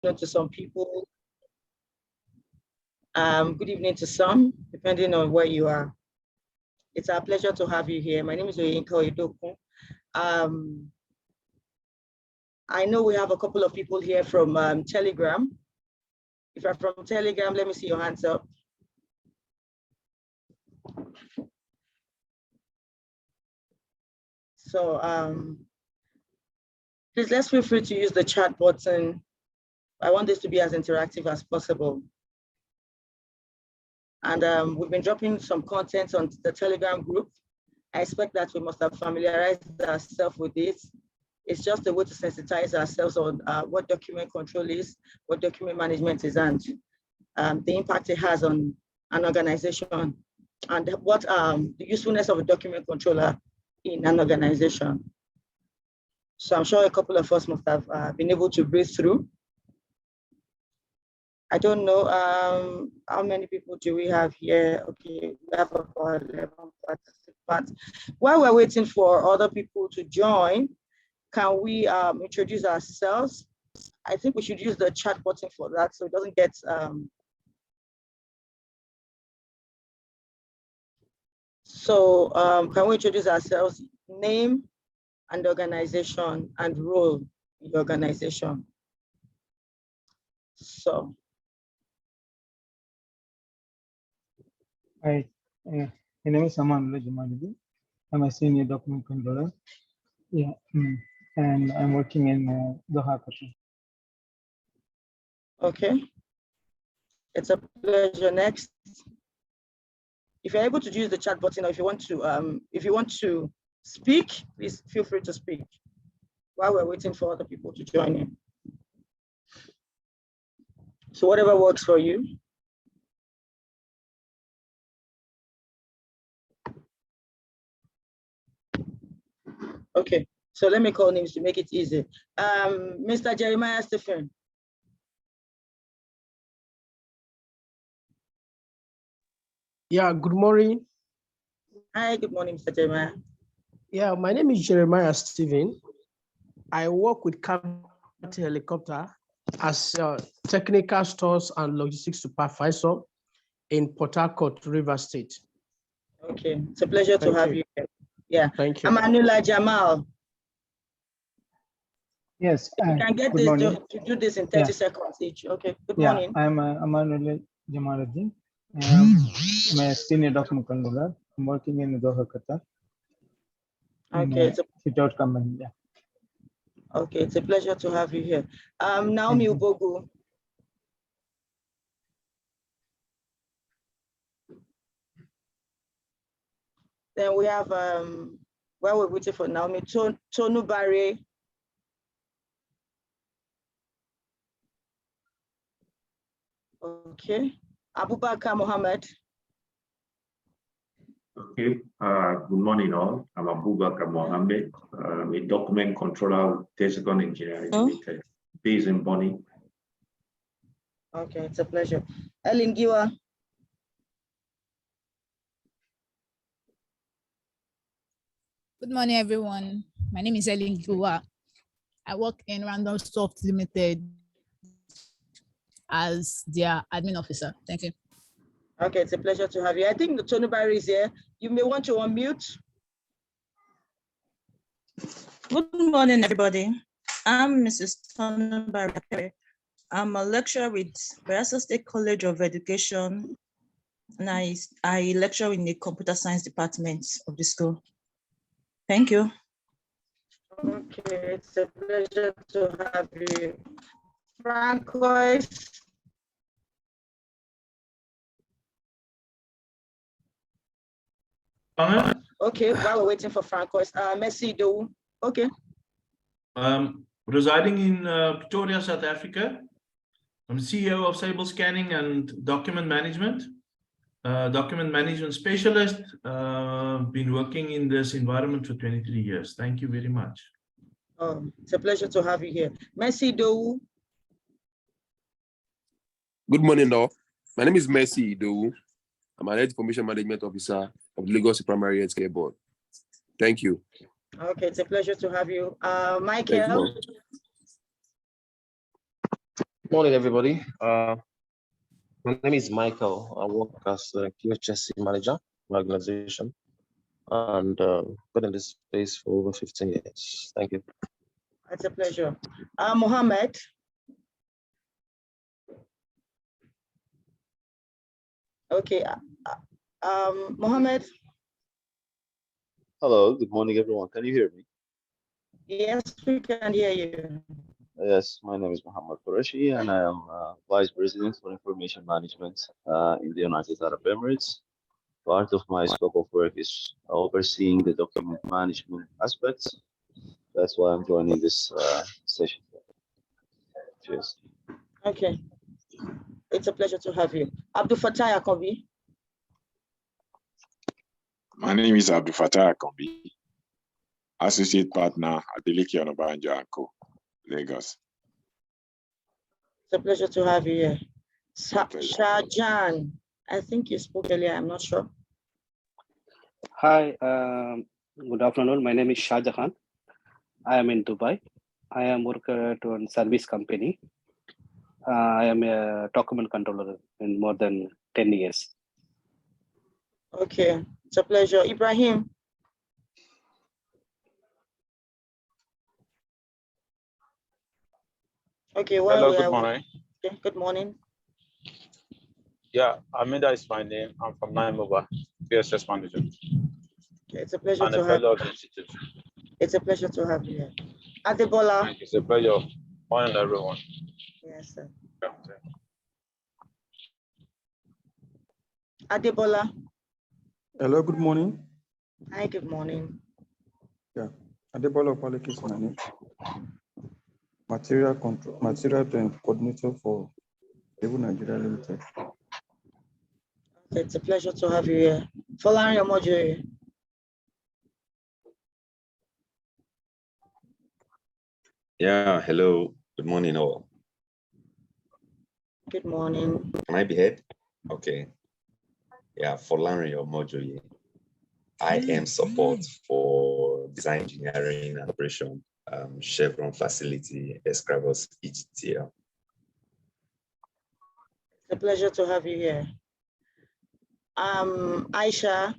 afternoon to some people. Good evening to some, depending on where you are. It's our pleasure to have you here. My name is Oyinka Oyedoku. I know we have a couple of people here from Telegram. If you're from Telegram, let me see your hands up. So please, let's feel free to use the chat button. I want this to be as interactive as possible. And we've been dropping some content on the Telegram group. I expect that we must have familiarized ourselves with it. It's just a way to sensitize ourselves on what document control is, what document management is, and the impact it has on an organization, and what the usefulness of a document controller in an organization. So I'm sure a couple of us must have been able to breathe through. I don't know how many people do we have here. Okay, we have about 11 participants. While we're waiting for other people to join, can we introduce ourselves? I think we should use the chat button for that so it doesn't get can we introduce ourselves, name and organization and role in the organization? So. Hi, my name is Saman Jamaludi. I'm a senior document controller. Yeah, and I'm working in Doha, Qatar. Okay, it's a pleasure. Next, if you're able to use the chat button, or if you want to speak, please feel free to speak while we're waiting for other people to join in. So whatever works for you. Okay, so let me call names to make it easy. Mr. Jeremiah Stephen. Yeah, good morning. Hi, good morning, Mr. Jeremiah. Yeah, my name is Jeremiah Stephen. I work with Capital Helicopter as technical stores and logistics supervisor in Port Harcourt, River State. Okay, it's a pleasure to have you here. Yeah, thank you. Amanullah Jamal. Yes, you can get this to do this in 30 seconds each. Okay, good morning. I'm Amanullah Jamaluddin. I'm a senior document controller. I'm working in Doha, Qatar. Okay, it's a fit-out company. Yeah. Okay, it's a pleasure to have you here. Naomi Ubogu. Then we have, while we're waiting for Naomi, Tonu Barre. Okay, Abubakar Mohammed. Okay, good morning all. I'm Abubakar Mohammed, a document controller with Texagon Engineering Limited, based in Bonny. Okay, it's a pleasure. Ellen Giwa. Good morning, everyone. My name is Ellen Giwa. I work in Random Soft Limited as their admin officer. Thank you. Okay, it's a pleasure to have you. I think the Tony Barry is here. You may want to unmute. Good morning, everybody. I'm Mrs. Tony Barry. I'm a lecturer with Bayelsa State College of Education, and I lecture in the computer science department of the school. Thank you. Okay, it's a pleasure to have you. Francois. Okay, while we're waiting for Francois, Messi do. Okay. Residing in Pretoria, South Africa. I'm CEO of Sable Scanning and Document Management. Document management specialist. Been working in this environment for 23 years. Thank you very much. It's a pleasure to have you here. Messi do. Good morning, all. My name is Messi Idowu. I'm an Information Management Officer of the Lagos Primary Health Care Board. Thank you. Okay, it's a pleasure to have you. Michael. Morning, everybody. My name is Michael. I work as a QHSC manager in my organization, and been in this space for over 15 years. Thank you. It's a pleasure. Mohammed. Okay. Mohammed. Hello, good morning, everyone. Can you hear me? Yes, we can hear you. Yes, my name is Muhammad Qureshi, and I am Vice President for Information Management in the United Arab Emirates. Part of my scope of work is overseeing the document management aspects. That's why I'm joining this session. Cheers. Okay. It's a pleasure to have you. Abdul Fattah Akobi. My name is Abdul Fattah Akombi, Associate Partner at Deliki Onabanjo & Co, Lagos. It's a pleasure to have you here. Shahjan, I think you spoke earlier, I'm not sure. Hi, good afternoon. My name is Shah Jahan. I am in Dubai. I am working at one service company. I am a document controller in more than 10 years. Okay, it's a pleasure. Ibrahim. Okay, well, hello, good morning. Okay, good morning. Yeah, Amida is my name. I'm from Naimoba, PSS manager. Okay, it's a pleasure and to a have fellow of the institute. It's a pleasure to have you here. Adebola. It's a pleasure. Morning, everyone. Yes, sir. Adebola. Hello, good morning. Hi, good morning. Yeah, Adebola Opaleke is my name. Material coordinator for Evo Nigeria Limited. It's a pleasure to have you here. Folani Omojoye. Yeah, hello. Good morning, all. Good morning. Can I be heard? Okay. Yeah, Folani Omojoye. IIM support for design engineering and operation, Chevron facility, Escravos ETL. It's a pleasure to have you here. Aisha.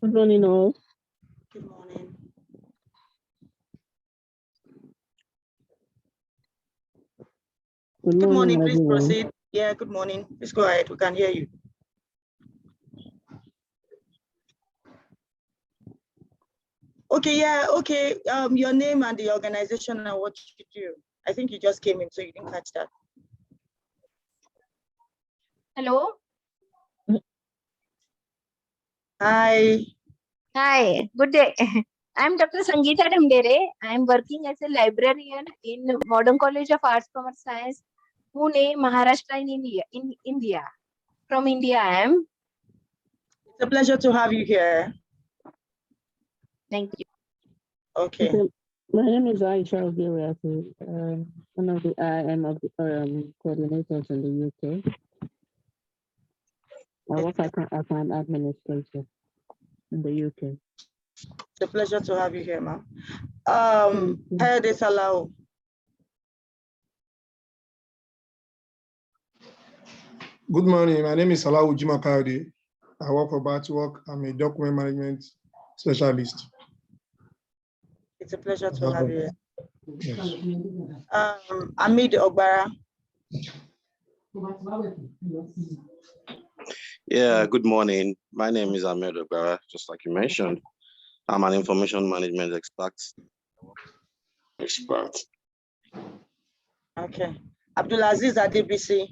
Good morning, all. Good morning. Good morning, please everyone. proceed. Yeah, good morning. Please go ahead. We can hear you. Okay, yeah, okay. Your name and the organization and what you do. I think you just came in, so you didn't catch that. Hello. Hi. Hi, good day. I'm Dr. Sangeeta Damdere. I'm working as a librarian in Modern College of Arts, Commerce, Science, Pune, Maharashtra in India. From India, I am. It's a pleasure to have you here. Thank you. Okay. My name is Aisha Ogiriatu, one of the IIM of the coordinators in the UK. I work as an administrator in the UK. It's a pleasure to have you here, ma'am. Hede Salau. Good morning. My name is Salah Ujima Kayode. I work for Batwork. I'm a document management specialist. It's a pleasure to have you here. Yes. Amid Ogbara. Yeah, good morning. My name is Ahmed Ogbara, just like you mentioned. I'm an information management expert. Okay. Abdulaziz Adebisi.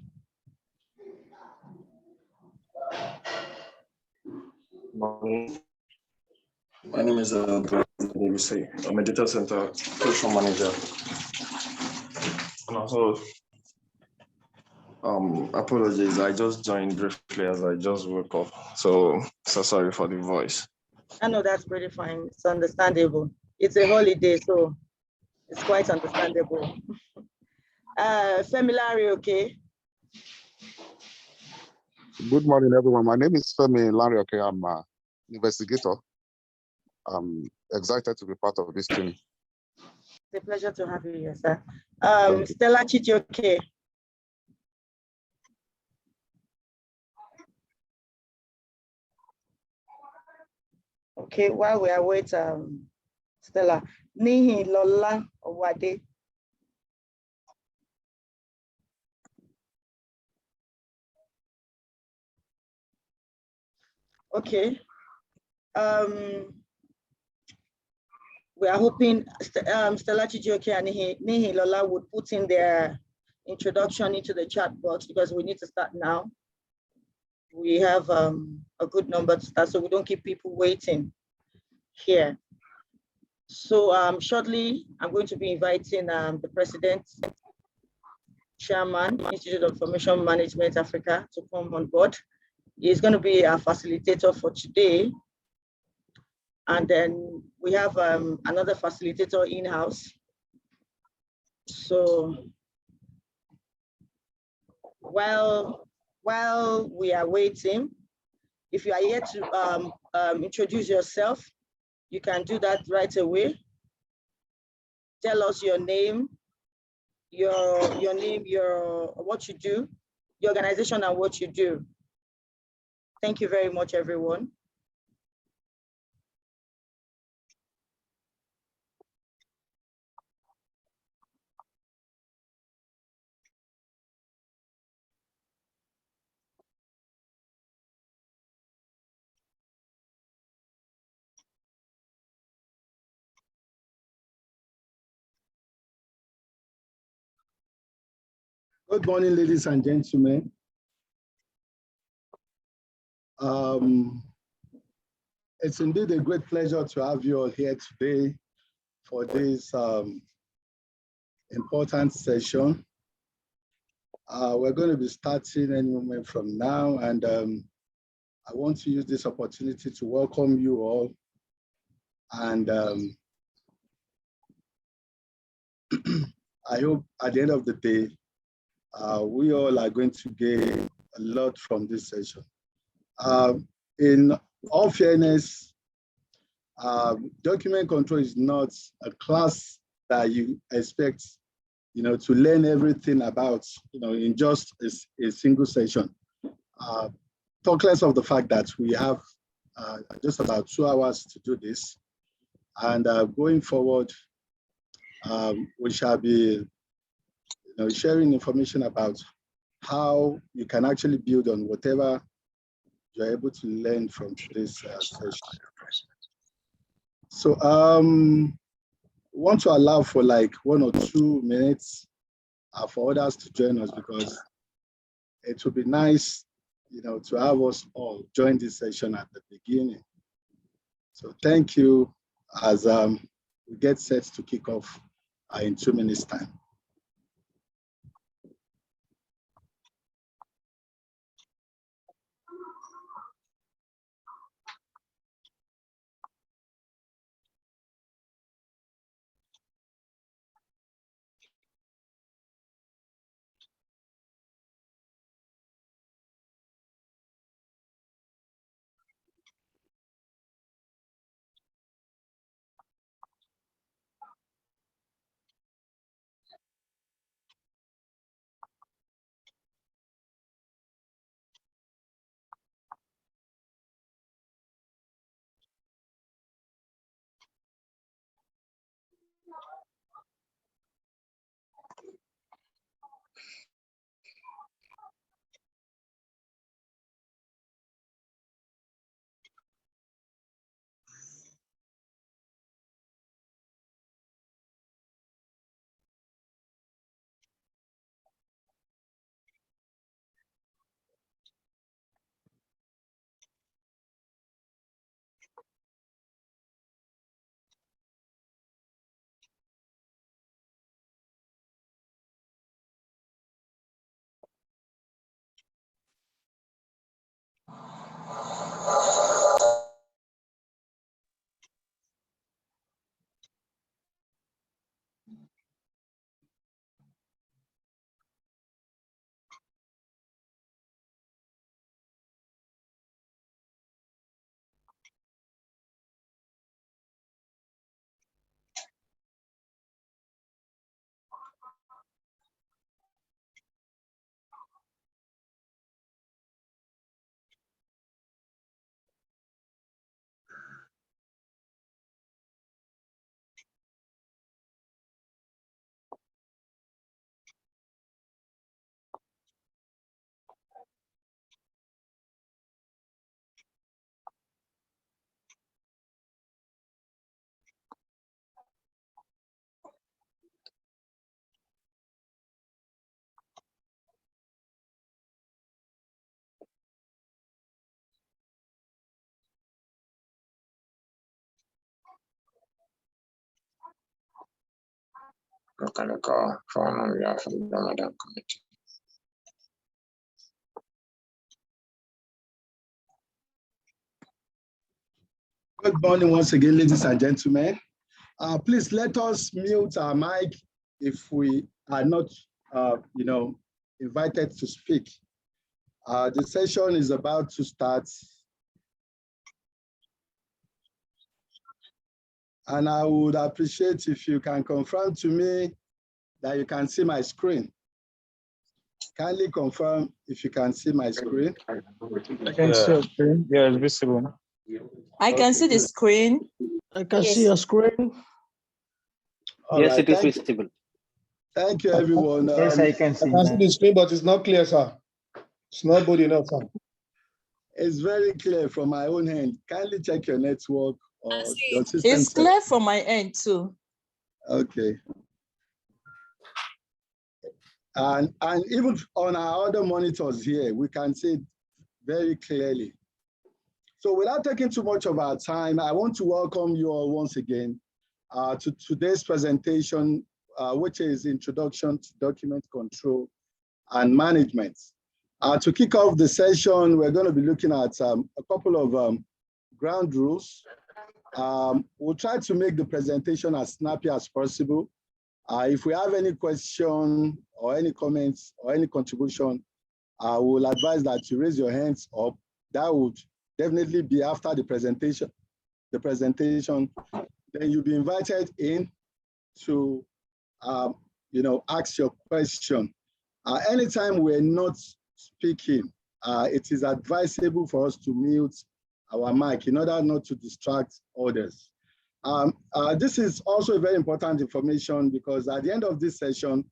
Morning. My name is Abdulaziz. I'm a data center operation manager. And also, apologies, I just joined briefly as I just woke up. So sorry for the voice. I know that's pretty fine. It's understandable. It's a holiday, so it's quite understandable. Femi, okay? Good morning, everyone. My name is Femi Larry. Okay, I'm an investigator. I'm excited to be part of this team. It's a pleasure to have you here, sir. Thank you. Stella Chijioke. Okay, while we await Stella, Nihi Lola Owade. Okay. We are hoping Stella Chijioke and Nihi Lola would put in their introduction into the chat box because we need to start now. We have a good number to start, so we don't keep people waiting here. So shortly, I'm going to be inviting the President, Chairman, Institute of Information Management Africa to come on board. He's going to be our facilitator for today. And then we have another facilitator in-house. So while we are waiting, if you are here to introduce yourself, you can do that right away. Tell us your name, what you do, your organization and what you do. Thank you very much, everyone. Good morning, ladies and gentlemen. It's indeed a great pleasure to have you all here today for this important session. We're going to be starting any moment from now, and I want to use this opportunity to welcome you all. And I hope at the end of the day, we all are going to gain a lot from this session. In all fairness, document control is not a class that you expect, to learn everything about, in just a single session. Talk less of the fact that we have just about 2 hours to do this. And going forward, we shall be sharing information about how you can actually build on whatever you're able to learn from today's session. So want to allow for like 1 or 2 minutes for others to join us, because it would be nice, to have us all join this session at the beginning. So thank you as we get set to kick off in 2 minutes' time. Mechanical phone on behalf of the Ramadan Committee. Good morning once again, ladies and gentlemen. Please let us mute our mic if we are not, invited to speak. The session is about to start. And I would appreciate if you can confirm to me that you can see my screen. Kindly confirm if you can see my screen. I can see your screen. Yeah, it's visible. I can see the screen. I can see your screen. Yes, it is visible. Thank you, everyone. Yes, I can see. I can see the screen, but it's not clear, sir. It's not good enough, sir. It's very clear from my own end. Kindly check your network or your system. It's clear from my end too. Okay. And even on our other monitors here, we can see it very clearly. So without taking too much of our time, I want to welcome you all once again to today's presentation, which is Introduction to Document Control and Management. To kick off the session, we're going to be looking at a couple of ground rules. We'll try to make the presentation as snappy as possible. If we have any question or any comments or any contribution, I will advise that you raise your hands up. That would definitely be after the presentation. Then you'll be invited in to ask your question. Anytime we're not speaking, it is advisable for us to mute our mic in order not to distract others. This is also very important information because at the end of this session,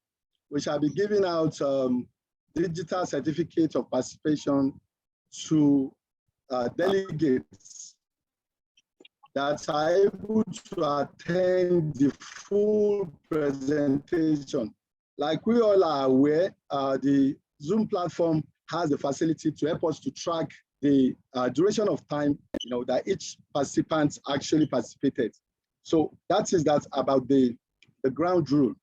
we shall be giving out digital certificates of participation to delegates that are able to attend the full presentation. Like we all are aware, the Zoom platform has the facility to help us to track the duration of time that each participant actually participated. So that about the ground rule.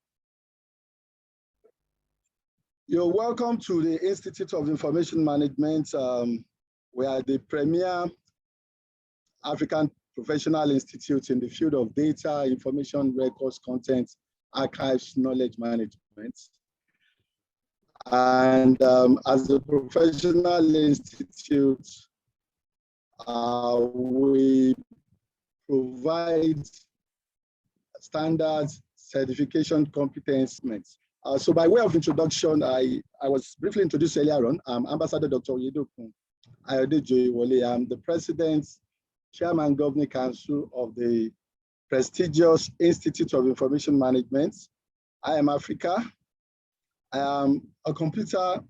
You're welcome to the Institute of Information Management. We are the premier African professional institute in the field of data, information, records, content, archives, knowledge management. And as a professional institute, we provide standards, certification, competencies. So by way of introduction, I was briefly introduced earlier on. I'm Ambassador Dr. Oyedokun Ayodejoyiwole. I'm the President, Chairman, Governing Council of the prestigious Institute of Information Management, IIM Africa. I am a computer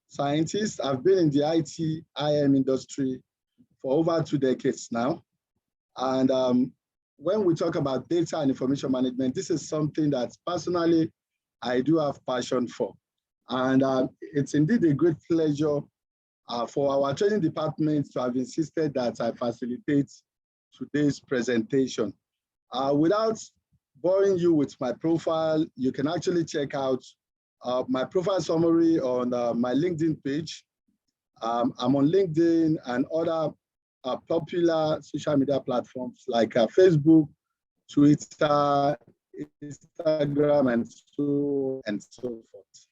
scientist. I've been in the IT IIM industry for over 2 decades now. And when we talk about data and information management, this is something that personally I do have passion for. And it's indeed a great pleasure for our training department to have insisted that I facilitate today's presentation. Without boring you with my profile, you can actually check out my profile summary on my LinkedIn page. I'm on LinkedIn and other popular social media platforms like Facebook, Twitter, Instagram, and so forth.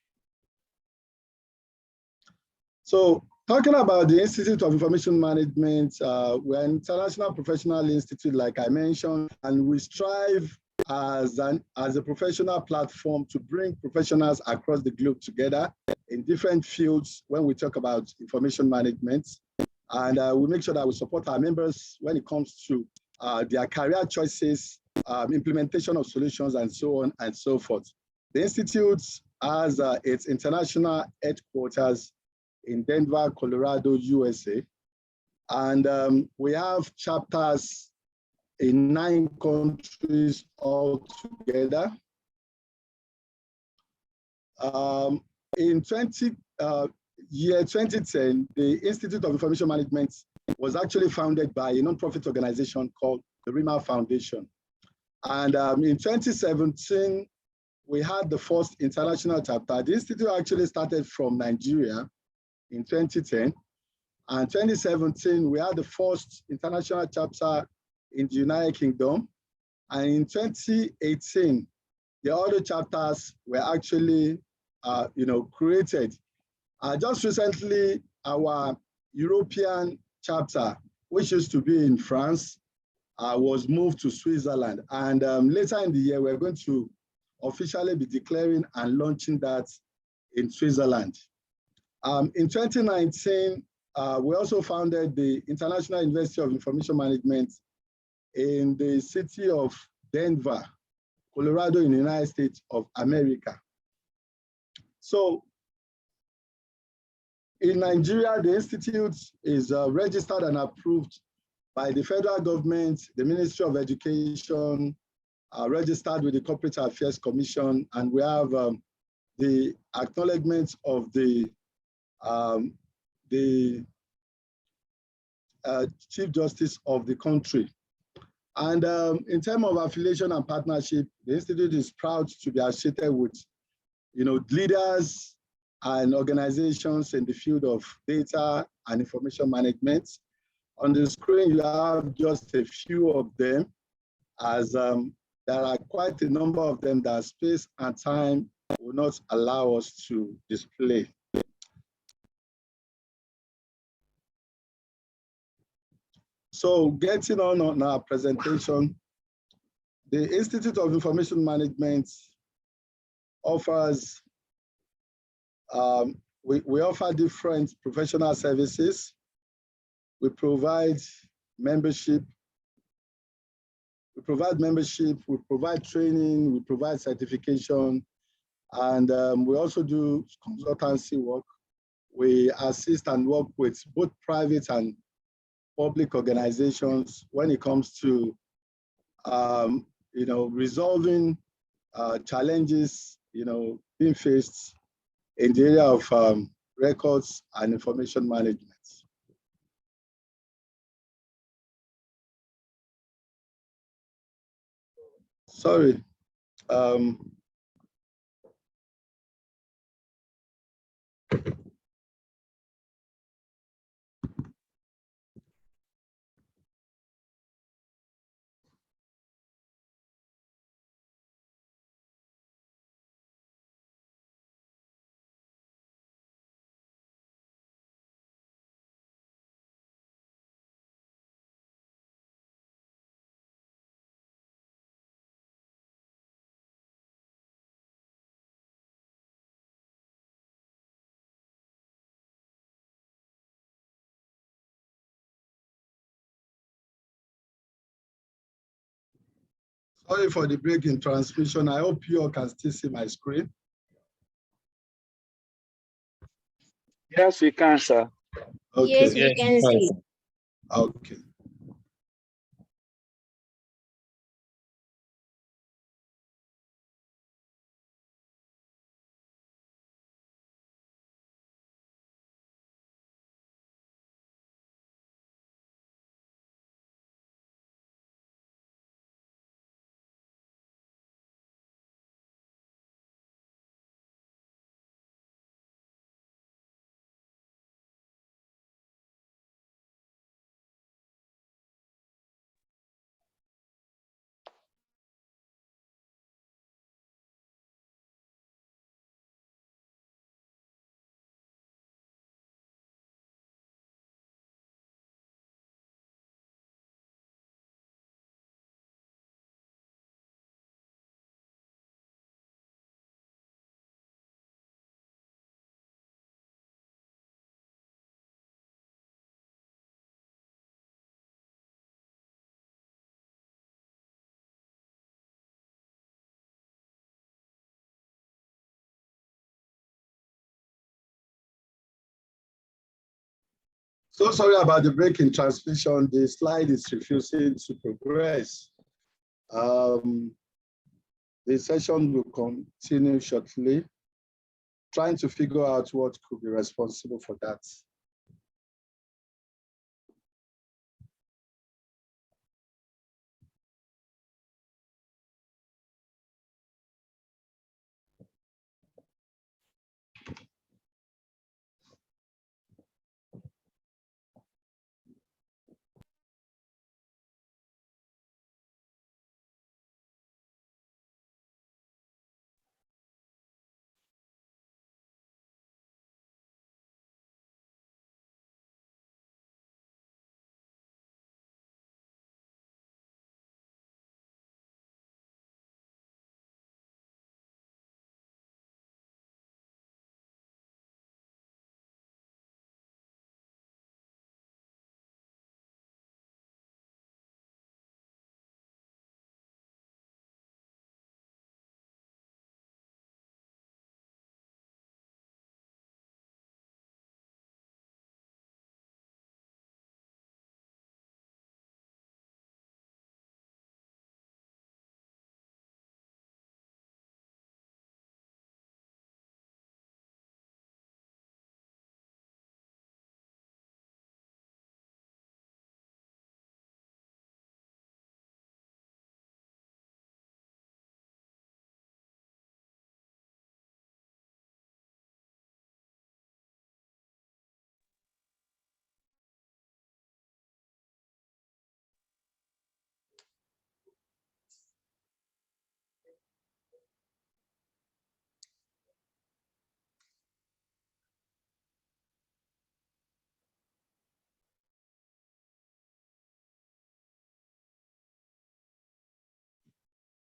So talking about the Institute of Information Management, we're an international professional institute, like I mentioned, and we strive as a professional platform to bring professionals across the globe together in different fields when we talk about information management. And we make sure that we support our members when it comes to their career choices, implementation of solutions, and so on and so forth. The Institute has its international headquarters in Denver, Colorado, USA. And we have chapters in 9 countries altogether. In 2010, the Institute of Information Management was actually founded by a nonprofit organization called the RIMA Foundation. And in 2017, we had the first international chapter. The institute actually started from Nigeria in 2010. And 2017, we had the first international chapter in the United Kingdom. And in 2018, the other chapters were actually created. Just recently, our European chapter, which used to be in France, was moved to Switzerland. And later in the year, we're going to officially be declaring and launching that in Switzerland. In 2019, we also founded the International University of Information Management in the city of Denver, Colorado, in the United States of America. So in Nigeria, the institute is registered and approved by the federal government, the Ministry of Education, registered with the Corporate Affairs Commission, and we have the acknowledgement of the Chief Justice of the country. And in terms of affiliation and partnership, the Institute is proud to be associated with leaders and organizations in the field of data and information management. On the screen, you have just a few of them, as there are quite a number of them that space and time will not allow us to display. So getting on our presentation, the Institute of Information Management offers, we offer different professional services. We provide membership. We provide training, we provide certification, and we also do consultancy work. We assist and work with both private and public organizations when it comes to resolving challenges being faced in the area of records and information management. Sorry. Sorry for the break in transmission. I hope you all can still see my screen. Yes, we can, sir. Okay. Yes, we can see. Okay. So sorry about the break in transmission. The slide is refusing to progress. The session will continue shortly, trying to figure out what could be responsible for that.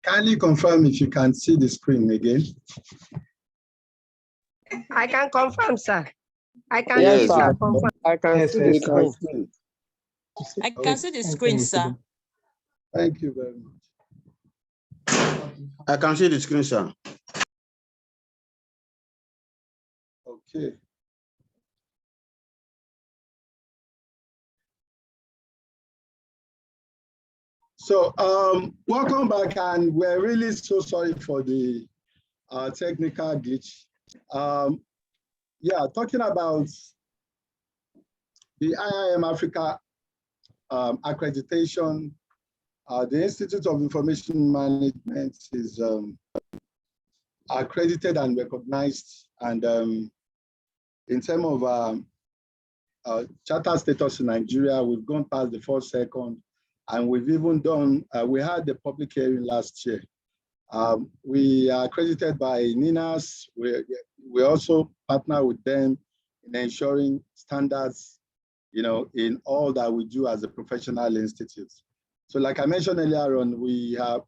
Kindly confirm if you can see the screen again. I can confirm, sir. I can Yes, see, sir. confirm. I can Yes, see yes, the sir. screen. I can see the I screen, can sir. Thank you very much. I can see the screen, sir. Okay. So welcome back, and we're really so sorry for the technical glitch. Yeah, talking about the IIM Africa accreditation, the Institute of Information Management is accredited and recognized, and in terms of charter status in Nigeria, we've gone past the first, second, and we've even done, we had the public hearing last year. We are accredited by NINAS. We also partner with them in ensuring standards, in all that we do as a professional institute. So like I mentioned earlier on, we have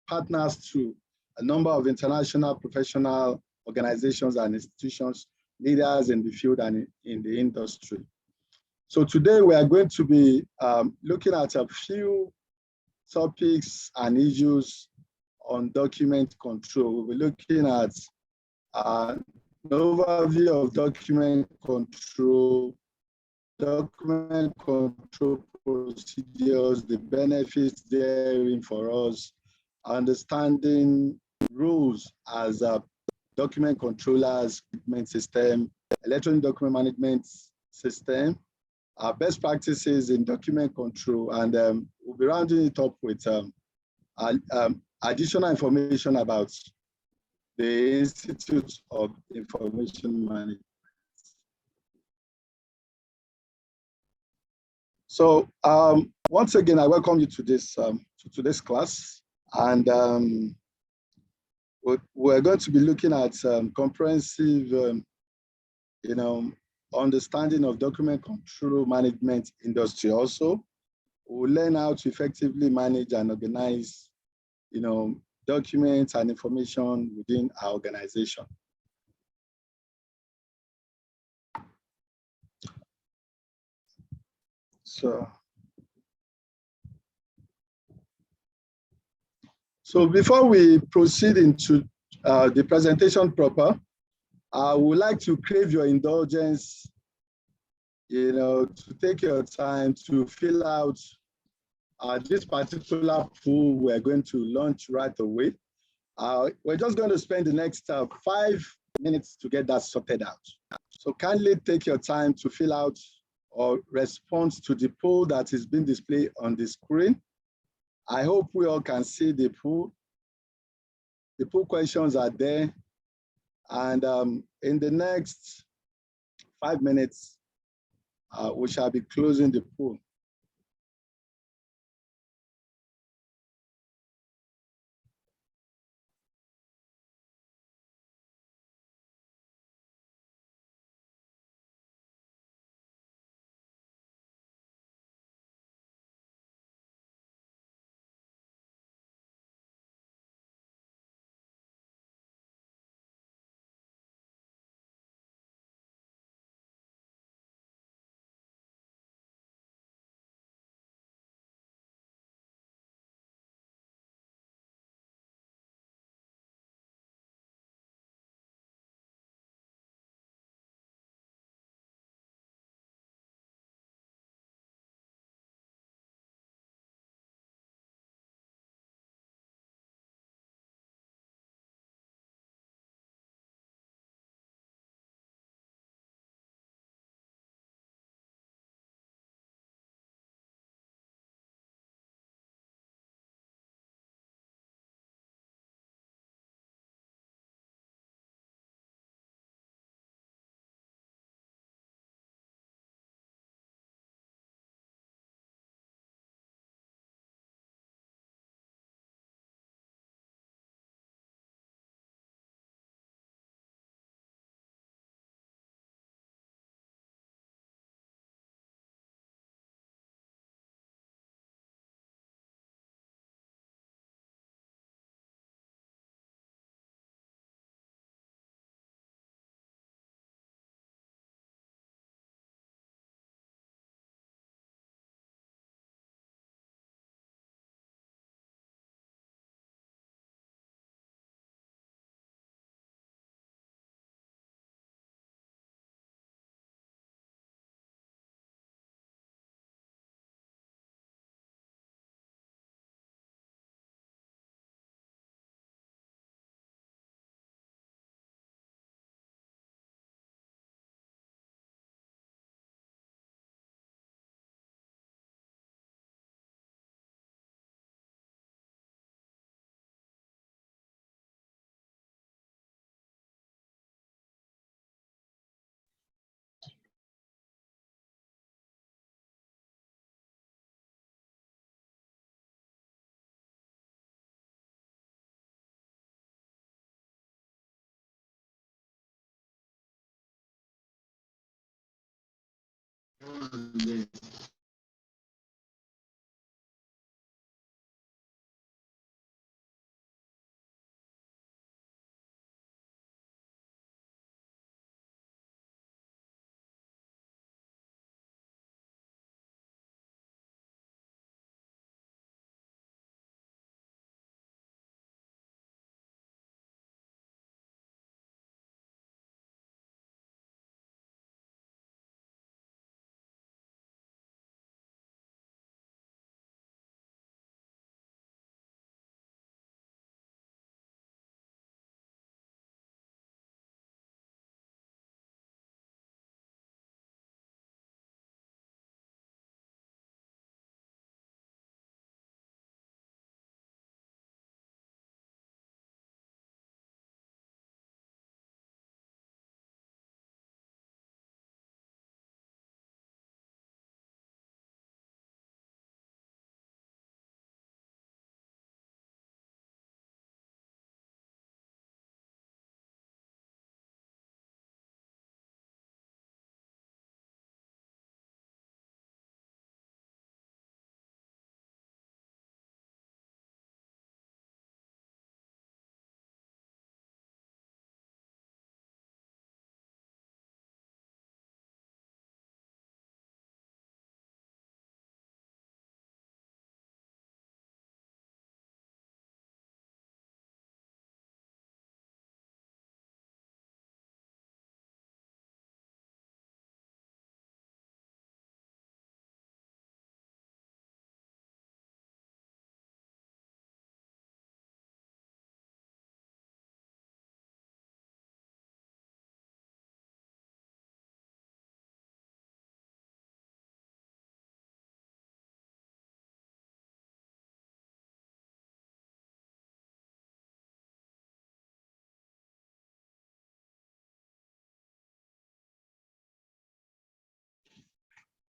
partners to a number of international professional organizations and institutions, leaders in the field and in the industry. So today we are going to be looking at a few topics and issues on document control. We'll be looking at an overview of document control procedures, the benefits therein for us, understanding rules as a document controllers, management system, electronic document management system, best practices in document control, and we'll be rounding it up with additional information about the Institute of Information Management. So once again, I welcome you to this class, and we're going to be looking at comprehensive, understanding of document control management industry. Also, we'll learn how to effectively manage and organize, documents and information within our organization. So before we proceed into the presentation proper, I would like to crave your indulgence, to take your time to fill out this particular pool we're going to launch right away. We're just going to spend the next 5 minutes to get that sorted out. So kindly take your time to fill out or respond to the poll that is being displayed on the screen. I hope we all can see the poll. The poll questions are there. And in the next 5 minutes, we shall be closing the poll.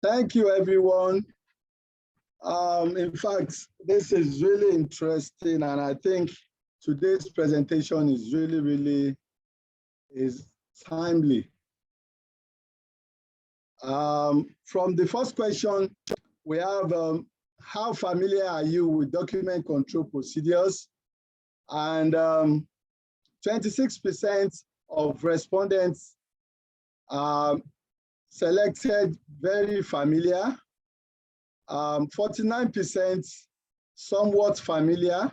Thank you, everyone. In fact, this is really interesting, and I think today's presentation is really timely. From the first question, we have how familiar are you with document control procedures? And 26% of respondents selected very familiar, 49% somewhat familiar,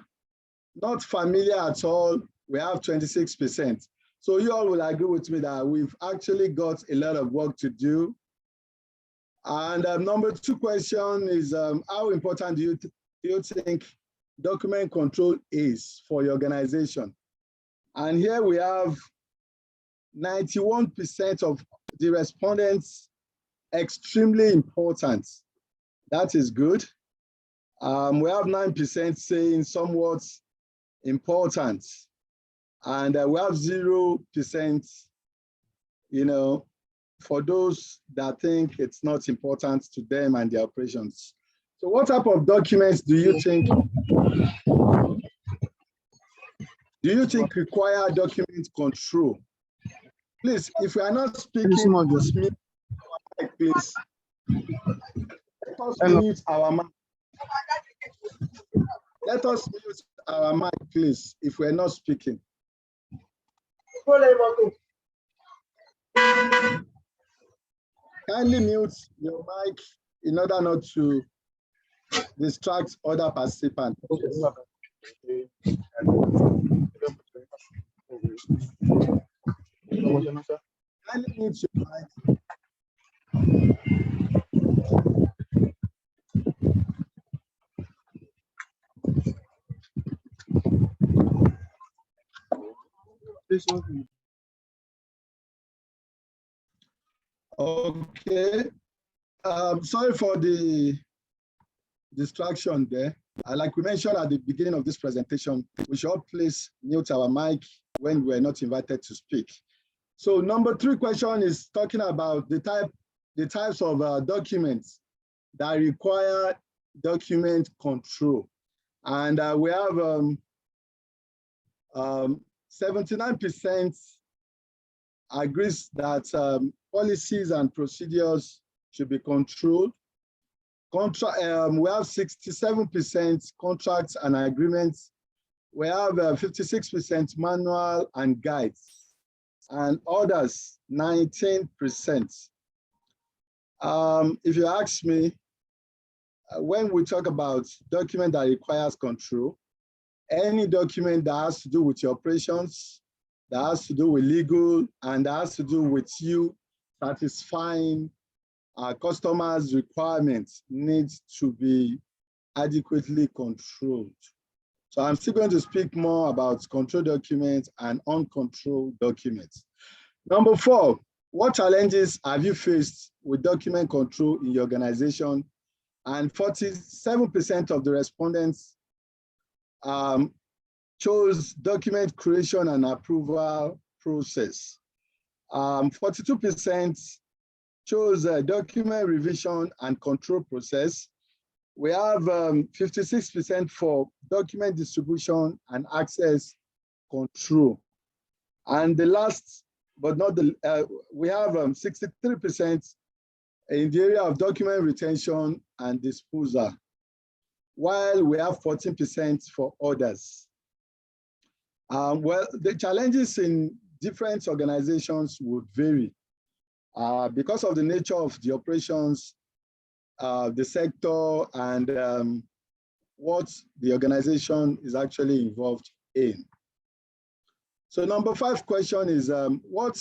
not familiar at all, we have 26%. So you all will agree with me that we've actually got a lot of work to do. And number two question is, how important do you think document control is for your organization? And here we have 91% of the respondents extremely important. That is good. We have 9% saying somewhat important. And we have 0%, for those that think it's not important to them and their operations. So what type of documents do you think require document control? Please, if we are not speaking, just mute our mic, please. Let us mute our mic. Let us mute our mic, please, if we're not speaking. Kindly mute your mic in order not to distract other participants. Kindly mute your mic. Okay. Sorry for the distraction there. Like we mentioned at the beginning of this presentation, we should all please mute our mic when we're not invited to speak. So number three question is talking about the types of documents that require document control. And we have 79% agrees that policies and procedures should be controlled. We have 67% contracts and agreements. We have 56% manual and guides, and others 19%. If you ask me, when we talk about document that requires control, any document that has to do with your operations, that has to do with legal, and that has to do with you satisfying our customers' requirements needs to be adequately controlled. So I'm still going to speak more about control documents and uncontrolled documents. Number 4, what challenges have you faced with document control in your organization? And 47% of the respondents chose document creation and approval process. 42% chose document revision and control process. We have 56% for document distribution and access control. And the last, but not the, we have 63% in the area of document retention and disposal, while we have 14% for others. Well, the challenges in different organizations would vary because of the nature of the operations, the sector, and what the organization is actually involved in. So number 5 question is, what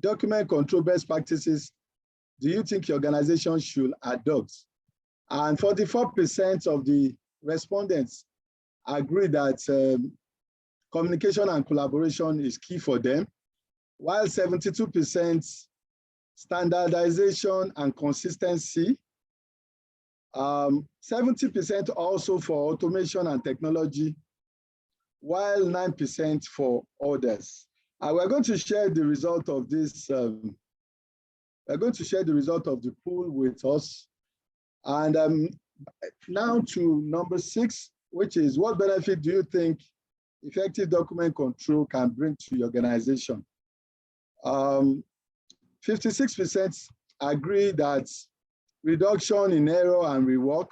document control best practices do you think your organization should adopt? And 44% of the respondents agree that communication and collaboration is key for them, while 72% standardization and consistency, 70% also for automation and technology, while 9% for others. We're going to share the result of this. We're going to share the result of the poll with us. And now to number 6, which is, what benefit do you think effective document control can bring to your organization? 56% agree that reduction in error and rework,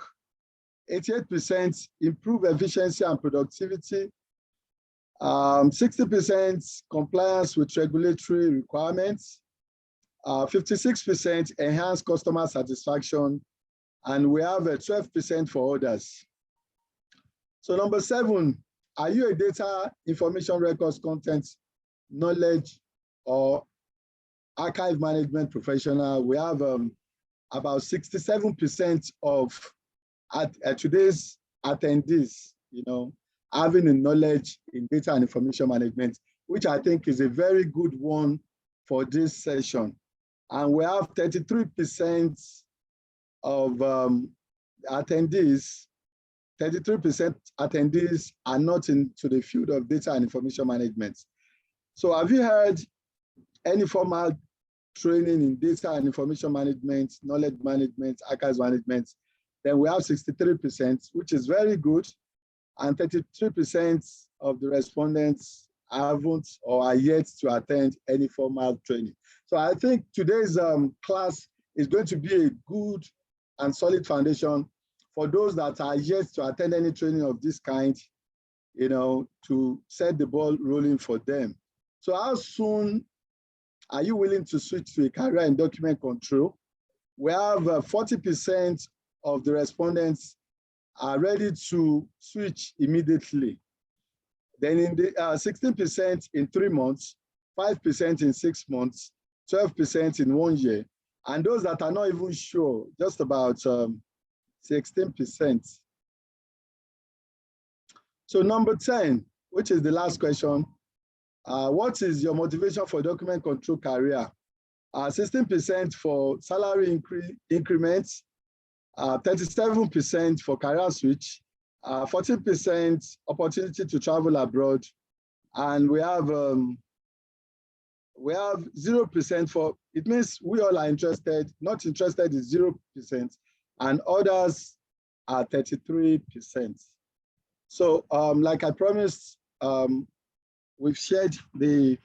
88% improve efficiency and productivity, 60% compliance with regulatory requirements, 56% enhance customer satisfaction, and we have 12% for others. So number 7, are you a data information records content knowledge or archive management professional? We have about 67% of today's attendees, having a knowledge in data and information management, which I think is a very good one for this session. And we have 33% of attendees, 33% attendees are not into the field of data and information management. So have you heard any formal training in data and information management, knowledge management, archives management? Then we have 63%, which is very good. And 33% of the respondents haven't or are yet to attend any formal training. So I think today's class is going to be a good and solid foundation for those that are yet to attend any training of this kind, to set the ball rolling for them. So how soon are you willing to switch to a career in document control? We have 40% of the respondents are ready to switch immediately. Then in the 16% in 3 months, 5% in 6 months, 12% in 1 year. And those that are not even sure, just about 16%. So number 10, which is the last question, what is your motivation for document control career? 16% for salary increments, 37% for career switch, 14% opportunity to travel abroad, and we have 0% for, it means we all are interested, not interested is 0%, and others are 33%. So like I promised, we've shared the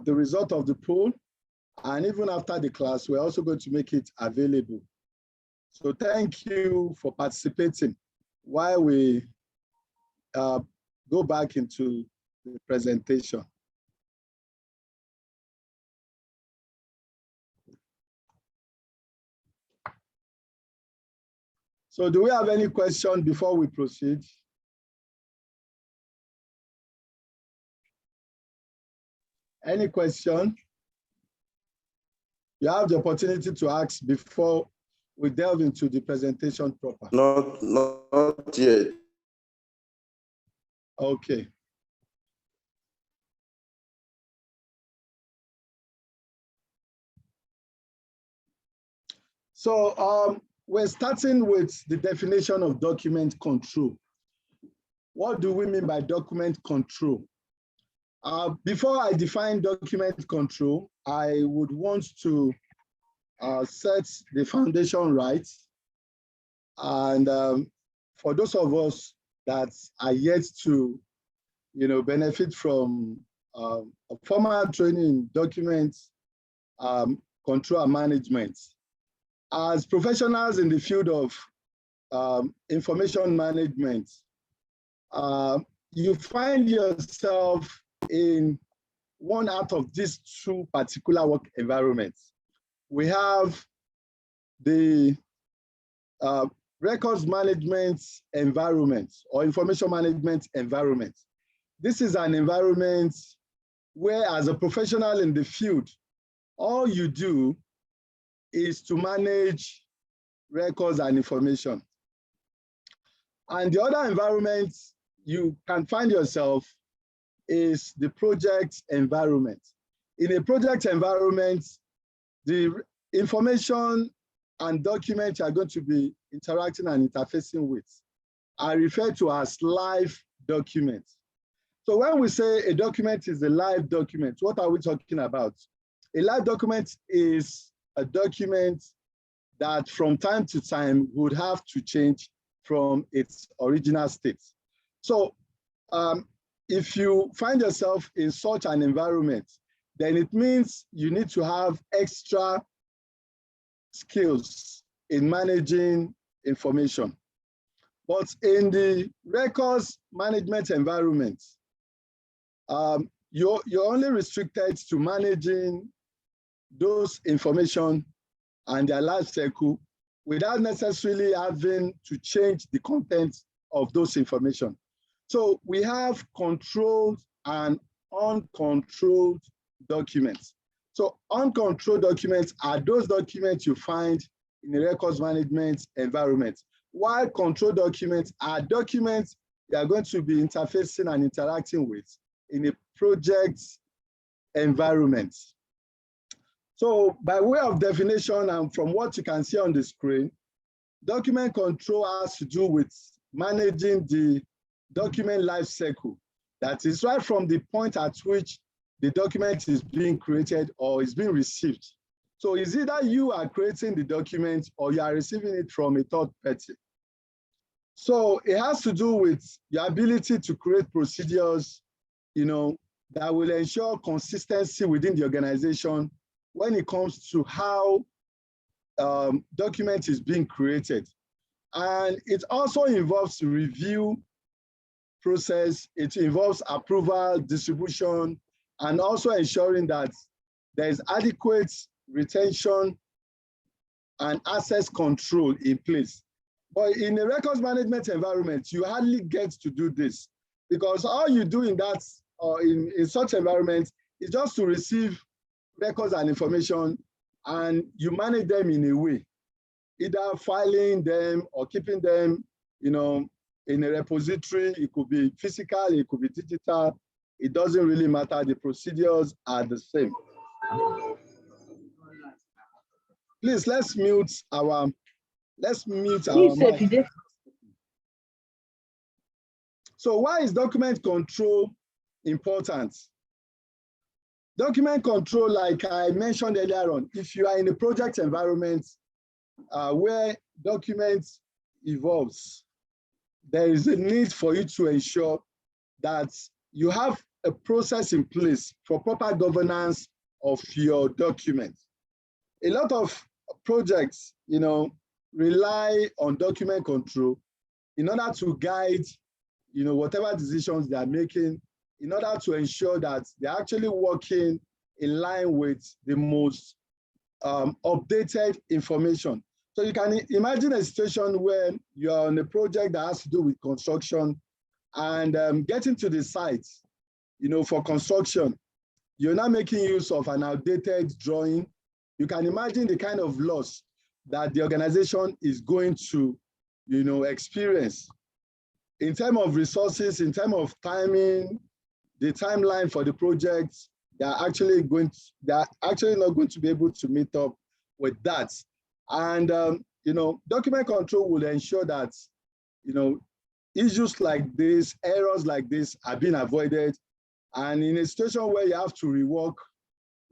result of the poll, And even after the class, we're also going to make it available. So thank you for participating while we go back into the presentation. So do we have any questions before we proceed? Any question? You have the opportunity to ask before we delve into the presentation proper. Not yet. Okay. So we're starting with the definition of document control. What do we mean by document control? Before I define document control, I would want to set the foundation right. And for those of us that are yet to, benefit from a formal training in document control and management, as professionals in the field of information management, you find yourself in one out of these two particular work environments. We have the records management environment or information management environment. This is an environment where, as a professional in the field, all you do is to manage records and information. And the other environment you can find yourself is the project environment. In a project environment, the information and documents you are going to be interacting and interfacing with are referred to as live documents. So when we say a document is a live document, what are we talking about? A live document is a document that from time to time would have to change from its original state. So if you find yourself in such an environment, then it means you need to have extra skills in managing information. But in the records management environment, you're only restricted to managing those information and their life cycle without necessarily having to change the content of those information. So we have controlled and uncontrolled documents. So uncontrolled documents are those documents you find in the records management environment, while controlled documents are documents you are going to be interfacing and interacting with in a project environment. So by way of definition and from what you can see on the screen, document control has to do with managing the document life cycle. That is right from the point at which the document is being created or is being received. So it's either you are creating the document or you are receiving it from a third party. So it has to do with your ability to create procedures, that will ensure consistency within the organization when it comes to how document is being created. And it also involves review process, it involves approval, distribution, and also ensuring that there is adequate retention and access control in place. But in a records management environment, you hardly get to do this because all you do in that or in such environment is just to receive records and information and you manage them in a way, either filing them or keeping them, in a repository. It could be physical, it could be digital. It doesn't really matter. The procedures are the same. Please, let's mute our mic. So why is document control important? Document control, like I mentioned earlier on, if you are in a project environment where documents evolves, there is a need for you to ensure that you have a process in place for proper governance of your document. A lot of projects, rely on document control in order to guide, whatever decisions they are making, in order to ensure that they're actually working in line with the most updated information. So you can imagine a situation where you're on a project that has to do with construction and getting to the site, for construction, you're not making use of an outdated drawing. You can imagine the kind of loss that the organization is going to, experience in terms of resources, in terms of timing, the timeline for the project. They're actually not going to be able to meet up with that. And document control will ensure that issues like this, errors like this are being avoided. And in a situation where you have to rework,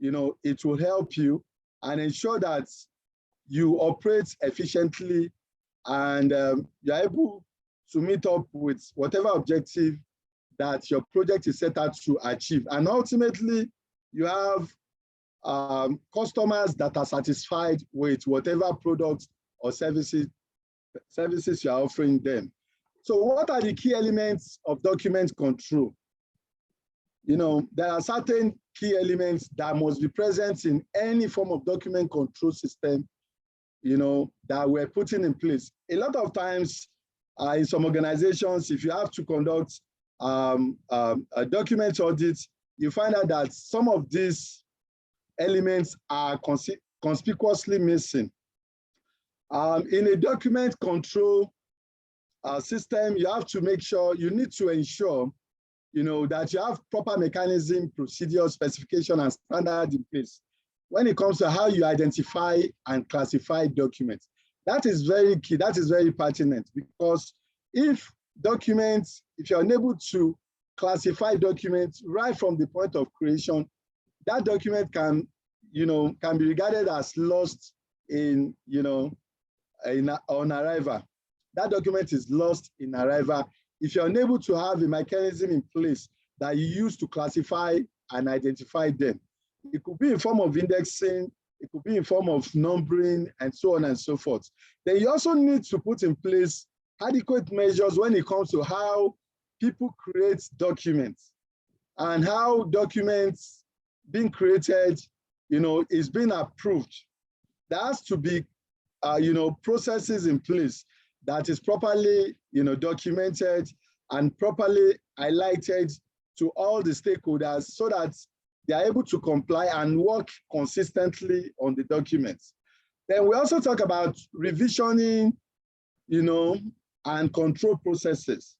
it will help you and ensure that you operate efficiently and you're able to meet up with whatever objective that your project is set out to achieve. And ultimately, you have customers that are satisfied with whatever products or services you're offering them. So what are the key elements of document control? There are certain key elements that must be present in any form of document control system, that we're putting in place. A lot of times in some organizations, if you have to conduct a document audit, you find out that some of these elements are conspicuously missing. In a document control system, you have to make sure, you need to ensure, that you have proper mechanism, procedure, specification, and standard in place when it comes to how you identify and classify documents. That is very key, that is very pertinent, because if you're unable to classify documents right from the point of creation, that document can be regarded as lost on arrival. That document is lost in arrival if you're unable to have a mechanism in place that you use to classify and identify them. It could be in form of indexing, it could be in form of numbering, and so on and so forth. Then you also need to put in place adequate measures when it comes to how people create documents and how documents being created, is being approved. There has to be, processes in place that is properly, documented and properly highlighted to all the stakeholders so that they are able to comply and work consistently on the documents. Then we also talk about revisioning, and control processes.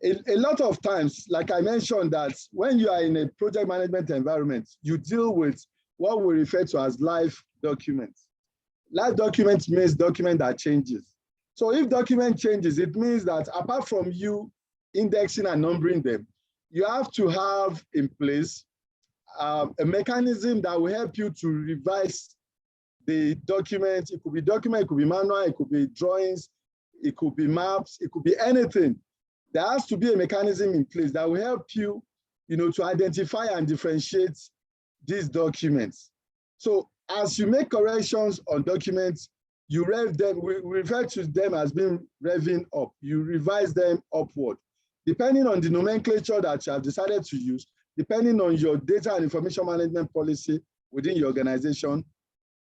A lot of times, like I mentioned, that when you are in a project management environment, you deal with what we refer to as live documents. Live documents means document that changes. So if document changes, it means that apart from you indexing and numbering them, you have to have in place a mechanism that will help you to revise the document. It could be document, it could be manual, it could be drawings, it could be maps, it could be anything. There has to be a mechanism in place that will help you, to identify and differentiate these documents. So as you make corrections on documents, you rev them, we refer to them as being revving up. You revise them upward. Depending on the nomenclature that you have decided to use, depending on your data and information management policy within your organization,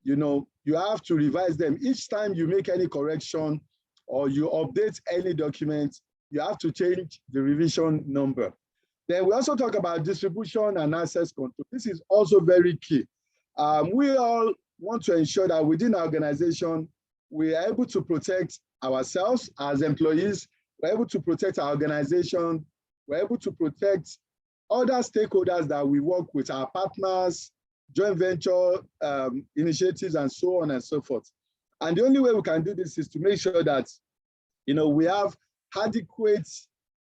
you have to revise them. Each time you make any correction or you update any document, you have to change the revision number. Then we also talk about distribution and access control. This is also very key. We all want to ensure that within our organization, we are able to protect ourselves as employees, we're able to protect our organization, we're able to protect other stakeholders that we work with, our partners, joint venture initiatives, and so on and so forth. And the only way we can do this is to make sure that we have adequate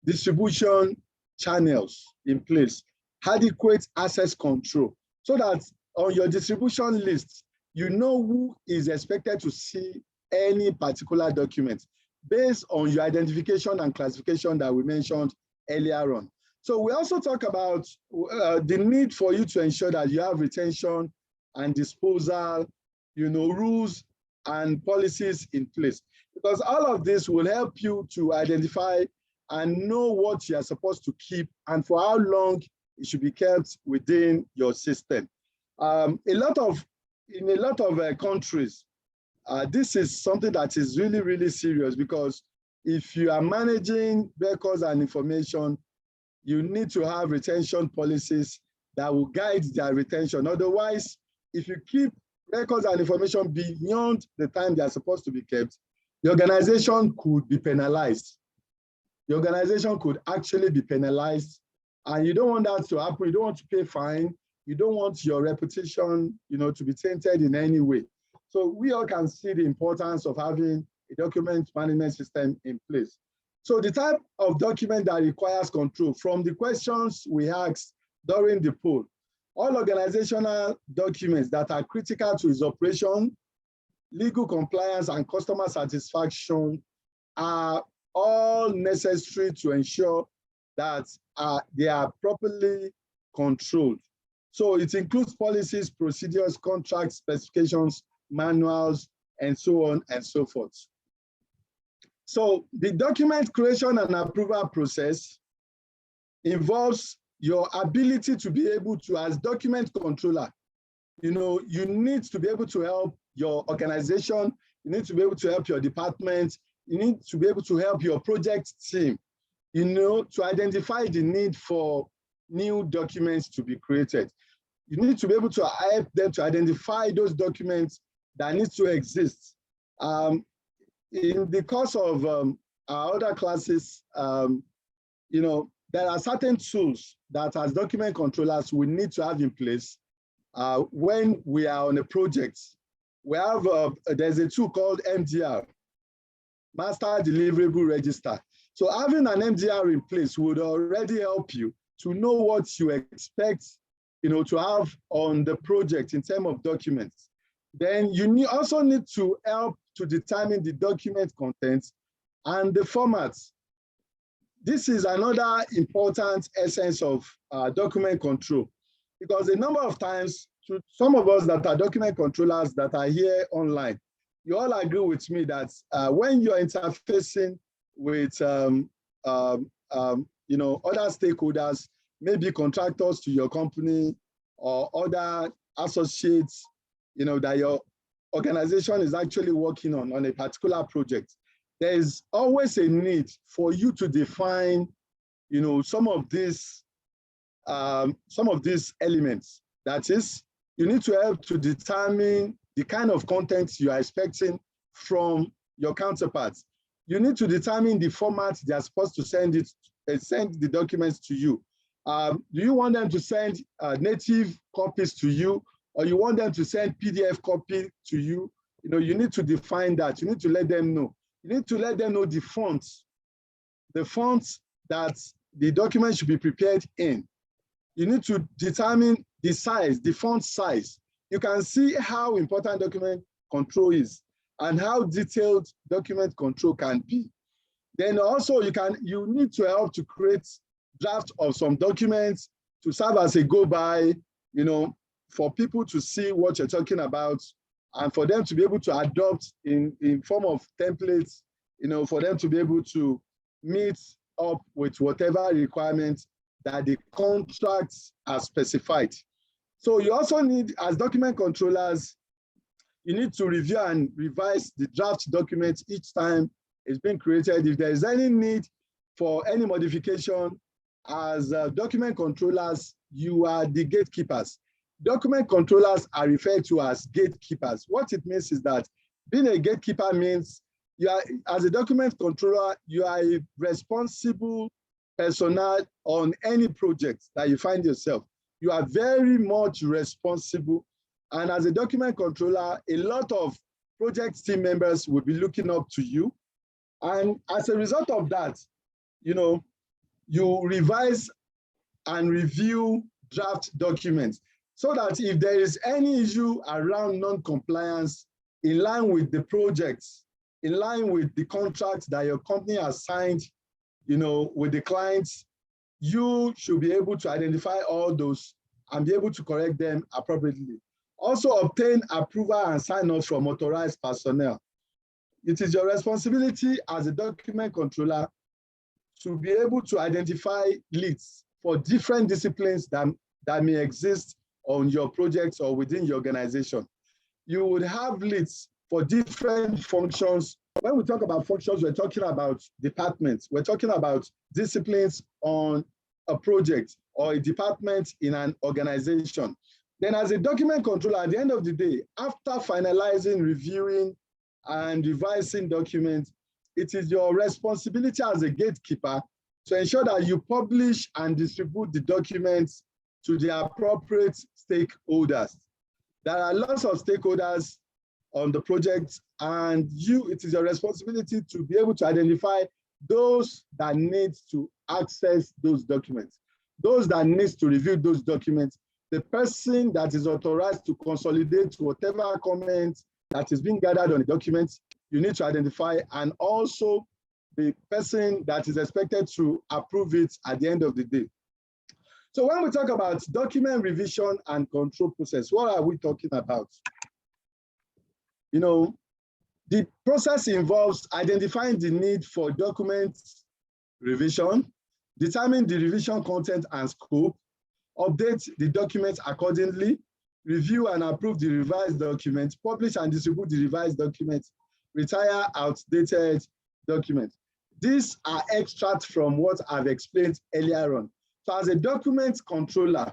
distribution channels in place, adequate access control, so that on your distribution list, you know who is expected to see any particular document based on your identification and classification that we mentioned earlier on. So we also talk about the need for you to ensure that you have retention and disposal, rules and policies in place, because all of this will help you to identify and know what you are supposed to keep and for how long it should be kept within your system. In a lot of countries, this is something that is really, really serious, because if you are managing records and information, you need to have retention policies that will guide their retention. Otherwise, if you keep records and information beyond the time they are supposed to be kept, the organization could be penalized. The organization could actually be penalized, and you don't want that to happen. You don't want to pay fine. You don't want your reputation, to be tainted in any way. So we all can see the importance of having a document management system in place. So the type of document that requires control, from the questions we asked during the poll, all organizational documents that are critical to its operation, legal compliance, and customer satisfaction are all necessary to ensure that they are properly controlled. So it includes policies, procedures, contracts, specifications, manuals, and so on and so forth. So the document creation and approval process involves your ability to be able to, as document controller, you need to be able to help your organization, you need to be able to help your department, you need to be able to help your project team, to identify the need for new documents to be created. You need to be able to help them to identify those documents that need to exist. In the course of our other classes, there are certain tools that as document controllers we need to have in place when we are on a project. We have, there's a tool called MDR, Master Deliverable Register. So having an MDR in place would already help you to know what you expect, to have on the project in terms of documents. Then you also need to help to determine the document contents and the formats. This is another important essence of document control, because a number of times, to some of us that are document controllers that are here online, you all agree with me that when you're interfacing with other stakeholders, maybe contractors to your company or other associates, that your organization is actually working on a particular project, there is always a need for you to define, some of these elements. That is, you need to help to determine the kind of content you are expecting from your counterparts. You need to determine the format they are supposed to send the documents to you. Do you want them to send native copies to you, or you want them to send PDF copy to you? You need to define that. You need to let them know. You need to let them know the fonts that the document should be prepared in. You need to determine the size, the font size. You can see how important document control is and how detailed document control can be. Then also you need to help to create draft of some documents to serve as a go-by, for people to see what you're talking about, and for them to be able to adopt in form of templates, for them to be able to meet up with whatever requirements that the contracts are specified. So you also need, as document controllers, you need to review and revise the draft documents each time it's being created. If there is any need for any modification, as document controllers, you are the gatekeepers. Document controllers are referred to as gatekeepers. What it means is that being a gatekeeper means you are, as a document controller, you are a responsible personnel on any project that you find yourself. You are very much responsible. And as a document controller, a lot of project team members will be looking up to you. And as a result of that, you revise and review draft documents so that if there is any issue around non-compliance in line with the projects, in line with the contract that your company has signed, with the clients, you should be able to identify all those and be able to correct them appropriately. Also obtain approval and sign off from authorized personnel. It is your responsibility as a document controller to be able to identify leads for different disciplines that may exist on your projects or within your organization. You would have leads for different functions. When we talk about functions, we're talking about departments. We're talking about disciplines on a project or a department in an organization. Then as a document controller, at the end of the day, after finalizing, reviewing, and revising documents, it is your responsibility as a gatekeeper to ensure that you publish and distribute the documents to the appropriate stakeholders. There are lots of stakeholders on the project, and it is your responsibility to be able to identify those that need to access those documents, those that need to review those documents, the person that is authorized to consolidate whatever comments that is being gathered on the documents, you need to identify, and also the person that is expected to approve it at the end of the day. So when we talk about document revision and control process, what are we talking about? You know, the process involves identifying the need for document revision, determine the revision content and scope, update the documents accordingly, review and approve the revised documents, publish and distribute the revised documents, retire outdated documents. These are extracts from what I've explained earlier on. So as a document controller,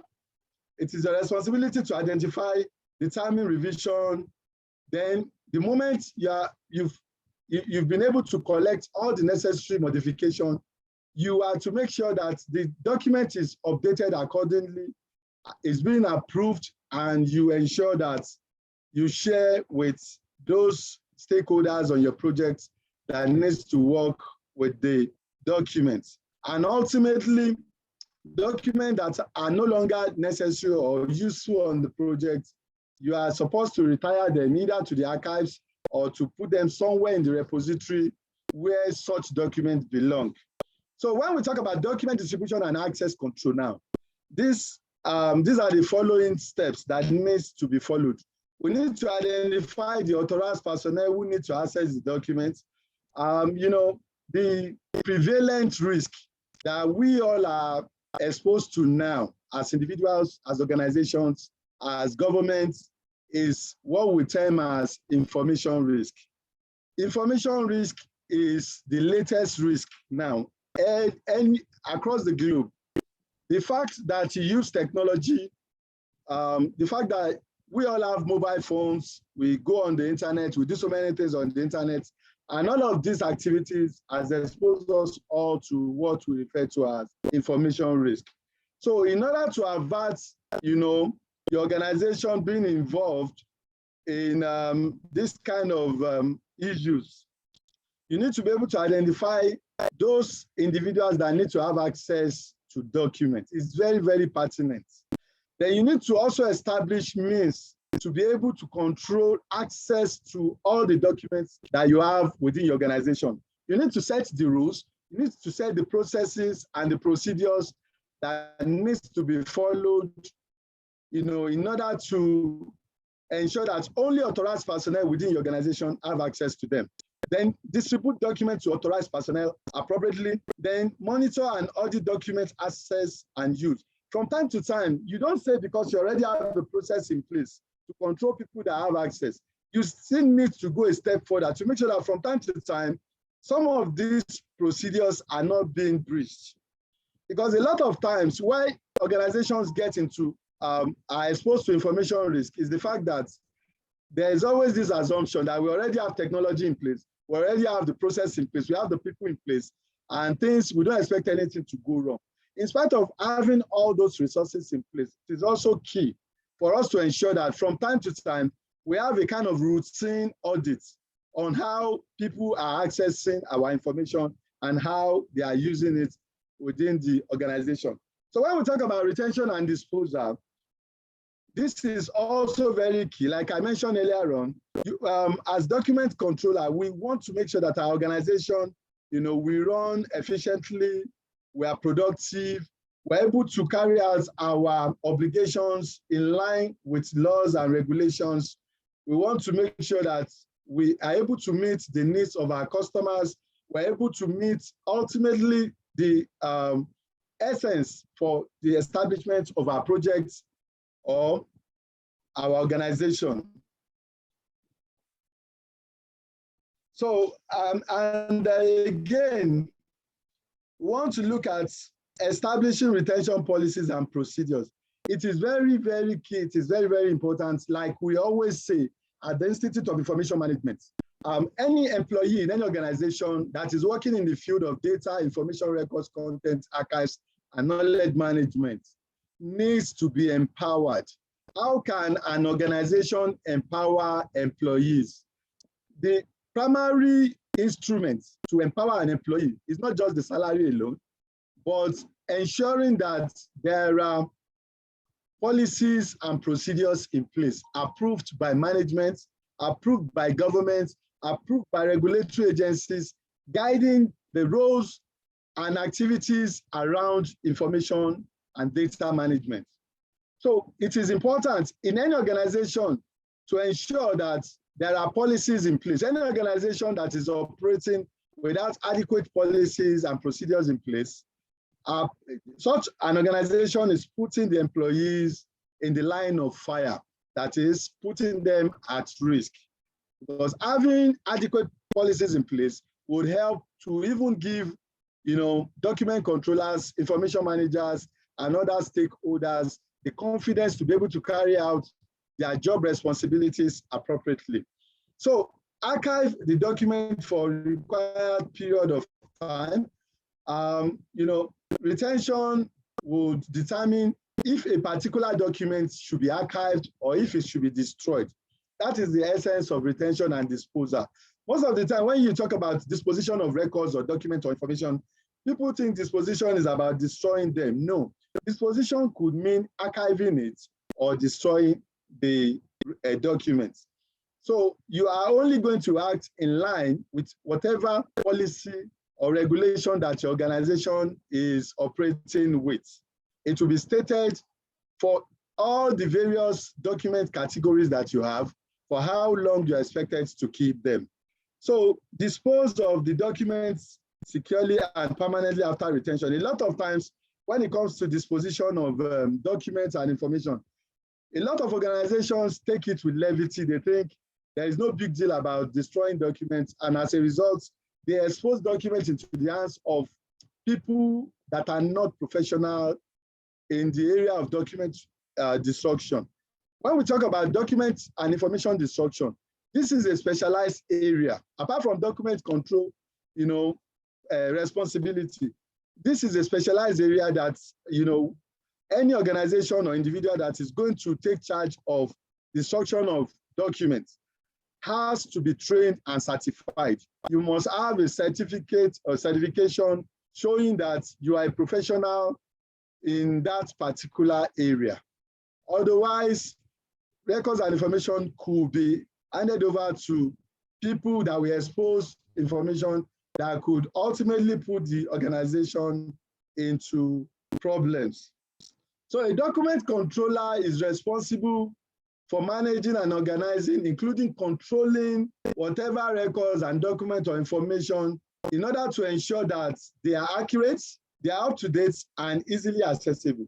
it is a responsibility to identify, determine revision. Then the moment you've been able to collect all the necessary modification, you are to make sure that the document is updated accordingly, is being approved, and you ensure that you share with those stakeholders on your project that needs to work with the documents. And ultimately, documents that are no longer necessary or useful on the project, you are supposed to retire them either to the archives or to put them somewhere in the repository where such documents belong. So when we talk about document distribution and access control now, these are the following steps that needs to be followed. We need to identify the authorized personnel who need to access the documents. You know, the prevalent risk that we all are exposed to now as individuals, as organizations, as governments, is what we term as information risk. Information risk is the latest risk now and across the globe. The fact that you use technology, the fact that we all have mobile phones, we go on the internet, we do so many things on the internet, and all of these activities has exposed us all to what we refer to as information risk. So in order to avert, you know, the organization being involved in this kind of issues, you need to be able to identify those individuals that need to have access to documents. It's very, very pertinent. Then you need to also establish means to be able to control access to all the documents that you have within your organization. You need to set the rules, you need to set the processes and the procedures that needs to be followed, you know, in order to ensure that only authorized personnel within your organization have access to them. Then distribute documents to authorized personnel appropriately, then monitor and audit document access and use. From time to time, you don't say because you already have the process in place to control people that have access, you still need to go a step further to make sure that from time to time, some of these procedures are not being breached. Because a lot of times why organizations get into, are exposed to information risk is the fact that there is always this assumption that we already have technology in place, we already have the process in place, we have the people in place, and things, we don't expect anything to go wrong. In spite of having all those resources in place, it is also key for us to ensure that from time to time, we have a kind of routine audit on how people are accessing our information and how they are using it within the organization. So when we talk about retention and disposal, this is also very key. Like I mentioned earlier on, as document controller, we want to make sure that our organization, you know, we run efficiently, we are productive, we're able to carry out our obligations in line with laws and regulations. We want to make sure that we are able to meet the needs of our customers. We're able to meet ultimately the essence for the establishment of our projects or our organization. So, again, we want to look at establishing retention policies and procedures. It is very, very key. It is very, very important. Like we always say at the Institute of Information Management, any employee in any organization that is working in the field of data, information records, content, archives, and knowledge management needs to be empowered. How can an organization empower employees? The primary instrument to empower an employee is not just the salary alone, but ensuring that there are policies and procedures in place approved by management, approved by government, approved by regulatory agencies, guiding the roles and activities around information and data management. So it is important in any organization to ensure that there are policies in place. Any organization that is operating without adequate policies and procedures in place, such an organization is putting the employees in the line of fire, that is putting them at risk. Because having adequate policies in place would help to even give, document controllers, information managers, and other stakeholders the confidence to be able to carry out their job responsibilities appropriately. So archive the document for a required period of time. Retention would determine if a particular document should be archived or if it should be destroyed. That is the essence of retention and disposal. Most of the time, when you talk about disposition of records or documents or information, people think disposition is about destroying them. No, disposition could mean archiving it or destroying the documents. So you are only going to act in line with whatever policy or regulation that your organization is operating with. It will be stated for all the various document categories that you have, for how long you are expected to keep them. So dispose of the documents securely and permanently after retention. A lot of times when it comes to disposition of documents and information, a lot of organizations take it with levity. They think there is no big deal about destroying documents, and as a result, they expose documents into the hands of people that are not professional in the area of document destruction. When we talk about document and information destruction, this is a specialized area. Apart from document control, responsibility, this is a specialized area that, any organization or individual that is going to take charge of destruction of documents has to be trained and certified. You must have a certificate or certification showing that you are a professional in that particular area. Otherwise, records and information could be handed over to people that will expose information that could ultimately put the organization into problems. So a document controller is responsible for managing and organizing, including controlling whatever records and documents or information in order to ensure that they are accurate, they are up to date, and easily accessible.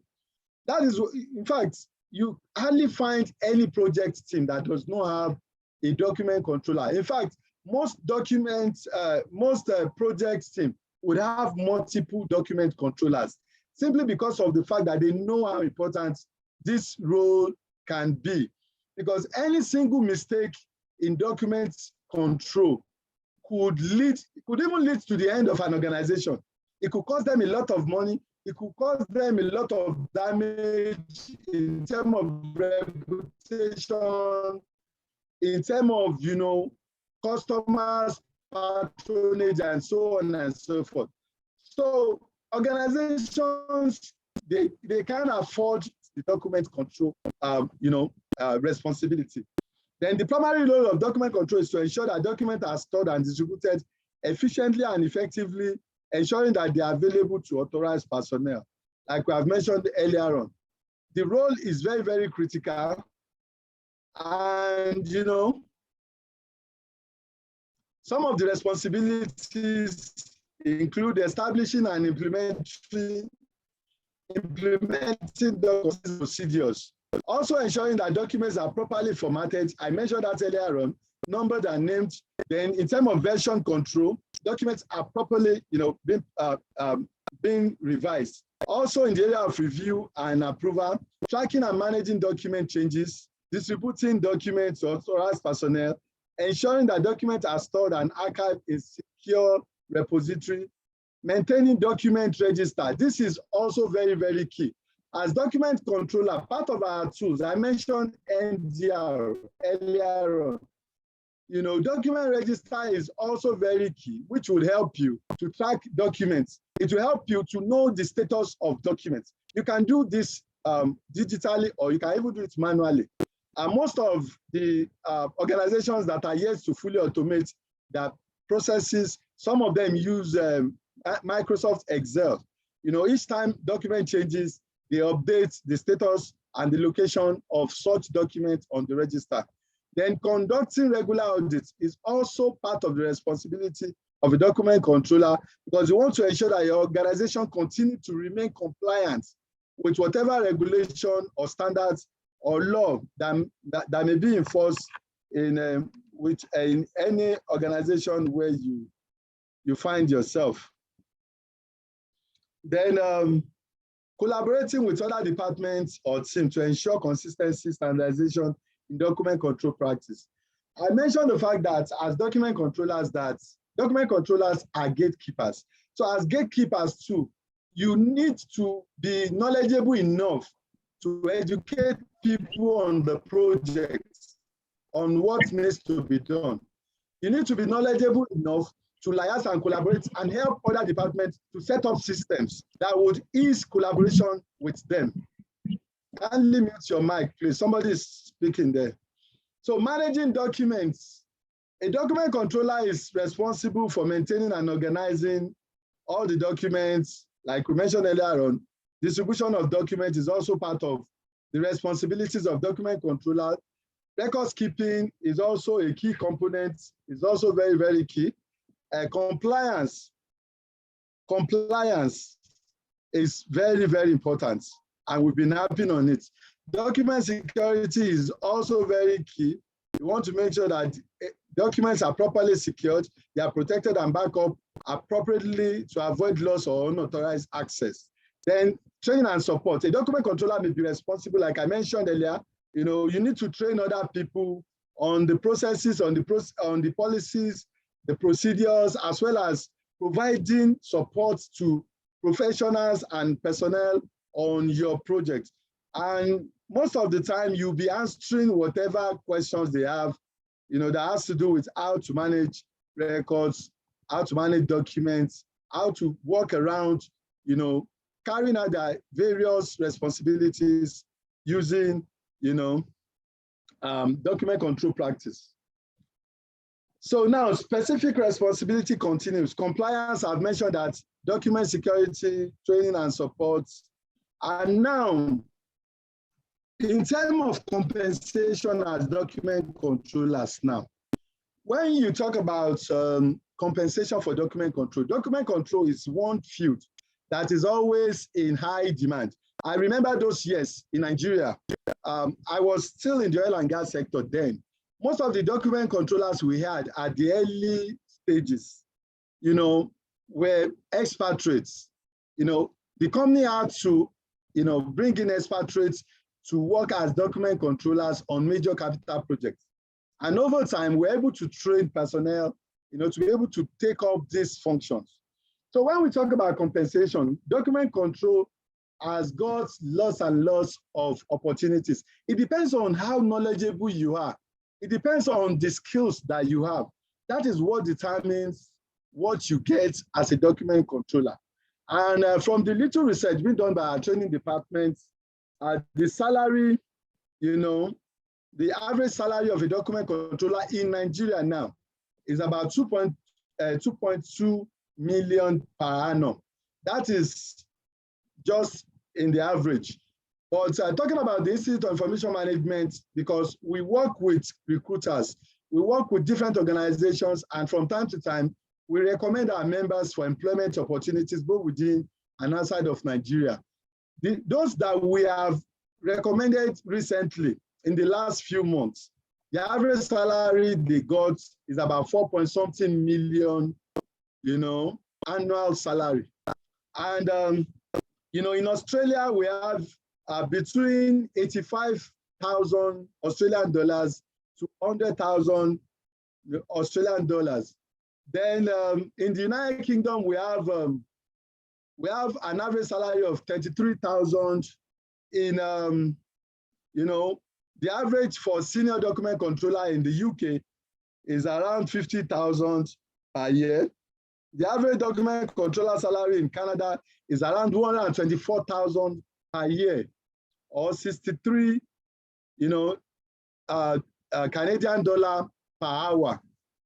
That is, in fact, you hardly find any project team that does not have a document controller. In fact, most project team would have multiple document controllers, simply because of the fact that they know how important this role can be. Because any single mistake in document control could even lead to the end of an organization. It could cost them a lot of money. It could cause them a lot of damage in terms of reputation, in terms of, customers, patronage, and so on and so forth. So organizations, they can't afford the document control, responsibility. Then the primary role of document control is to ensure that documents are stored and distributed efficiently and effectively, ensuring that they are available to authorized personnel. like we have mentioned earlier on. The role is very, very critical. And, you know, some of the responsibilities include establishing and implementing the procedures. Also ensuring that documents are properly formatted. I mentioned that earlier on, numbered and named. Then in terms of version control, documents are properly, you know, being revised. Also in the area of review and approval, tracking and managing document changes, distributing documents to authorized personnel, ensuring that documents are stored and archived in secure repository, maintaining document register. This is also very, very key. As document controller, part of our tools, I mentioned NDR earlier on. You know, document register is also very key, which will help you to track documents. It will help you to know the status of documents. You can do this digitally, or you can even do it manually. And most of the organizations that are yet to fully automate their processes, some of them use Microsoft Excel. You know, each time document changes, they update the status and the location of such documents on the register. Then conducting regular audits is also part of the responsibility of a document controller, because you want to ensure that your organization continues to remain compliant with whatever regulation or standards or law that may be enforced in any organization where you find yourself. Then collaborating with other departments or teams to ensure consistency, standardization in document control practice. I mentioned the fact that as document controllers are gatekeepers. So as gatekeepers too, you need to be knowledgeable enough to educate people on the project, on what needs to be done. You need to be knowledgeable enough to liaise and collaborate and help other departments to set up systems that would ease collaboration with them. Kindly mute your mic, please. Somebody is speaking there. So managing documents. A document controller is responsible for maintaining and organizing all the documents. Like we mentioned earlier on, distribution of documents is also part of the responsibilities of document controller. Records keeping is also a key component, is also very, very key. Compliance is very, very important, and we've been harping on it. Document security is also very key. You want to make sure that documents are properly secured, they are protected and backed up appropriately to avoid loss or unauthorized access. Then training and support. A document controller may be responsible, like I mentioned earlier, you know, you need to train other people on the processes, on the policies, the procedures, as well as providing support to professionals and personnel on your project. And most of the time, you'll be answering whatever questions they have, you know, that has to do with how to manage records, how to manage documents, how to work around, you know, carrying out their various responsibilities using, you know, document control practice. So now specific responsibility continues. Compliance, I've mentioned that, document security, training and support. And now, in terms of compensation as document controllers now, when you talk about compensation for document control is one field that is always in high demand. I remember those years in Nigeria. I was still in the oil and gas sector then. Most of the document controllers we had at the early stages, you know, were expatriates. You know, the company had to, you know, bring in expatriates to work as document controllers on major capital projects. And over time, we're able to train personnel, you know, to be able to take up these functions. So when we talk about compensation, document control has got lots and lots of opportunities. It depends on how knowledgeable you are. It depends on the skills that you have. That is what determines what you get as a document controller. And from the little research being done by our training department, the salary, you know, the average salary of a document controller in Nigeria now is about 2.2 million per annum. That is just in the average. But talking about the Institute of Information Management, because we work with recruiters, we work with different organizations, and from time to time, we recommend our members for employment opportunities both within and outside of Nigeria. Those that we have recommended recently in the last few months, the average salary they got is about 4-point-something million, annual salary. And, in Australia, we have between 85,000 Australian dollars to 100,000 Australian dollars. Then in the United Kingdom, we have an average salary of 33,000. In the average for senior document controller in the UK is around 50,000 per year. The average document controller salary in Canada is around 124,000 per year, or 63, Canadian dollar per hour.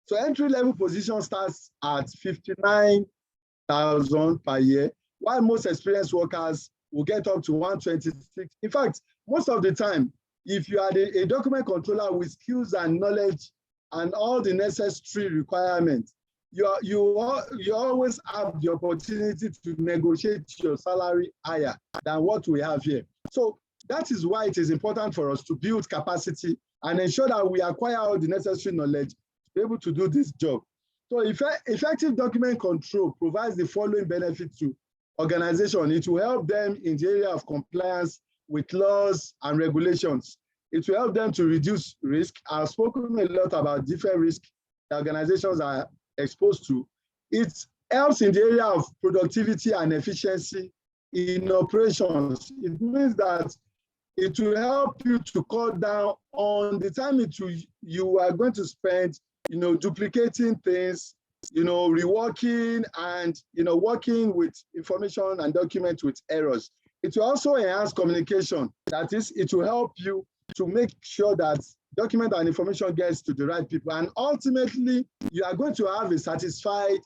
So entry-level position starts at 59,000 per year, while most experienced workers will get up to 126. In fact, most of the time, if you are a document controller with skills and knowledge and all the necessary requirements, you always have the opportunity to negotiate your salary higher than what we have here. So that is why it is important for us to build capacity and ensure that we acquire all the necessary knowledge to be able to do this job. So effective document control provides the following benefit to organizations. It will help them in the area of compliance with laws and regulations. It will help them to reduce risk. I've spoken a lot about different risks that organizations are exposed to. It helps in the area of productivity and efficiency in operations. It means that it will help you to cut down on the time you are going to spend, duplicating things, reworking and, working with information and documents with errors. It will also enhance communication. That is, it will help you to make sure that document and information gets to the right people. And ultimately, you are going to have a satisfied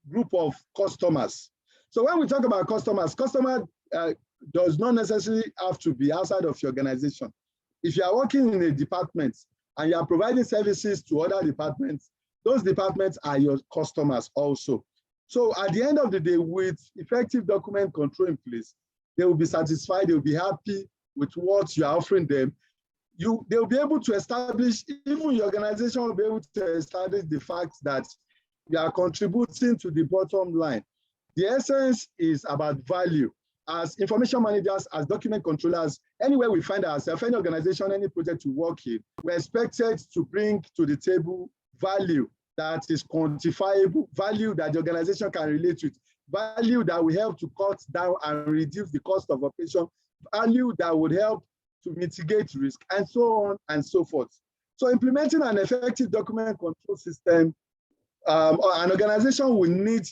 group of customers. So when we talk about customers, customer does not necessarily have to be outside of your organization. If you are working in a department and you are providing services to other departments, those departments are your customers also. So at the end of the day, with effective document control in place, they will be satisfied, they will be happy with what you are offering them. They will be able to establish, even your organization will be able to establish the fact that you are contributing to the bottom line. The essence is about value. As information managers, as document controllers, anywhere we find ourselves, any organization, any project we work in, we're expected to bring to the table value that is quantifiable, value that the organization can relate with, value that will help to cut down and reduce the cost of operation, value that would help to mitigate risk, and so on and so forth. So implementing an effective document control system, an organization will need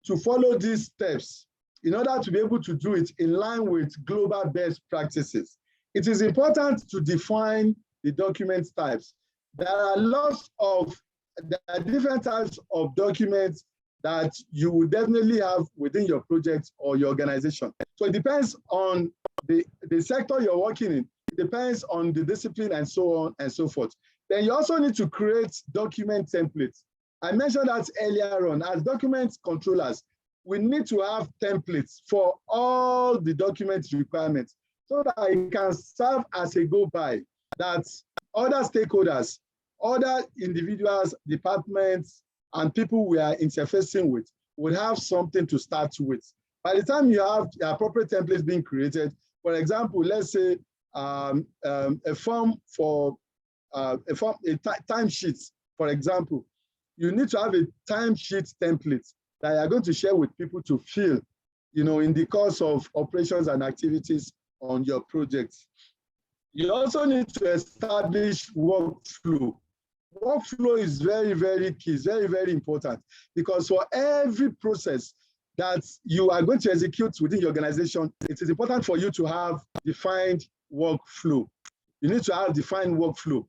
to follow these steps in order to be able to do it in line with global best practices. It is important to define the document types. There are different types of documents that you will definitely have within your project or your organization. So it depends on the sector you're working in. It depends on the discipline and so on and so forth. Then you also need to create document templates. I mentioned that earlier on. As document controllers, we need to have templates for all the document requirements so that it can serve as a go-by that other stakeholders, other individuals, departments, and people we are interfacing with will have something to start with. By the time you have the appropriate templates being created, for example, let's say a timesheet, for example, you need to have a timesheet template that you are going to share with people to fill, in the course of operations and activities on your projects. You also need to establish workflow. Workflow is very, very key, it's very, very important, because for every process that you are going to execute within your organization, it is important for you to have defined workflow. You need to have defined workflow.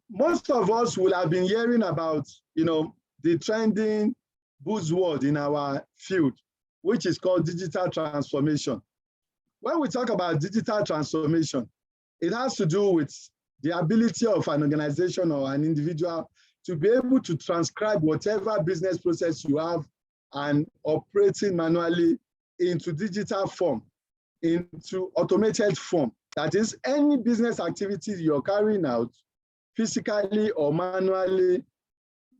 Most of us will have been hearing about, the trending buzzword in our field, which is called digital transformation. when we talk about digital transformation, it has to do with the ability of an organization or an individual to be able to transcribe whatever business process you have and operating manually into digital form, into automated form. That is, any business activities you're carrying out physically or manually,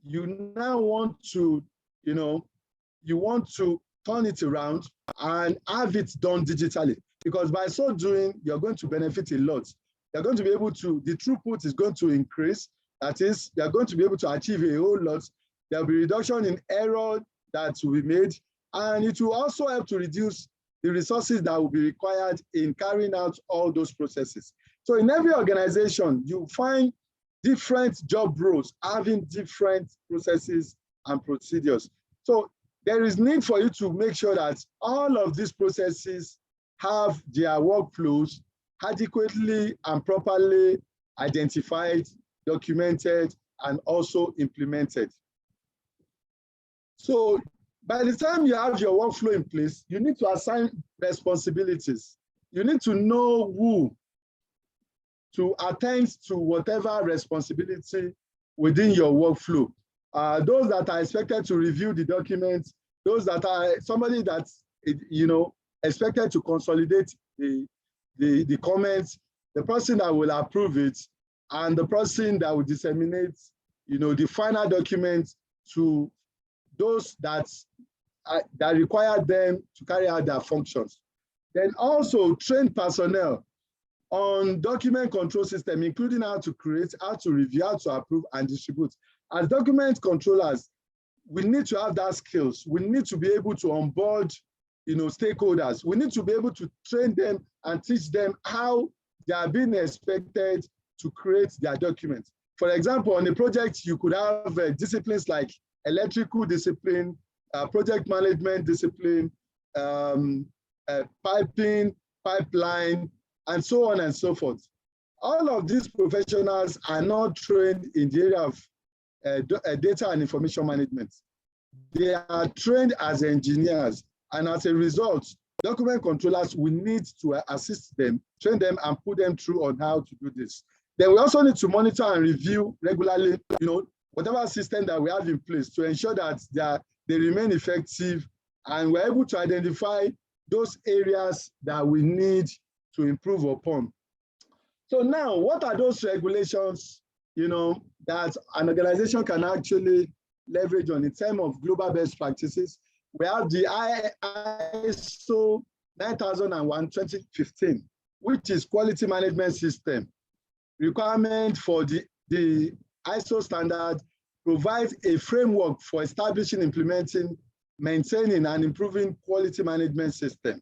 you now want to, you want to turn it around and have it done digitally. Because by so doing, you're going to benefit a lot. You're going to be able to, the throughput is going to increase. That is, you're going to be able to achieve a whole lot. There'll be reduction in error that will be made. And it will also help to reduce the resources that will be required in carrying out all those processes. So in every organization, you find different job roles having different processes and procedures. So there is need for you to make sure that all of these processes have their workflows adequately and properly identified, documented, and also implemented. So by the time you have your workflow in place, you need to assign responsibilities. You need to know who to attend to whatever responsibility within your workflow. Those that are expected to review the documents, those that are somebody that's expected to consolidate the comments, the person that will approve it, and the person that will disseminate the final document to those that require them to carry out their functions. Then also train personnel on document control system, including how to create, how to review, how to approve and distribute. As document controllers, we need to have that skills. We need to be able to onboard stakeholders. We need to be able to train them and teach them how they are being expected to create their documents. For example, on a project, you could have disciplines like electrical discipline, project management discipline, piping, pipeline, and so on and so forth. All of these professionals are not trained in the area of data and information management. They are trained as engineers, and as a result, document controllers will need to assist them, train them, and put them through on how to do this. Then we also need to monitor and review regularly, whatever system that we have in place to ensure that they remain effective, and we're able to identify those areas that we need to improve upon. So now, what are those regulations, that an organization can actually leverage on in terms of global best practices? We have the ISO 9001:2015, which is quality management system. Requirement for the ISO standard provides a framework for establishing, implementing, maintaining, and improving quality management system.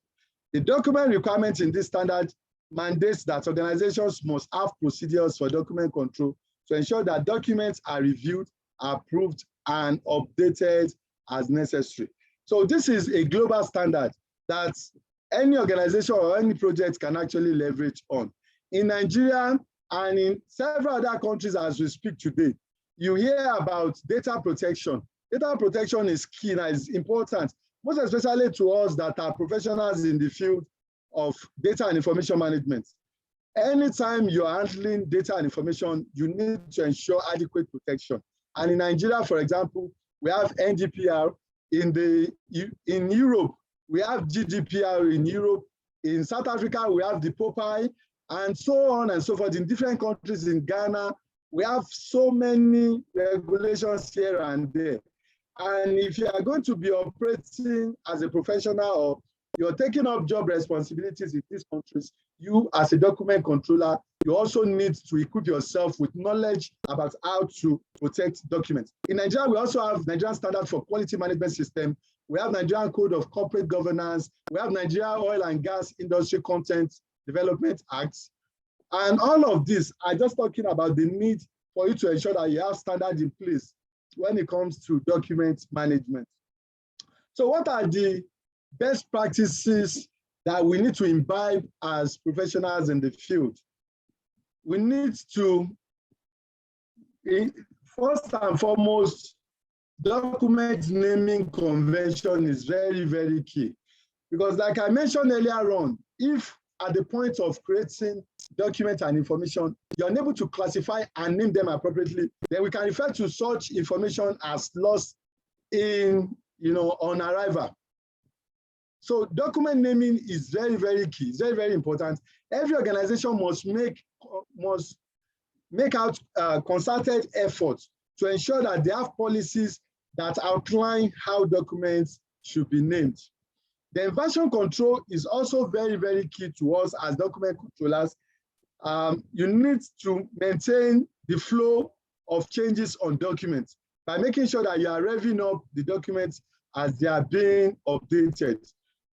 The document requirement in this standard mandates that organizations must have procedures for document control to ensure that documents are reviewed, approved, and updated as necessary. So this is a global standard that any organization or any project can actually leverage on. In Nigeria and in several other countries as we speak today, you hear about data protection. Data protection is key and is important, most especially to us that are professionals in the field of data and information management. Anytime you're handling data and information, you need to ensure adequate protection. And in Nigeria, for example, we have NGPR. In Europe, we have GDPR in Europe. In South Africa, we have the POPI, and so on and so forth. In different countries, in Ghana, we have so many regulations here and there. And if you are going to be operating as a professional or you're taking up job responsibilities in these countries, you as a document controller, you also need to equip yourself with knowledge about how to protect documents. In Nigeria, we also have Nigerian Standard for Quality Management System. We have Nigerian Code of Corporate Governance. We have Nigeria Oil and Gas Industry Content Development Act. And all of these are just talking about the need for you to ensure that you have standards in place when it comes to document management. So what are the best practices that we need to imbibe as professionals in the field? We need to, first and foremost, document naming convention is very, very key. Because like I mentioned earlier on, if at the point of creating document and information, you're unable to classify and name them appropriately, then we can refer to such information as lost in, on arrival. So document naming is very, very key. It's very, very important. Every organization must make out concerted efforts to ensure that they have policies that outline how documents should be named. Then version control is also very, very key to us as document controllers. You need to maintain the flow of changes on documents by making sure that you are revving up the documents as they are being updated.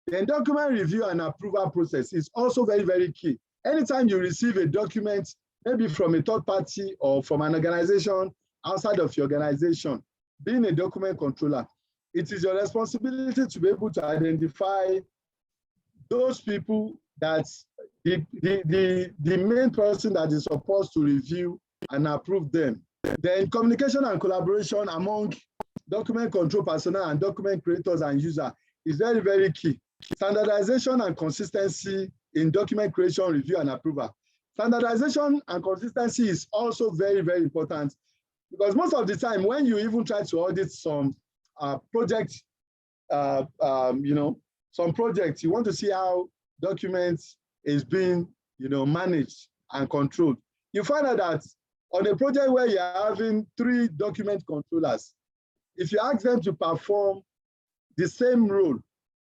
Then document review and approval process is also very, very key. Anytime you receive a document, maybe from a third party or from an organization outside of your organization, being a document controller, it is your responsibility to be able to identify those people that the main person that is supposed to review and approve them. Then communication and collaboration among document control personnel and document creators and users is very, very key. Standardization and consistency in document creation, review, and approval. Standardization and consistency is also very, very important, because most of the time when you even try to audit some project, some projects, you want to see how documents is being, managed and controlled. You find out that on a project where you're having 3 document controllers, if you ask them to perform the same role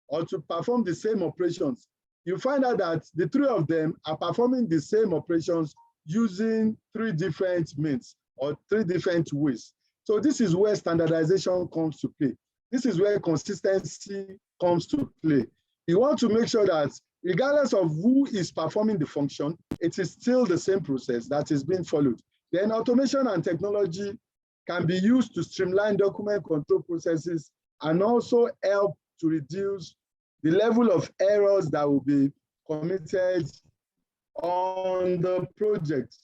or to perform the same operations, you find out that the 3 of them are performing the same operations using 3 different means or 3 different ways. So this is where standardization comes to play. This is where consistency comes to play. You want to make sure that regardless of who is performing the function, it is still the same process that is being followed. Then automation and technology can be used to streamline document control processes and also help to reduce the level of errors that will be committed on the project.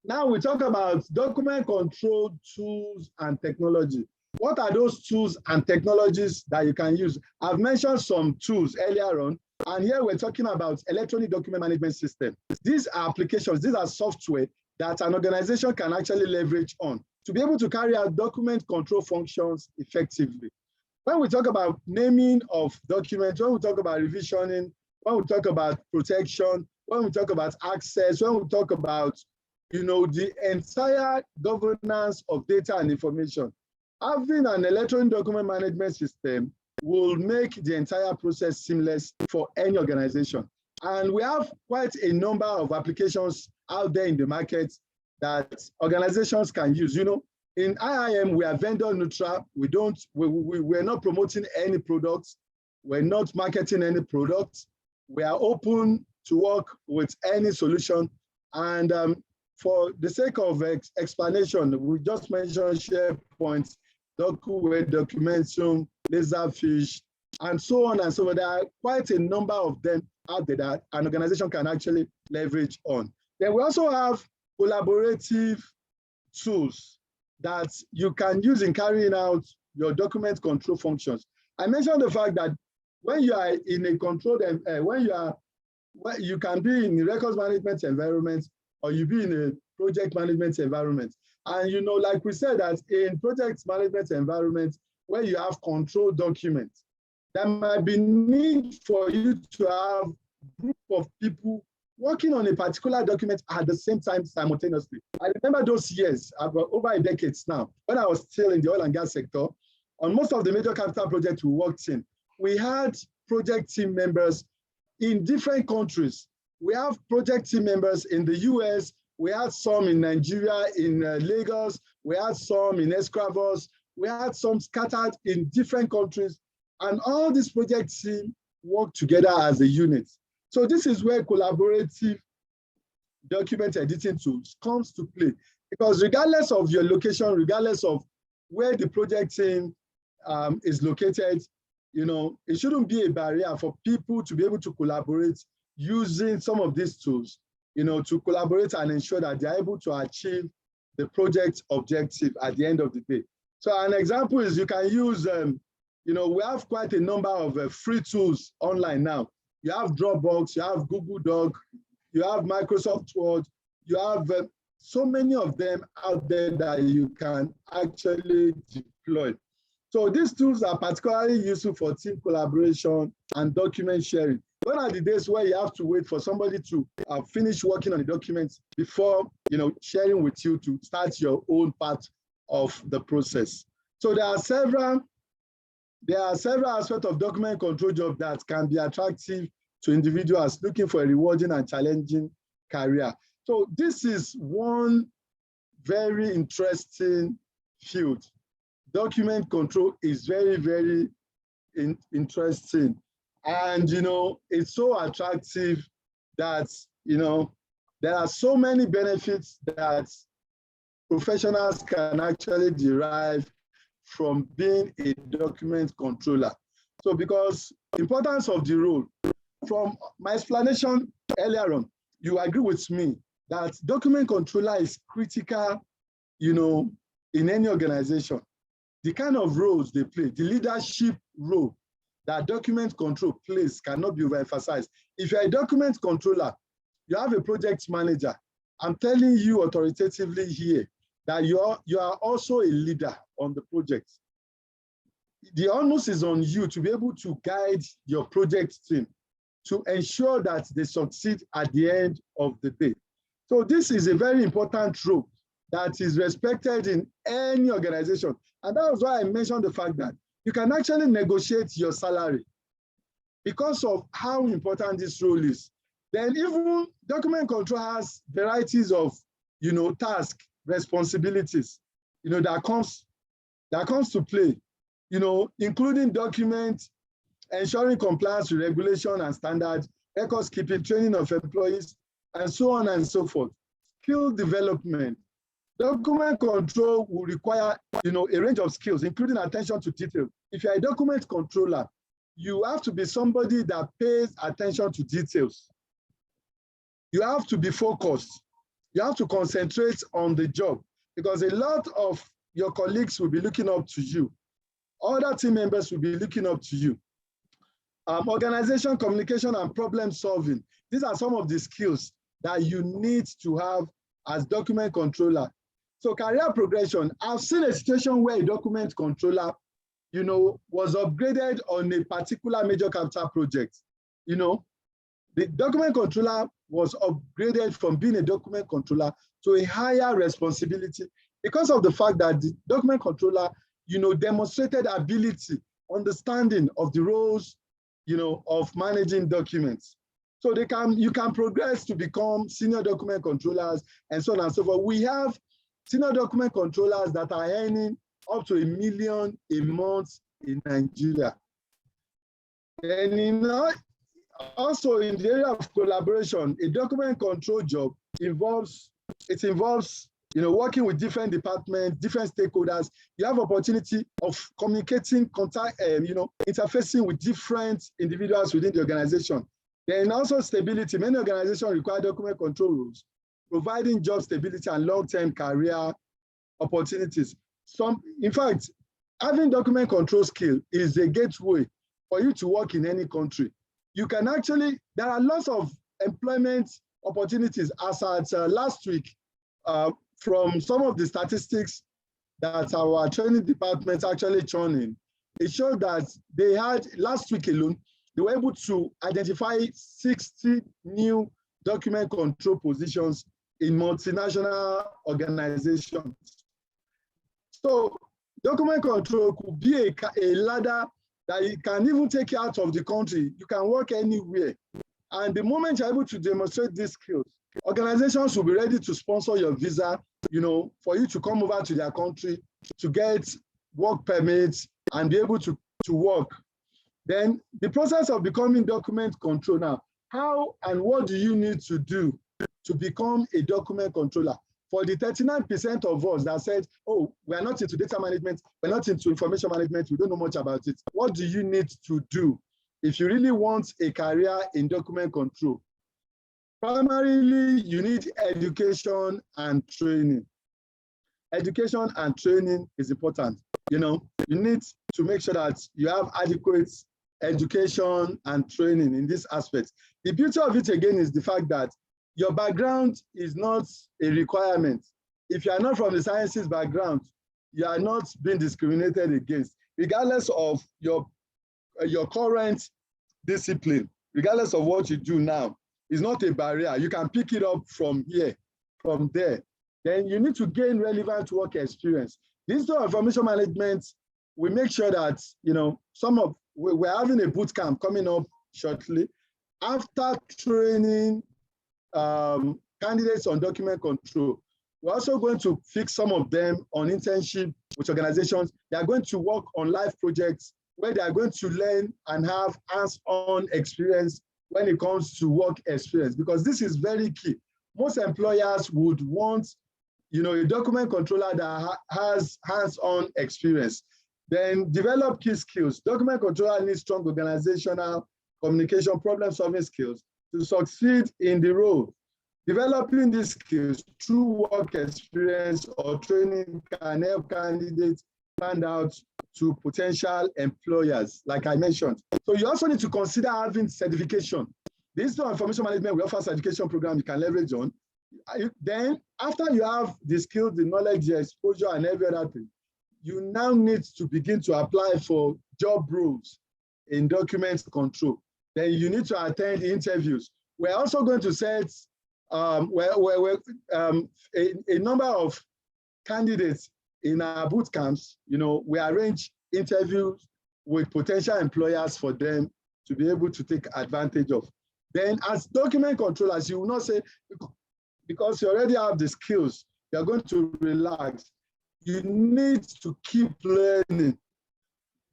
Now we talk about document control tools and technology. What are those tools and technologies that you can use? I've mentioned some tools earlier on, and here we're talking about electronic document management system. These are applications, these are software that an organization can actually leverage on to be able to carry out document control functions effectively. When we talk about naming of documents, when we talk about revisioning, when we talk about protection, when we talk about access, when we talk about the entire governance of data and information, having an electronic document management system will make the entire process seamless for any organization. And we have quite a number of applications out there in the market that organizations can use. In IIM, we are vendor neutral. We're not promoting any products. We're not marketing any products. We are open to work with any solution. And for the sake of explanation, we just mentioned SharePoint, DocuWare, Documentum, Laserfish, and so on and so on. There are quite a number of them out there that an organization can actually leverage on. Then we also have collaborative tools that you can use in carrying out your document control functions. I mentioned the fact that when you are in a controlled, you can be in a records management environment or you be in a project management environment. And like we said, that in project management environment, where you have control documents, there might be need for you to have a group of people working on a particular document at the same time simultaneously. I remember those years, over a decade now, when I was still in the oil and gas sector, on most of the major capital projects we worked in, we had project team members in different countries. We have project team members in the US, we had some in Nigeria, in Lagos, we had some in Escravos, we had some scattered in different countries, and all these project teams work together as a unit. So this is where collaborative document editing tools comes to play, because regardless of your location, regardless of where the project team is located, it shouldn't be a barrier for people to be able to collaborate using some of these tools, to collaborate and ensure that they're able to achieve the project objective at the end of the day. So an example is you can use we have quite a number of free tools online now. You have Dropbox, you have Google Doc, you have Microsoft Word, you have so many of them out there that you can actually deploy. So these tools are particularly useful for team collaboration and document sharing. Gone are the days where you have to wait for somebody to finish working on the documents before sharing with you to start your own part of the process. So there are several aspects of document control job that can be attractive to individuals looking for a rewarding and challenging career. So this is one very interesting field. Document control is very, very interesting. And, it's so attractive that, there are so many benefits that professionals can actually derive from being a document controller. So because importance of the role, from my explanation earlier on, you agree with me that document controller is critical, in any organization. The kind of roles they play, the leadership role that document control plays cannot be overemphasized. If you're a document controller, you have a project manager, I'm telling you authoritatively here that you are also a leader on the project. The onus is on you to be able to guide your project team to ensure that they succeed at the end of the day. So this is a very important role that is respected in any organization. And that was why I mentioned the fact that you can actually negotiate your salary because of how important this role is. Then even document control has varieties of, task responsibilities, that comes to play, including documents, ensuring compliance with regulation and standards, records keeping, training of employees, and so on and so forth. Skill development. Document control will require, a range of skills, including attention to detail. If you're a document controller, you have to be somebody that pays attention to details. You have to be focused. You have to concentrate on the job because a lot of your colleagues will be looking up to you. Other team members will be looking up to you. Organization, communication, and problem solving. These are some of the skills that you need to have as document controller. So career progression, I've seen a situation where a document controller, was upgraded on a particular major capital project. The document controller was upgraded from being a document controller to a higher responsibility because of the fact that the document controller, demonstrated ability, understanding of the roles, of managing documents. So you can progress to become senior document controllers and so on and so forth. We have senior document controllers that are earning up to $1 million a month in Nigeria. And also in the area of collaboration, a document control job involves working with different departments, different stakeholders. You have opportunity of communicating, interfacing with different individuals within the organization. Then also stability. Many organizations require document control rules, providing job stability and long-term career opportunities. In fact, having document control skill is a gateway for you to work in any country. You can actually, there are lots of employment opportunities as at last week, from some of the statistics that our training departments actually churning, it showed that they had, last week alone, they were able to identify 60 new document control positions in multinational organizations. So document control could be a ladder that you can even take you out of the country. You can work anywhere. And the moment you're able to demonstrate these skills, organizations will be ready to sponsor your visa, for you to come over to their country to get work permits and be able to work. Then the process of becoming document control now, how and what do you need to do to become a document controller? For the 39% of us that said, oh, we are not into data management, we're not into information management, we don't know much about it. What do you need to do if you really want a career in document control? Primarily, you need education and training. Education and training is important. You need to make sure that you have adequate education and training in this aspect. The beauty of it again is the fact that your background is not a requirement. If you are not from the sciences background, you are not being discriminated against, regardless of your current discipline, regardless of what you do now. It's not a barrier. You can pick it up from here, from there. Then you need to gain relevant work experience. Digital information management, we make sure that, you know, we're having a boot camp coming up shortly. After training candidates on document control, we're also going to fix some of them on internship with organizations. They are going to work on live projects where they are going to learn and have hands-on experience when it comes to work experience, because this is very key. Most employers would want, you know, a document controller that has hands-on experience. Then develop key skills. Document controller needs strong organizational, communication, problem-solving skills to succeed in the role. Developing these skills through work experience or training can help candidates stand out to potential employers, like I mentioned. So you also need to consider having certification. Digital information management, we offer certification program you can leverage on. Then after you have the skills, the knowledge, the exposure, and every other thing, you now need to begin to apply for job roles in document control. Then you need to attend interviews. We're also going to set a number of candidates in our boot camps. You know, we arrange interviews with potential employers for them to be able to take advantage of. Then as document controllers, you will not say, because you already have the skills, you're going to relax. You need to keep learning.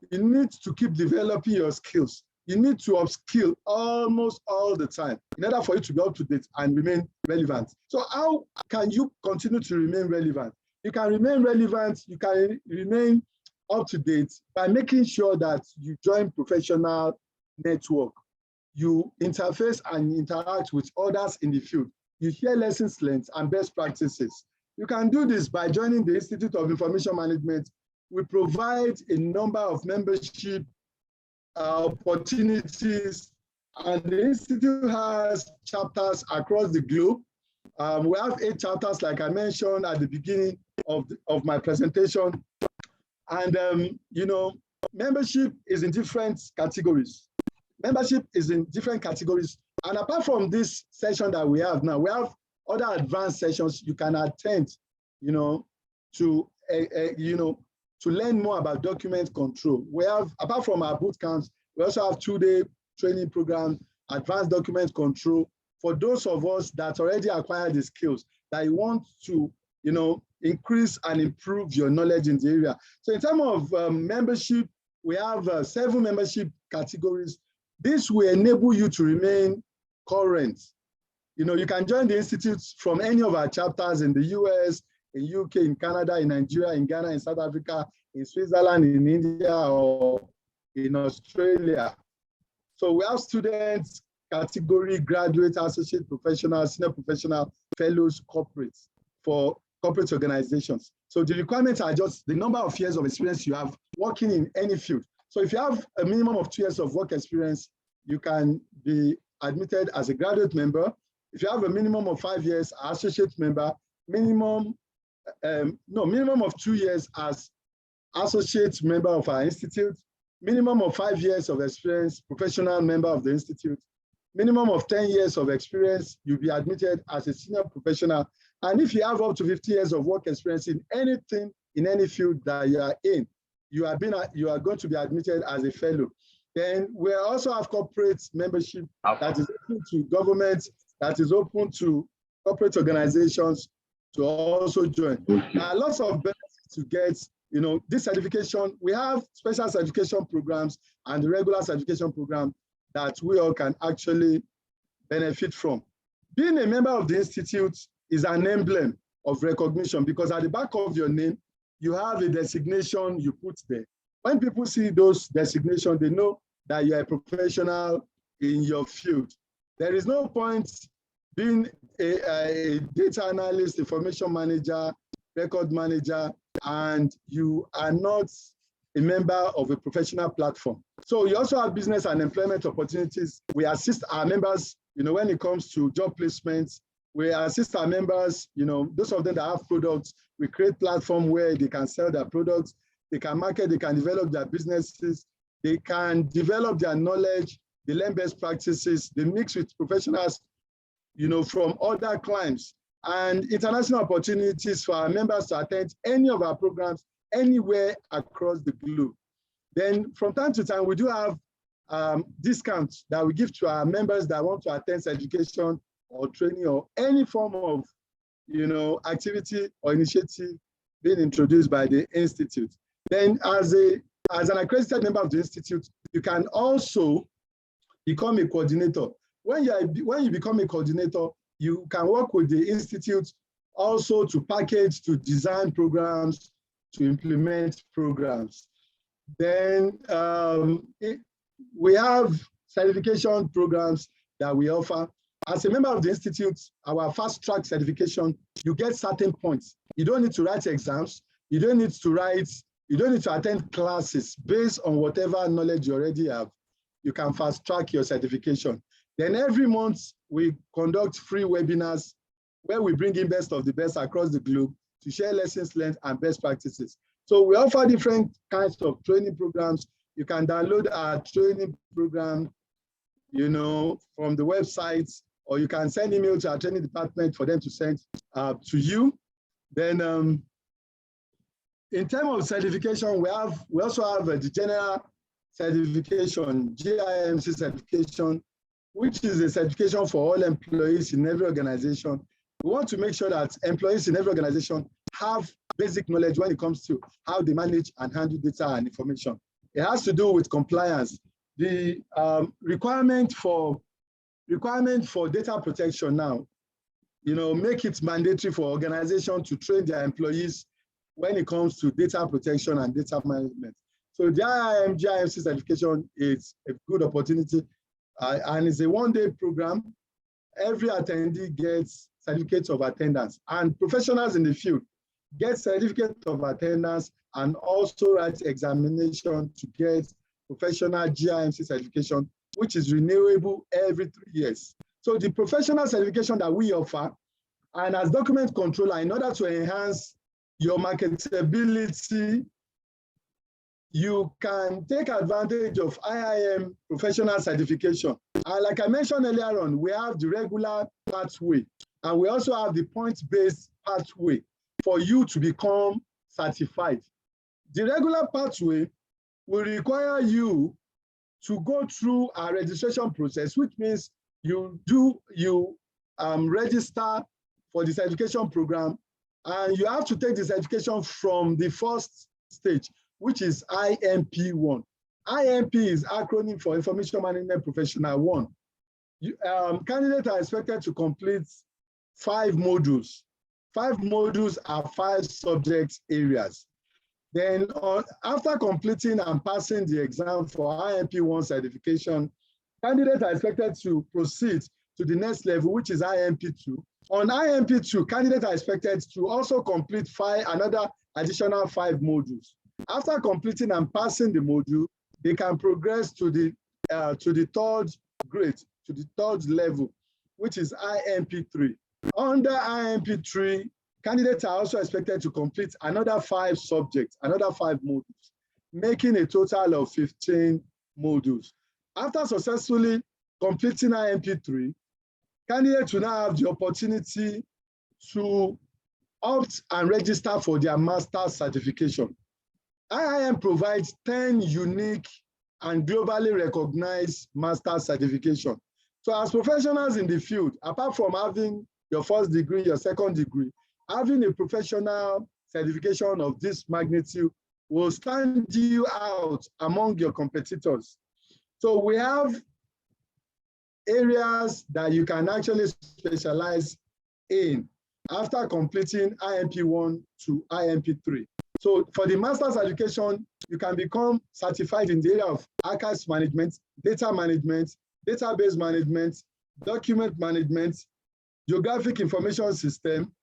You need to keep developing your skills. You need to upskill almost all the time in order for you to be up to date and remain relevant. So how can you continue to remain relevant? You can remain relevant, you can remain up to date by making sure that you join professional network. You interface and interact with others in the field. You share lessons learned and best practices. You can do this by joining the Institute of Information Management. We provide a number of membership opportunities, and the Institute has chapters across the globe. We have 8 chapters, like I mentioned at the beginning of my presentation. And, you know, membership is in different categories. Membership is in different categories. And apart from this session that we have now, we have other advanced sessions you can attend, you know, to learn more about document control. We have, apart from our boot camps, we also have 2-day training program, advanced document control, for those of us that already acquired the skills that you want to, you know, increase and improve your knowledge in the area. So in terms of membership, we have 7 membership categories. This will enable you to remain current. You know, you can join the Institute from any of our chapters in the US, in UK, in Canada, in Nigeria, in Ghana, in South Africa, in Switzerland, in India, or in Australia. So we have students, category, graduate, associate, professional, senior professional, fellows, corporates, for corporate organizations. So the requirements are just the number of years of experience you have working in any field. So if you have a minimum of 2 years of work experience, you can be admitted as a graduate member. If you have a minimum of 5 years, associate member, minimum of 2 years as associate member of our institute, minimum of 5 years of experience, professional member of the institute, minimum of 10 years of experience, you'll be admitted as a senior professional. And if you have up to 50 years of work experience in anything, in any field that you are in, you are going to be admitted as a fellow. Then we also have corporate membership that is open to government, that is open to corporate organizations to also join. There are lots of benefits to get, you know, this certification. We have special certification programs and the regular certification program that we all can actually benefit from. Being a member of the Institute is an emblem of recognition, because at the back of your name, you have a designation you put there. When people see those designations, they know that you're a professional in your field. There is no point being a data analyst, information manager, record manager, and you are not a member of a professional platform. So you also have business and employment opportunities. We assist our members, when it comes to job placements. We assist our members, those of them that have products, we create platform where they can sell their products, they can market, they can develop their businesses, they can develop their knowledge, they learn best practices, they mix with professionals, from other clients, and international opportunities for our members to attend any of our programs anywhere across the globe. Then from time to time, we do have discounts that we give to our members that want to attend certification or training or any form of, activity or initiative being introduced by the Institute. Then as an accredited member of the Institute, you can also become a coordinator. When you become a coordinator, you can work with the Institute also to package, to design programs, to implement programs. Then we have certification programs that we offer. As a member of the Institute, our fast track certification, you get certain points. You don't need to write exams. You don't need to attend classes based on whatever knowledge you already have. You can fast track your certification. Then every month we conduct free webinars where we bring in best of the best across the globe to share lessons learned and best practices. So we offer different kinds of training programs. You can download our training program, from the website, or you can send email to our training department for them to send to you. Then in terms of certification, we also have the general certification, GIMC certification, which is a certification for all employees in every organization. We want to make sure that employees in every organization have basic knowledge when it comes to how they manage and handle data and information. It has to do with compliance. The requirement for data protection now, make it mandatory for organizations to train their employees when it comes to data protection and data management. So the IIM GIMC certification is a good opportunity, and it's a one-day program. Every attendee gets certificates of attendance, and professionals in the field get certificate of attendance and also write examination to get professional GIMC certification, which is renewable every 3 years. So the professional certification that we offer, and as document controller, in order to enhance your marketability, you can take advantage of IIM professional certification. And like I mentioned earlier on, we have the regular pathway, and we also have the points-based pathway for you to become certified. The regular pathway will require you to go through a registration process, which means you register for the certification program, and you have to take the certification from the first stage, which is IMP1. IMP is acronym for Information Management Professional 1. Candidates are expected to complete 5 modules. 5 modules are 5 subject areas. Then after completing and passing the exam for IMP1 certification, candidates are expected to proceed to the next level, which is IMP2. On IMP2, candidates are expected to also complete another additional 5 modules. After completing and passing the module, they can progress to the 3rd grade, to the 3rd level, which is IMP3. Under IMP3, candidates are also expected to complete another 5 subjects, another 5 modules, making a total of 15 modules. After successfully completing IMP3, candidates will now have the opportunity to opt and register for their master's certification. IIM provides 10 unique and globally recognized master's certification. So as professionals in the field, apart from having your first degree, your second degree, having a professional certification of this magnitude will stand you out among your competitors. So we have areas that you can actually specialize in after completing IMP1 to IMP3. So for the master's education, you can become certified in the area of archives management, data management, database management, document management, geographic information system,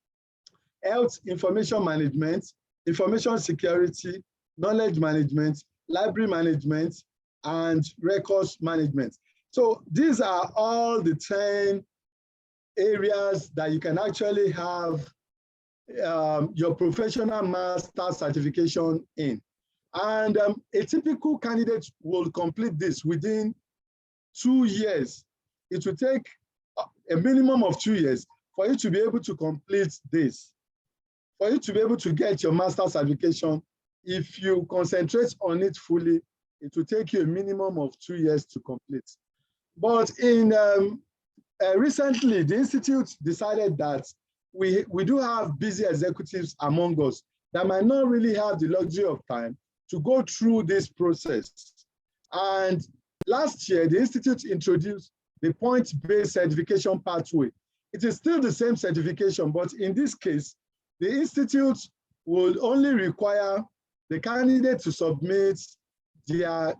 health information management, information security, knowledge management, library management, and records management. So these are all the 10 areas that you can actually have your professional master certification in. And a typical candidate will complete this within 2 years. It will take a minimum of 2 years for you to be able to complete this. For you to be able to get your master certification, if you concentrate on it fully, it will take you a minimum of 2 years to complete. But in recently, the Institute decided that we do have busy executives among us that might not really have the luxury of time to go through this process. And last year, the Institute introduced the point-based certification pathway. It is still the same certification, but in this case, the Institute will only require the candidate to submit their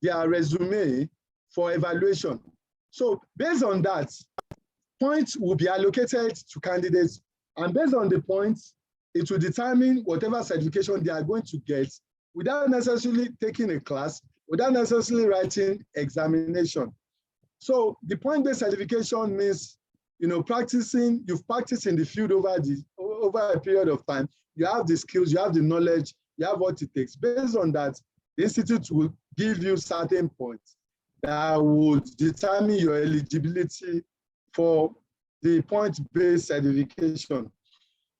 resume for evaluation. So based on that, points will be allocated to candidates, and based on the points, it will determine whatever certification they are going to get without necessarily taking a class, without necessarily writing examination. So the point-based certification means, you've practiced in the field over a period of time. You have the skills, you have the knowledge, you have what it takes. Based on that, the Institute will give you certain points that would determine your eligibility for the point-based certification.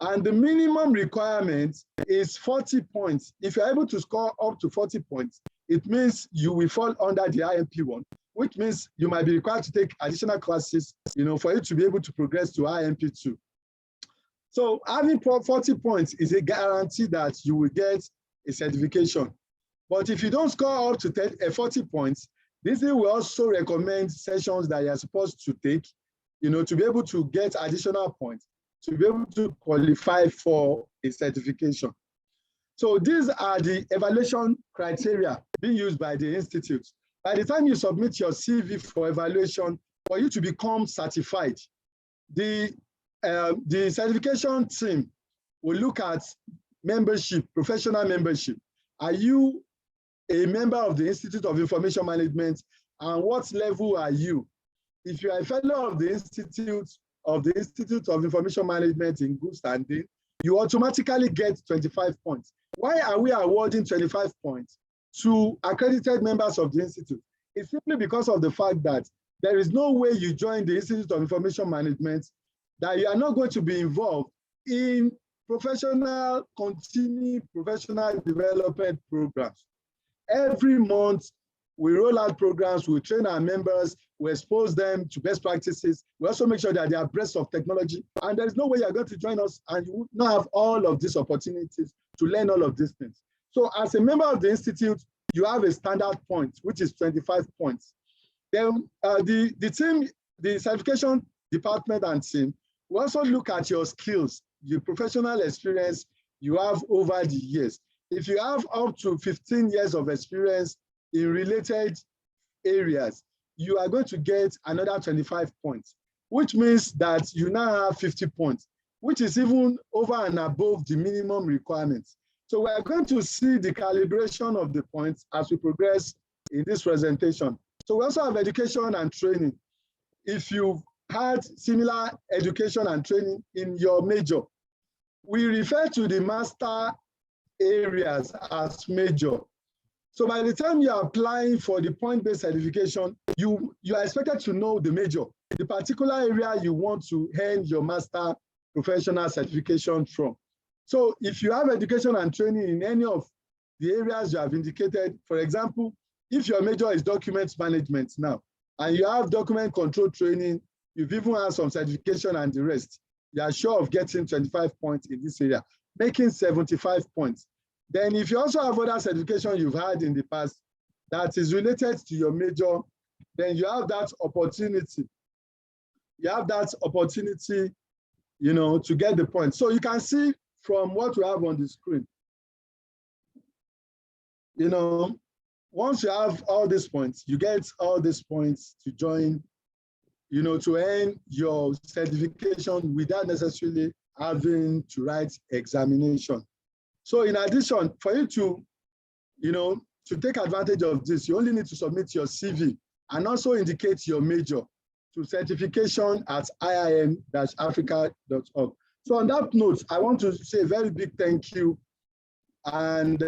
And the minimum requirement is 40 points. If you're able to score up to 40 points, it means you will fall under the IMP1, which means you might be required to take additional classes, for you to be able to progress to IMP2. So having 40 points is a guarantee that you will get a certification. But if you don't score up to 40 points, this will also recommend sessions that you're supposed to take, to be able to get additional points, to be able to qualify for a certification. So these are the evaluation criteria being used by the Institute. By the time you submit your CV for evaluation, for you to become certified, the certification team will look at membership, professional membership. Are you a member of the Institute of Information Management, and what level are you? If you are a fellow of the Institute of Information Management in good standing, you automatically get 25 points. Why are we awarding 25 points to accredited members of the Institute? It's simply because of the fact that there is no way you join the Institute of Information Management that you are not going to be involved in continuing professional development programs. Every month, we roll out programs, we train our members, we expose them to best practices. We also make sure that they are abreast of technology. And there is no way you're going to join us and you will not have all of these opportunities to learn all of these things. So as a member of the Institute, you have a standard point, which is 25 points. Then the team, the certification department and team, we also look at your skills, your professional experience you have over the years. If you have up to 15 years of experience in related areas, you are going to get another 25 points, which means that you now have 50 points, which is even over and above the minimum requirements. So we are going to see the calibration of the points as we progress in this presentation. So we also have education and training. If you've had similar education and training in your major, we refer to the master areas as major. So by the time you are applying for the point-based certification, you are expected to know the major, the particular area you want to earn your master professional certification from. So if you have education and training in any of the areas you have indicated, for example, if your major is document management now, and you have document control training, you've even had some certification and the rest, you are sure of getting 25 points in this area, making 75 points. Then if you also have other certification you've had in the past that is related to your major, then you have that opportunity. You have that opportunity, to get the points. So you can see from what we have on the screen, once you have all these points, you get all these points to join, to earn your certification without necessarily having to write examination. So in addition, for you to to take advantage of this, you only need to submit your CV and also indicate your major to certification@iim-africa.org. So on that note, I want to say a very big thank you and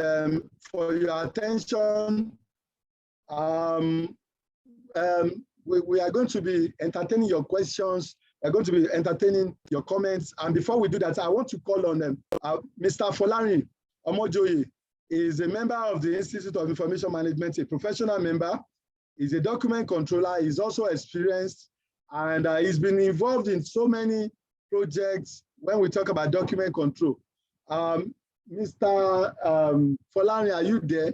for your attention. We are going to be entertaining your questions. We're going to be entertaining your comments. And before we do that, I want to call on Mr. Folani Omojoye. He is a member of the Institute of Information Management, a professional member. He's a document controller. He's also experienced, and he's been involved in so many projects when we talk about document control. Mr. Folani, are you there?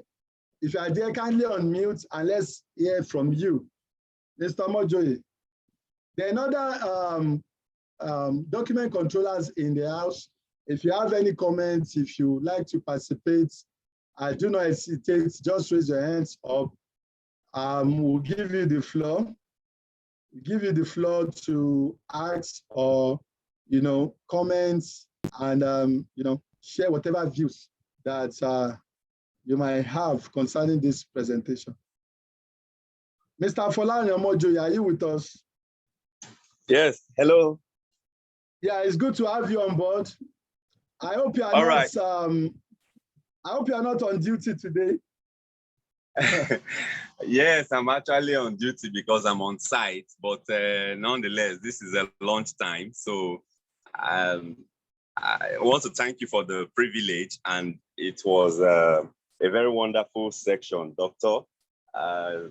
If you are there, kindly unmute and let's hear from you. Mr. Mojoye. There are other document controllers in the house. If you have any comments, if you like to participate, I do not hesitate, just raise your hands up. We'll give you the floor. We'll give you the floor to ask or, comments and, share whatever views that you might have concerning this presentation. Mr. Folani Omojoye, are you with us? Yes, hello. Yeah, it's good to have you on board. I hope you are I hope you are not on duty today. Yes, I'm actually on duty because I'm on site, but nonetheless, this is a lunch time. So I want to thank you for the privilege, and it was a very wonderful section, Doctor. A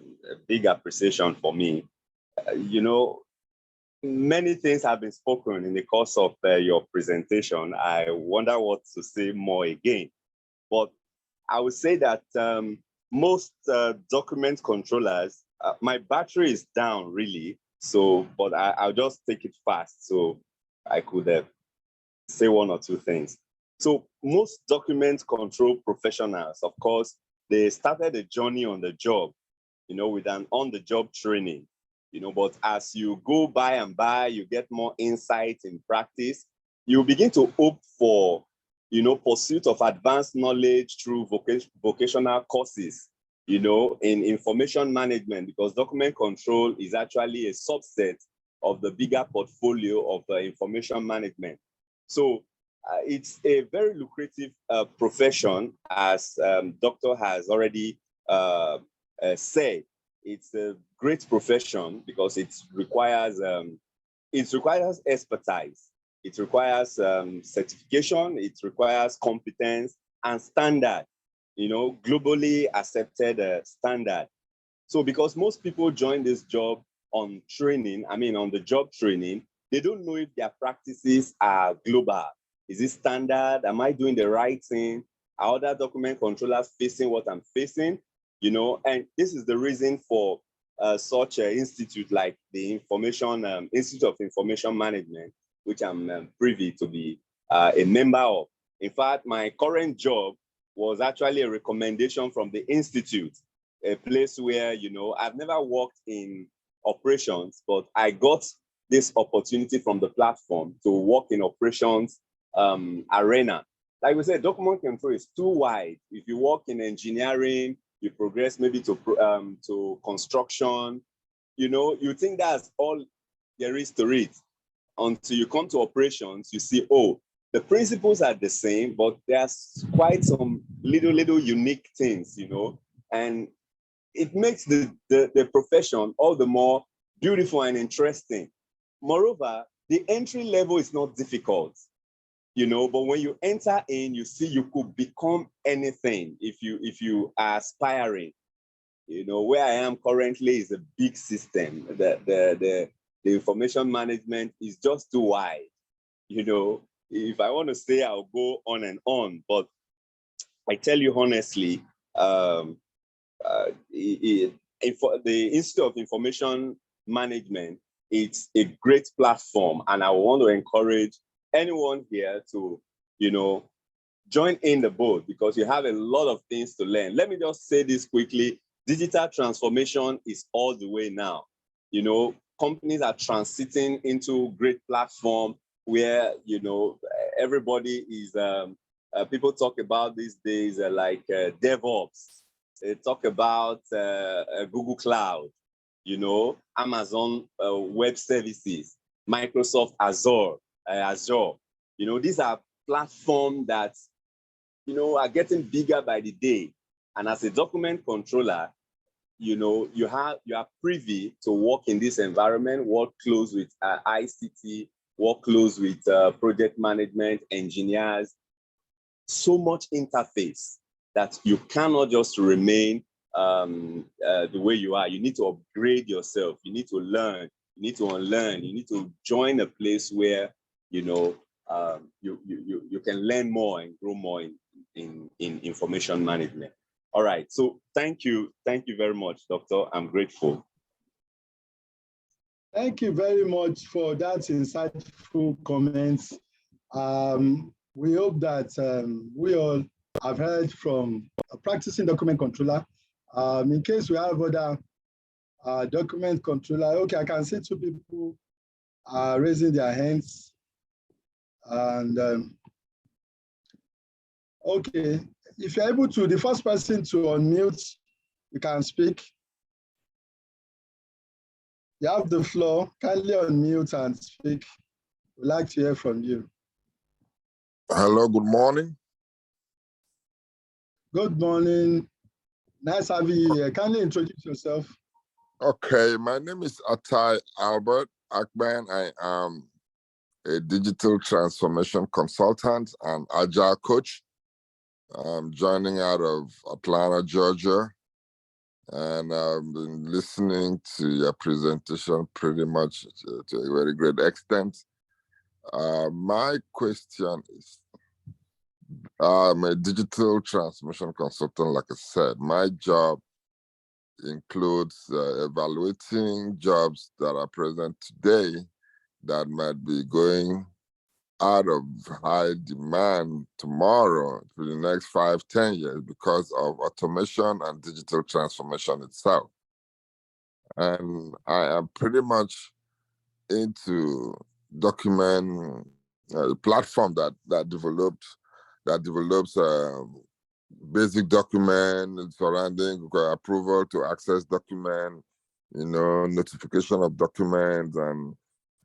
big appreciation for me. Many things have been spoken in the course of your presentation. I wonder what to say more again. But I would say that most document controllers, my battery is down really. So, but I'll just take it fast so I could say one or two things. So most document control professionals, of course, they started a journey on the job, with an on-the-job training, but as you go by and by, you get more insight in practice, you begin to opt for, pursuit of advanced knowledge through vocational courses, in information management, because document control is actually a subset of the bigger portfolio of information management. So it's a very lucrative profession, as Doctor has already said. It's a great profession because it requires expertise, it requires certification, it requires competence and standard, globally accepted standard. So because most people join this job on training, on the job training, they don't know if their practices are global. Is it standard? Am I doing the right thing? Are other document controllers facing what I'm facing? And this is the reason for such an institute like the Institute of Information Management, which I'm privy to be a member of. In fact, my current job was actually a recommendation from the institute, a place where, I've never worked in operations, but I got this opportunity from the platform to work in operations arena. Like we said, document control is too wide. If you work in engineering, you progress maybe to construction, you think that's all there is to it. Until you come to operations, you see, oh, the principles are the same, but there's quite some little unique things, and it makes the profession all the more beautiful and interesting. Moreover, the entry level is not difficult. But when you enter in, you see you could become anything if you are aspiring. Where I am currently is a big system. The information management is just too wide. If I want to say, I'll go on and on, but I tell you honestly, the Institute of Information Management, it's a great platform, and I want to encourage anyone here to, join in the boat, because you have a lot of things to learn. Let me just say this quickly. Digital transformation is all the way now. Companies are transiting into great platform where, everybody is people talk about these days like DevOps. They talk about Google Cloud, you know, Amazon Web Services, Microsoft Azure. You know, these are platforms that, you know, are getting bigger by the day. And as a document controller, you know, you are privy to work in this environment, work close with ICT, work close with project management, engineers, so much interface that you cannot just remain the way you are. You need to upgrade yourself. You need to learn. You need to unlearn. You need to join a place where, you know, you can learn more and grow more in information management. All right. So thank you very much, Doctor. I'm grateful. Thank you very much for that insightful comments. We hope that we all have heard from a practicing document controller. In case we have other document controller, okay, I can see two people raising their hands. And okay, if you're able to, the first person to unmute, you can speak. You have the floor. Kindly unmute and speak. We'd like to hear from you. Hello, good morning. Good morning. Nice having you here. Kindly introduce yourself. Okay, my name is Atai Albert Akban. I am a digital transformation consultant and agile coach. I'm joining out of Atlanta, Georgia. And I've been listening to your presentation pretty much to a very great extent. My question is, I'm a digital transformation consultant, like I said. My job includes evaluating jobs that are present today that might be going out of high demand tomorrow for the next 5-10 years because of automation and digital transformation itself. And I am pretty much into document platform that develops basic document surrounding approval to access document, you know, notification of documents and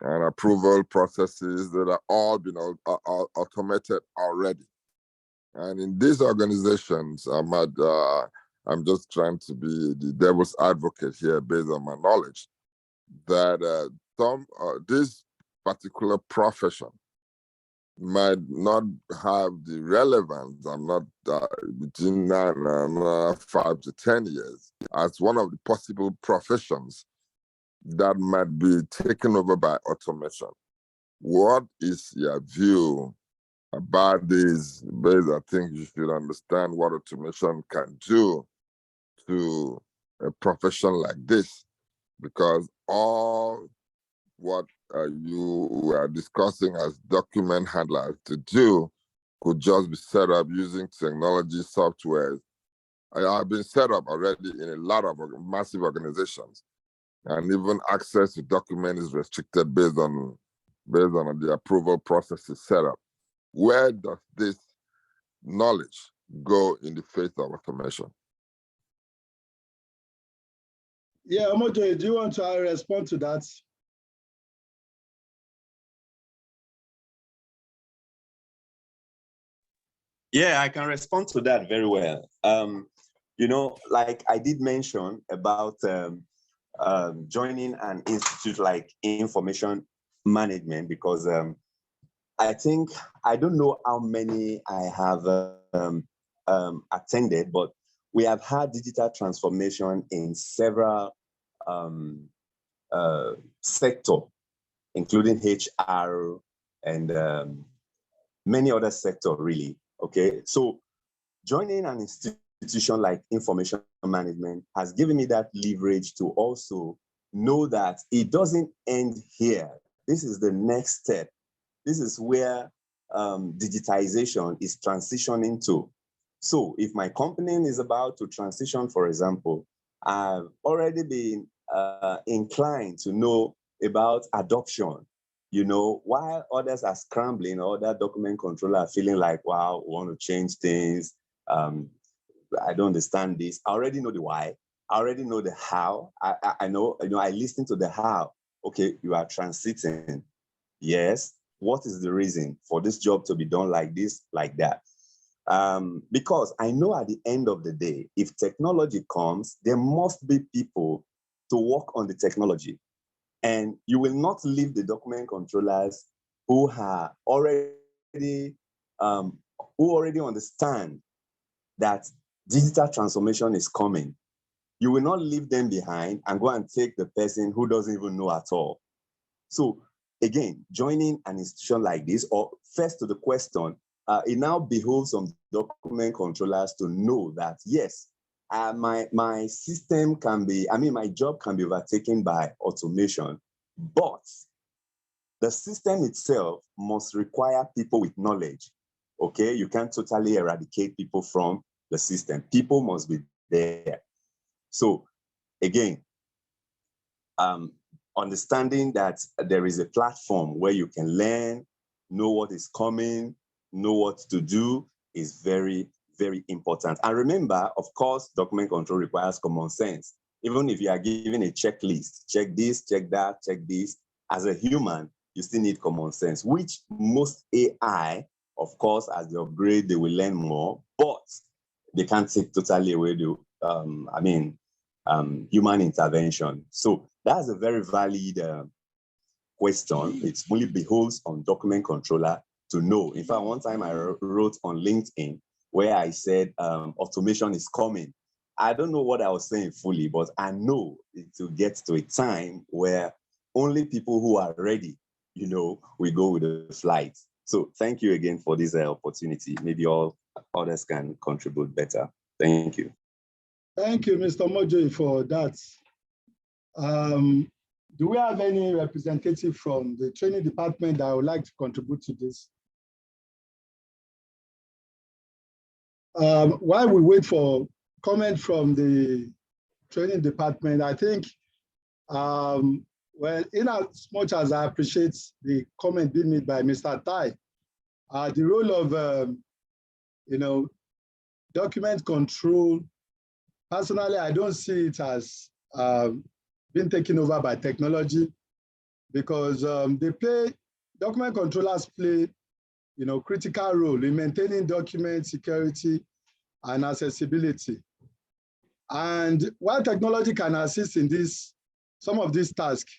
approval processes that are all been automated already. And in these organizations, I'm just trying to be the devil's advocate here based on my knowledge that this particular profession might not have the relevance. I'm not between now and 5 to 10 years as one of the possible professions that might be taken over by automation. What is your view about this? Because I think you should understand what automation can do to a profession like this, because all what you were discussing as document handlers to do could just be set up using technology software. I have been set up already in a lot of massive organizations, and even access to document is restricted based on the approval process is set up. Where does this knowledge go in the face of automation? Yeah, Omojoye, do you want to respond to that? Yeah, I can respond to that very well. You know, like I did mention about joining an institute like information management, because I think, I don't know how many I have attended, but we have had digital transformation in several sectors, including HR and many other sectors, really. Okay, so joining an institution like information management has given me that leverage to also know that it doesn't end here. This is the next step. This is where digitization is transitioning to. So if my company is about to transition, for example, I've already been inclined to know about adoption. you know, while others are scrambling, or that document controller are feeling like, wow, we want to change things. I don't understand this. I already know the why. I already know the how. I know, I listen to the how. Okay, you are transiting. Yes. What is the reason for this job to be done like this, like that? Because I know at the end of the day, if technology comes, there must be people to work on the technology. And you will not leave the document controllers who are already, who already understand that digital transformation is coming. You will not leave them behind and go and take the person who doesn't even know at all. So again, joining an institution like this, or first to the question, it now behooves some document controllers to know that, yes, my system can be, my job can be overtaken by automation, but the system itself must require people with knowledge. Okay, you can't totally eradicate people from the system. People must be there. So again, understanding that there is a platform where you can learn, know what is coming, know what to do is very, very important. And remember, of course, document control requires common sense. Even if you are given a checklist, check this, check that, check this, as a human, you still need common sense, which most AI, of course, as they upgrade, they will learn more, but they can't take totally away the, human intervention. So that's a very valid question. It only behoves on document controller to know. In fact, one time I wrote on LinkedIn where I said automation is coming. I don't know what I was saying fully, but I know it will get to a time where only people who are ready, we go with the flight. So thank you again for this opportunity. Maybe all others can contribute better. Thank you. Thank you, Mr. Mojoy, for that. Do we have any representative from the training department that would like to contribute to this? While we wait for comment from the training department, I think, well, in as much as I appreciate the comment being made by Mr. Tai, the role of, document control, personally, I don't see it as been taken over by technology, because document controllers play, critical role in maintaining document security and accessibility. And while technology can assist in some of these tasks,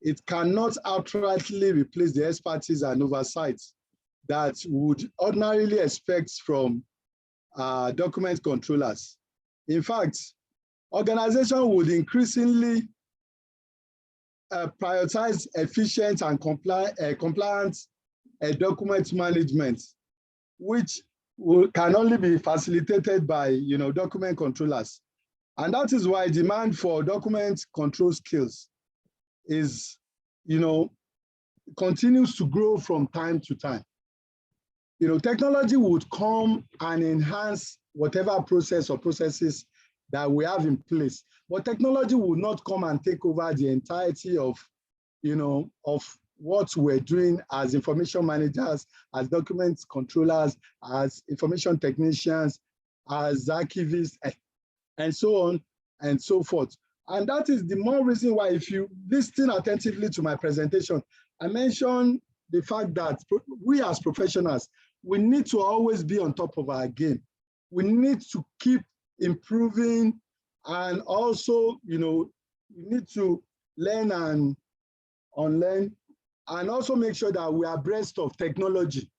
it cannot outrightly replace the expertise and oversight that would ordinarily expect from document controllers. In fact, organizations would increasingly prioritize efficient and compliant document management, which can only be facilitated by document controllers. And that is why demand for document control skills is, continues to grow from time to time. Technology would come and enhance whatever process or processes that we have in place, but technology will not come and take over the entirety of, of what we're doing as information managers, as document controllers, as information technicians, as archivists, and so on and so forth. And that is the more reason why, if you listen attentively to my presentation, I mentioned the fact that we as professionals, we need to always be on top of our game. We need to keep improving, and also, we need to learn and unlearn, and also make sure that we are abreast of technology.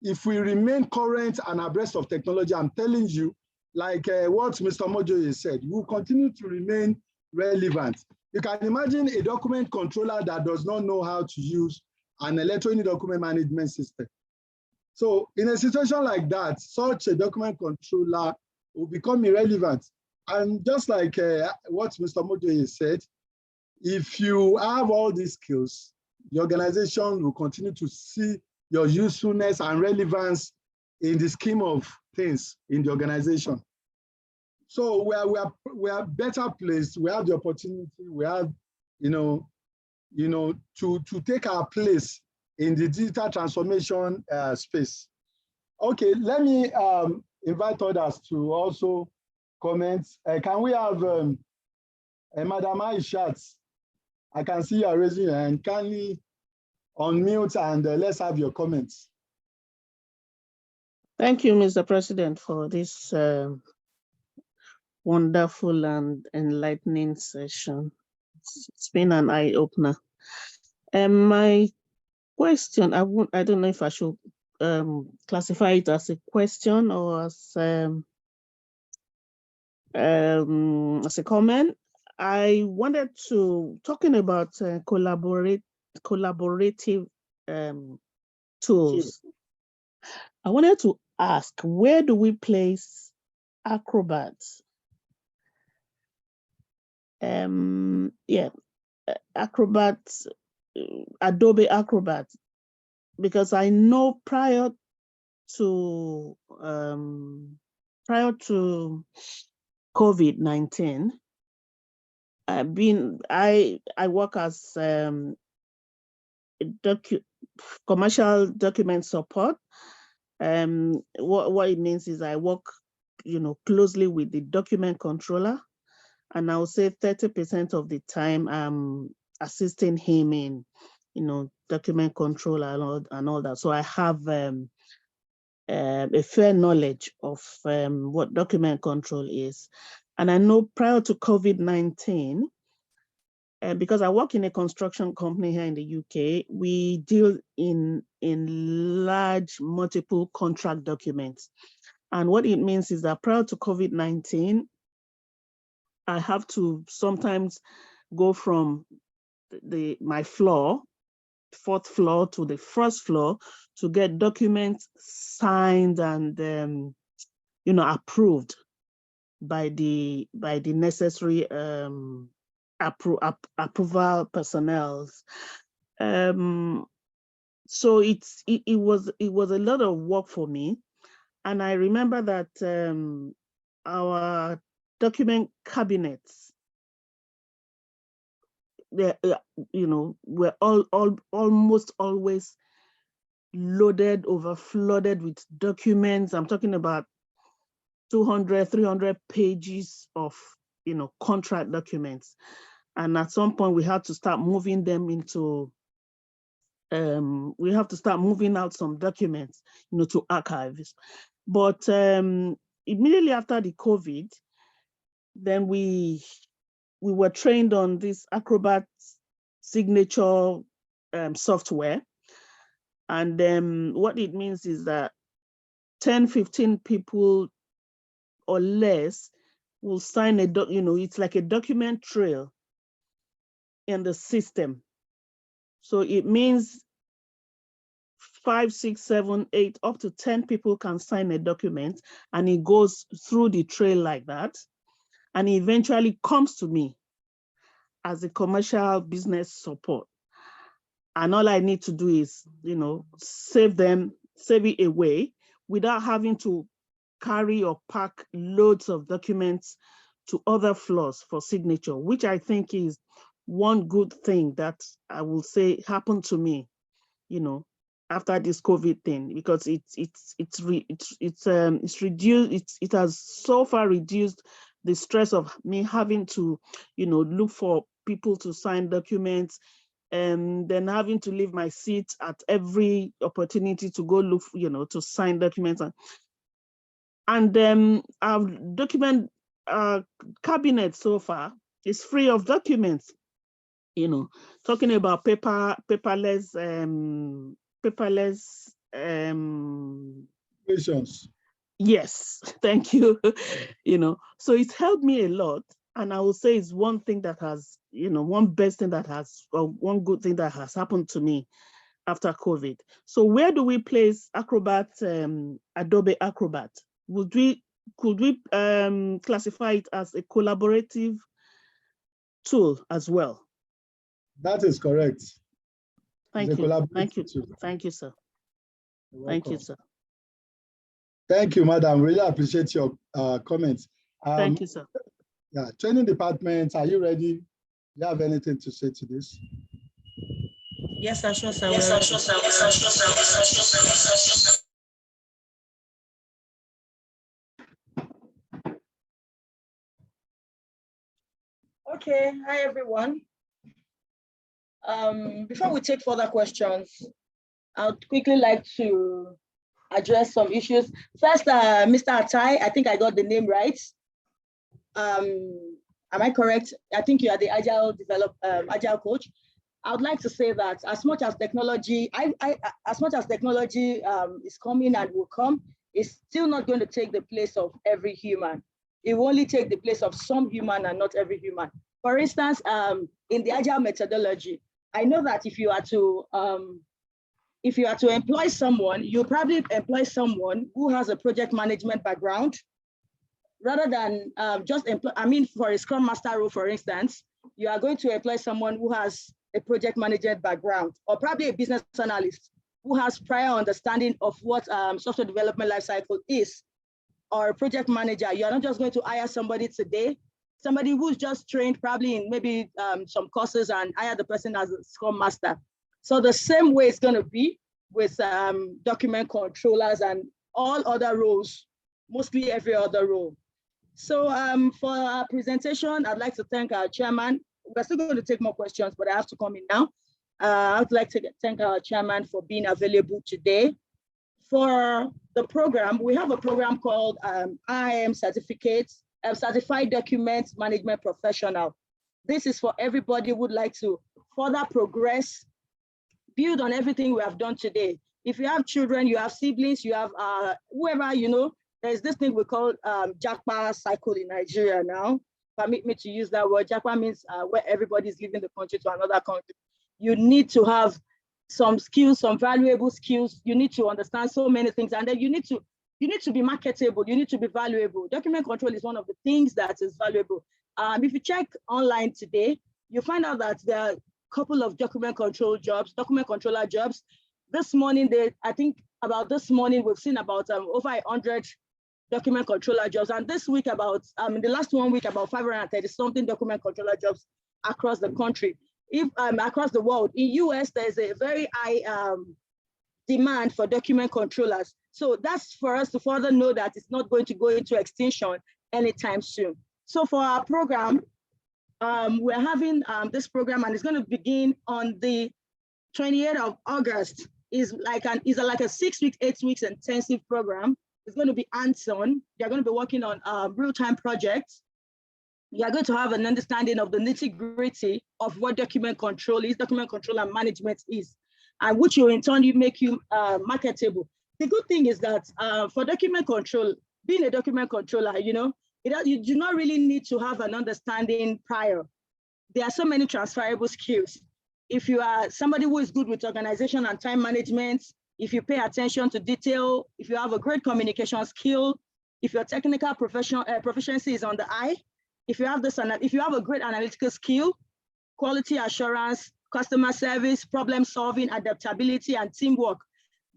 If we remain current and abreast of technology, I'm telling you, like what Mr. Mojoy said, we'll continue to remain relevant. You can imagine a document controller that does not know how to use an electronic document management system. So in a situation like that, such a document controller will become irrelevant. And just like what Mr. Mojoy said, if you have all these skills, the organization will continue to see your usefulness and relevance in the scheme of things in the organization. So we are better placed. We have the opportunity. We have, you know, to take our place in the digital transformation space. Okay, let me invite others to also comment. Can we have Madam Aishat? I can see you are raising your hand. Kindly unmute and let's have your comments. Thank you, Mr. President, for this wonderful and enlightening session. It's been an eye-opener. My question, I don't know if I should classify it as a question or as a comment. I wanted to, talking about collaborative tools, I wanted to ask, where do we place Acrobat? Acrobat, Adobe Acrobat, because I know prior to COVID-19, I work as commercial document support. What it means is I work, closely with the document controller, and I would say 30% of the time I'm assisting him in, document control and all that. So I have a fair knowledge of what document control is. And I know prior to COVID-19, because I work in a construction company here in the UK, we deal in large multiple contract documents. And what it means is that prior to COVID-19, I have to sometimes go from my floor, 4th floor, to the 1st floor to get documents signed and approved by the necessary approval personnel. So it was a lot of work for me, and I remember that our document cabinets, were almost always loaded, overflooded with documents. I'm talking about 200, 300 pages of, contract documents. And at some point we had to start moving them into, we have to start moving out some documents, to archives. But immediately after the COVID, then we were trained on this Acrobat signature software. And what it means is that 10, 15 people or less will sign it's like a document trail in the system. So it means 5, 6, 7, 8, up to 10 people can sign a document, and it goes through the trail like that. And it eventually comes to me as a commercial business support. And all I need to do is, save it away without having to carry or pack loads of documents to other floors for signature, which I think is one good thing that I will say happened to me, after this COVID thing, because it has so far reduced the stress of me having to, look for people to sign documents, and then having to leave my seat at every opportunity to go look, to sign documents. And our document cabinet so far is free of documents. Talking about paperless Questions. Yes, thank you. So it's helped me a lot. And I will say it's one thing that has, one best thing that has, or one good thing that has happened to me after COVID. So where do we place Acrobat, Adobe Acrobat? Could we classify it as a collaborative tool as well? That is correct. Thank you. Thank you. Thank you, sir. Thank you, sir. Thank you, madam. Really appreciate your comments. Thank you, sir. Yeah, training department, are you ready? Do you have anything to say to this? Yes, sir, sure, sir. Yes, sir, sure, sir. Okay, hi everyone. Before we take further questions, I would quickly like to address some issues. First, Mr. Atai, I think I got the name right. Am I correct? I think you are the Agile Agile coach. I would like to say that as much as technology, is coming and will come, it's still not going to take the place of every human. It will only take the place of some human and not every human. For instance, in the Agile methodology, I know that if you are to employ someone, you probably employ someone who has a project management background, rather than just employ, for a Scrum Master role, for instance, you are going to employ someone who has a project management background, or probably a business analyst who has prior understanding of what software development lifecycle is, or a project manager. You are not just going to hire somebody today, somebody who's just trained probably in maybe some courses and hire the person as a Scrum Master. So the same way it's going to be with document controllers and all other roles, mostly every other role. So for our presentation, I'd like to thank our chairman. We're still going to take more questions, but I have to come in now. I'd like to thank our chairman for being available today. For the program, we have a program called IIM Certificates, Certified Document Management Professional. This is for everybody who would like to further progress, build on everything we have done today. If you have children, you have siblings, you have whoever, you know, there's this thing we call Japa cycle in Nigeria now. Permit me to use that word. Japa means where everybody is leaving the country to another country. You need to have some skills, some valuable skills. You need to understand so many things, and then you need to be marketable. You need to be valuable. Document control is one of the things that is valuable. If you check online today, you find out that there are a couple of document control jobs, document controller jobs. This morning, I think about this morning, we've seen about over 100 document controller jobs. And this week about, in the last 1 week, about 530 something document controller jobs across the country. If across the world, in US, there's a very high demand for document controllers. So that's for us to further know that it's not going to go into extinction anytime soon. So for our program, we're having this program, and it's going to begin on the 28th of August. Is like a 6 week, 8 weeks intensive program. It's going to be hands-on. They're going to be working on real-time projects. You're going to have an understanding of the nitty-gritty of what document control is, document control and management is, and which will in turn make you marketable. The good thing is that for document control, being a document controller, you know, you do not really need to have an understanding prior. There are so many transferable skills. If you are somebody who is good with organization and time management, if you pay attention to detail, if you have a great communication skill, if your technical proficiency is on the eye, if you have a great analytical skill, quality assurance, customer service, problem solving, adaptability, and teamwork.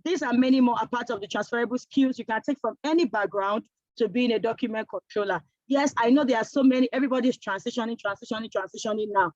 These are many more a part of the transferable skills you can take from any background to being a document controller. Yes, I know there are so many, everybody's transitioning now.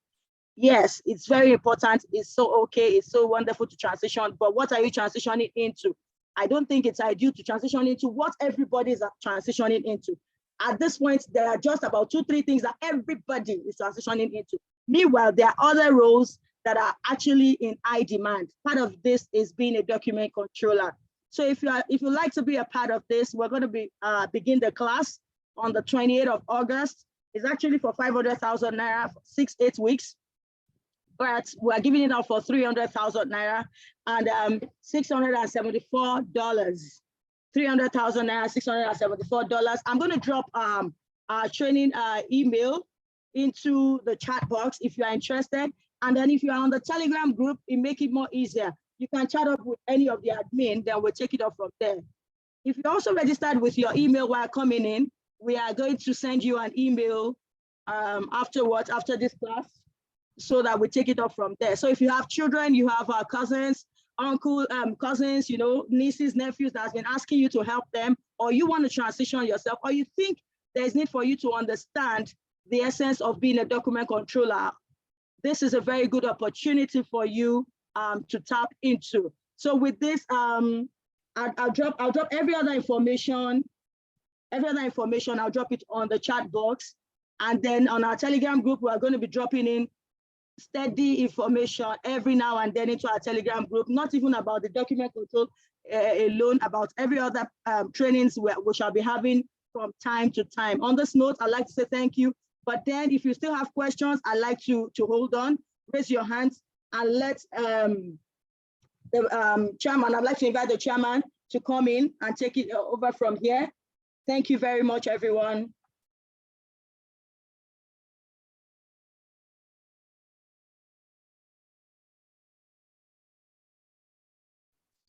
Yes, it's very important. It's so okay. It's so wonderful to transition. But what are you transitioning into? I don't think it's ideal to transition into what everybody is transitioning into. At this point, there are just about 2-3 things that everybody is transitioning into. Meanwhile, there are other roles that are actually in high demand. Part of this is being a document controller. So if you like to be a part of this, we're going to begin the class on the 28th of August. It's actually for 500,000 Naira for 6-8 weeks. But we're giving it out for 300,000 Naira and $674. 300,000 Naira, $674. I'm going to drop our training email into the chat box if you are interested. And then if you are on the Telegram group, it makes it more easier. You can chat up with any of the admin, then we'll take it up from there. If you also registered with your email while coming in, we are going to send you an email afterwards, after this class, so that we take it up from there. So if you have children, you have cousins, cousins, you know, nieces, nephews that has been asking you to help them, or you want to transition yourself, or you think there's need for you to understand the essence of being a document controller, this is a very good opportunity for you to tap into. So with this, I'll drop every other information. I'll drop it on the chat box. And then on our Telegram group, we are going to be dropping in steady information every now and then into our Telegram group, not even about the document control alone, about every other trainings we shall be having from time to time. On this note, I'd like to say thank you. But then if you still have questions, I'd like to hold on, raise your hands, and let the chairman, I'd like to invite the chairman to come in and take it over from here. Thank you very much, everyone.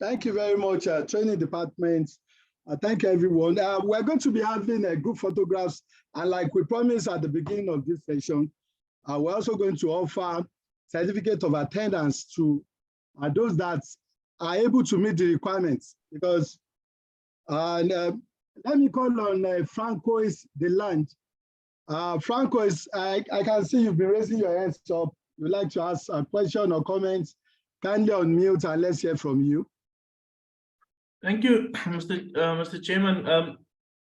Thank you very much, training department. Thank you, everyone. We're going to be having group photographs, and like we promised at the beginning of this session, we're also going to offer certificate of attendance to those that are able to meet the requirements. Because let me call on Francois Delange. Francois, I can see you've been raising your hands up. You'd like to ask a question or comment? Kindly unmute and let's hear from you. Thank you, Mr. Chairman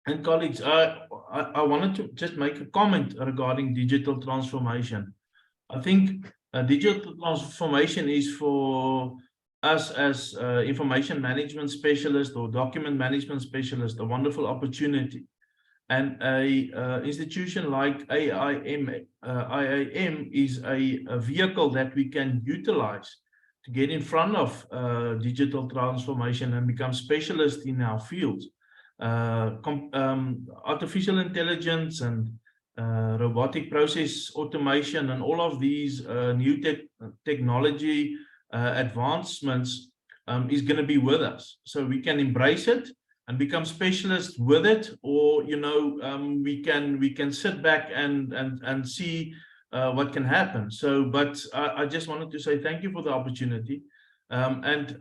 and colleagues. I wanted to just make a comment regarding digital transformation. I think digital transformation is for us as information management specialists or document management specialists a wonderful opportunity. And a institution like IIM is a vehicle that we can utilize to get in front of digital transformation and become specialists in our fields. Artificial intelligence and robotic process automation and all of these new technology advancements is going to be with us. So we can embrace it and become specialists with it, or we can sit back and see what can happen. So, but I just wanted to say thank you for the opportunity, and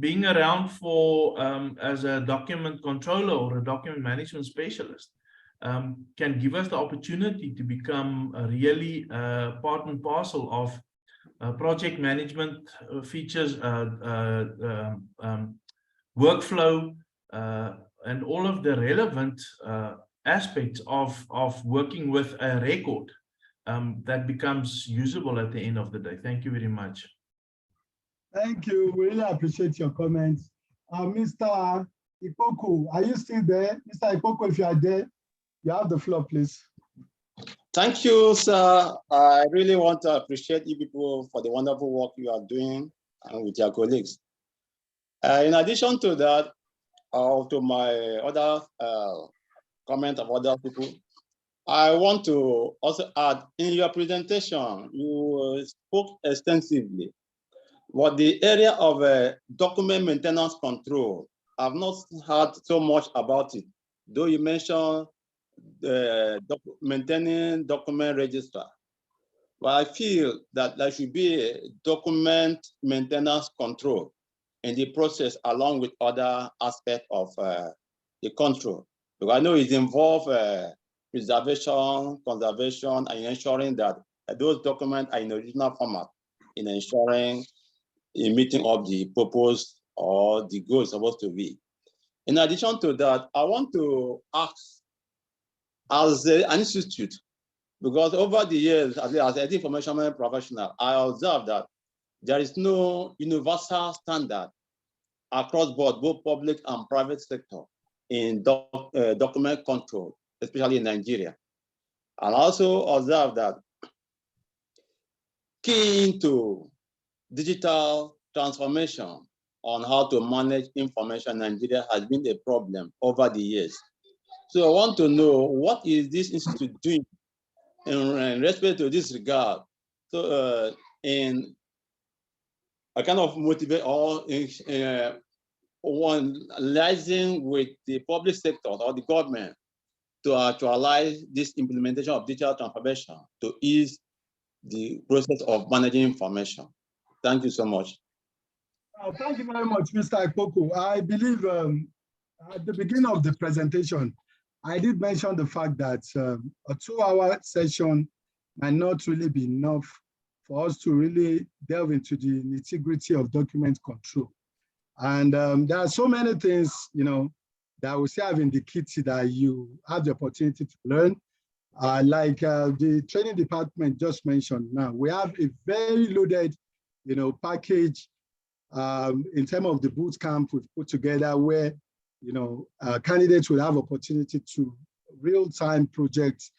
being around for as a document controller or a document management specialist can give us the opportunity to become really part and parcel of project management features, workflow, and all of the relevant aspects of working with a record that becomes usable at the end of the day. Thank you very much. Thank you. We really appreciate your comments. Mr. Ipoko, are you still there? Mr. Ipoko, if you are there, you have the floor, please. Thank you, sir. I really want to appreciate you people for the wonderful work you are doing and with your colleagues. In addition to that, to my other comment of other people, I want to also add, in your presentation, you spoke extensively, but the area of document maintenance control, I've not heard so much about it, though you mentioned maintaining document register. But I feel that there should be a document maintenance control in the process along with other aspects of the control. Because I know it involves preservation, conservation, and ensuring that those documents are in original format, in ensuring in meeting of the purpose or the goal is supposed to be. In addition to that, I want to ask, as an institute, because over the years, as an information professional, I observed that there is no universal standard across board, both public and private sector, in document control, especially in Nigeria. And also observe that key into digital transformation on how to manage information in Nigeria has been a problem over the years. So I want to know, what is this institute doing in respect to this regard? So in a kind of motivate or one liaising with the public sector or the government to actualize this implementation of digital transformation to ease the process of managing information. Thank you so much. Thank you very much, Mr. Ipoko. I believe at the beginning of the presentation, I did mention the fact that a 2-hour session might not really be enough for us to really delve into the nitty-gritty of document control. And there are so many things, that we still have in the kitty that you have the opportunity to learn. Like the training department just mentioned now, we have a very loaded, package in terms of the boot camp we've put together where, candidates will have opportunity to real-time projects.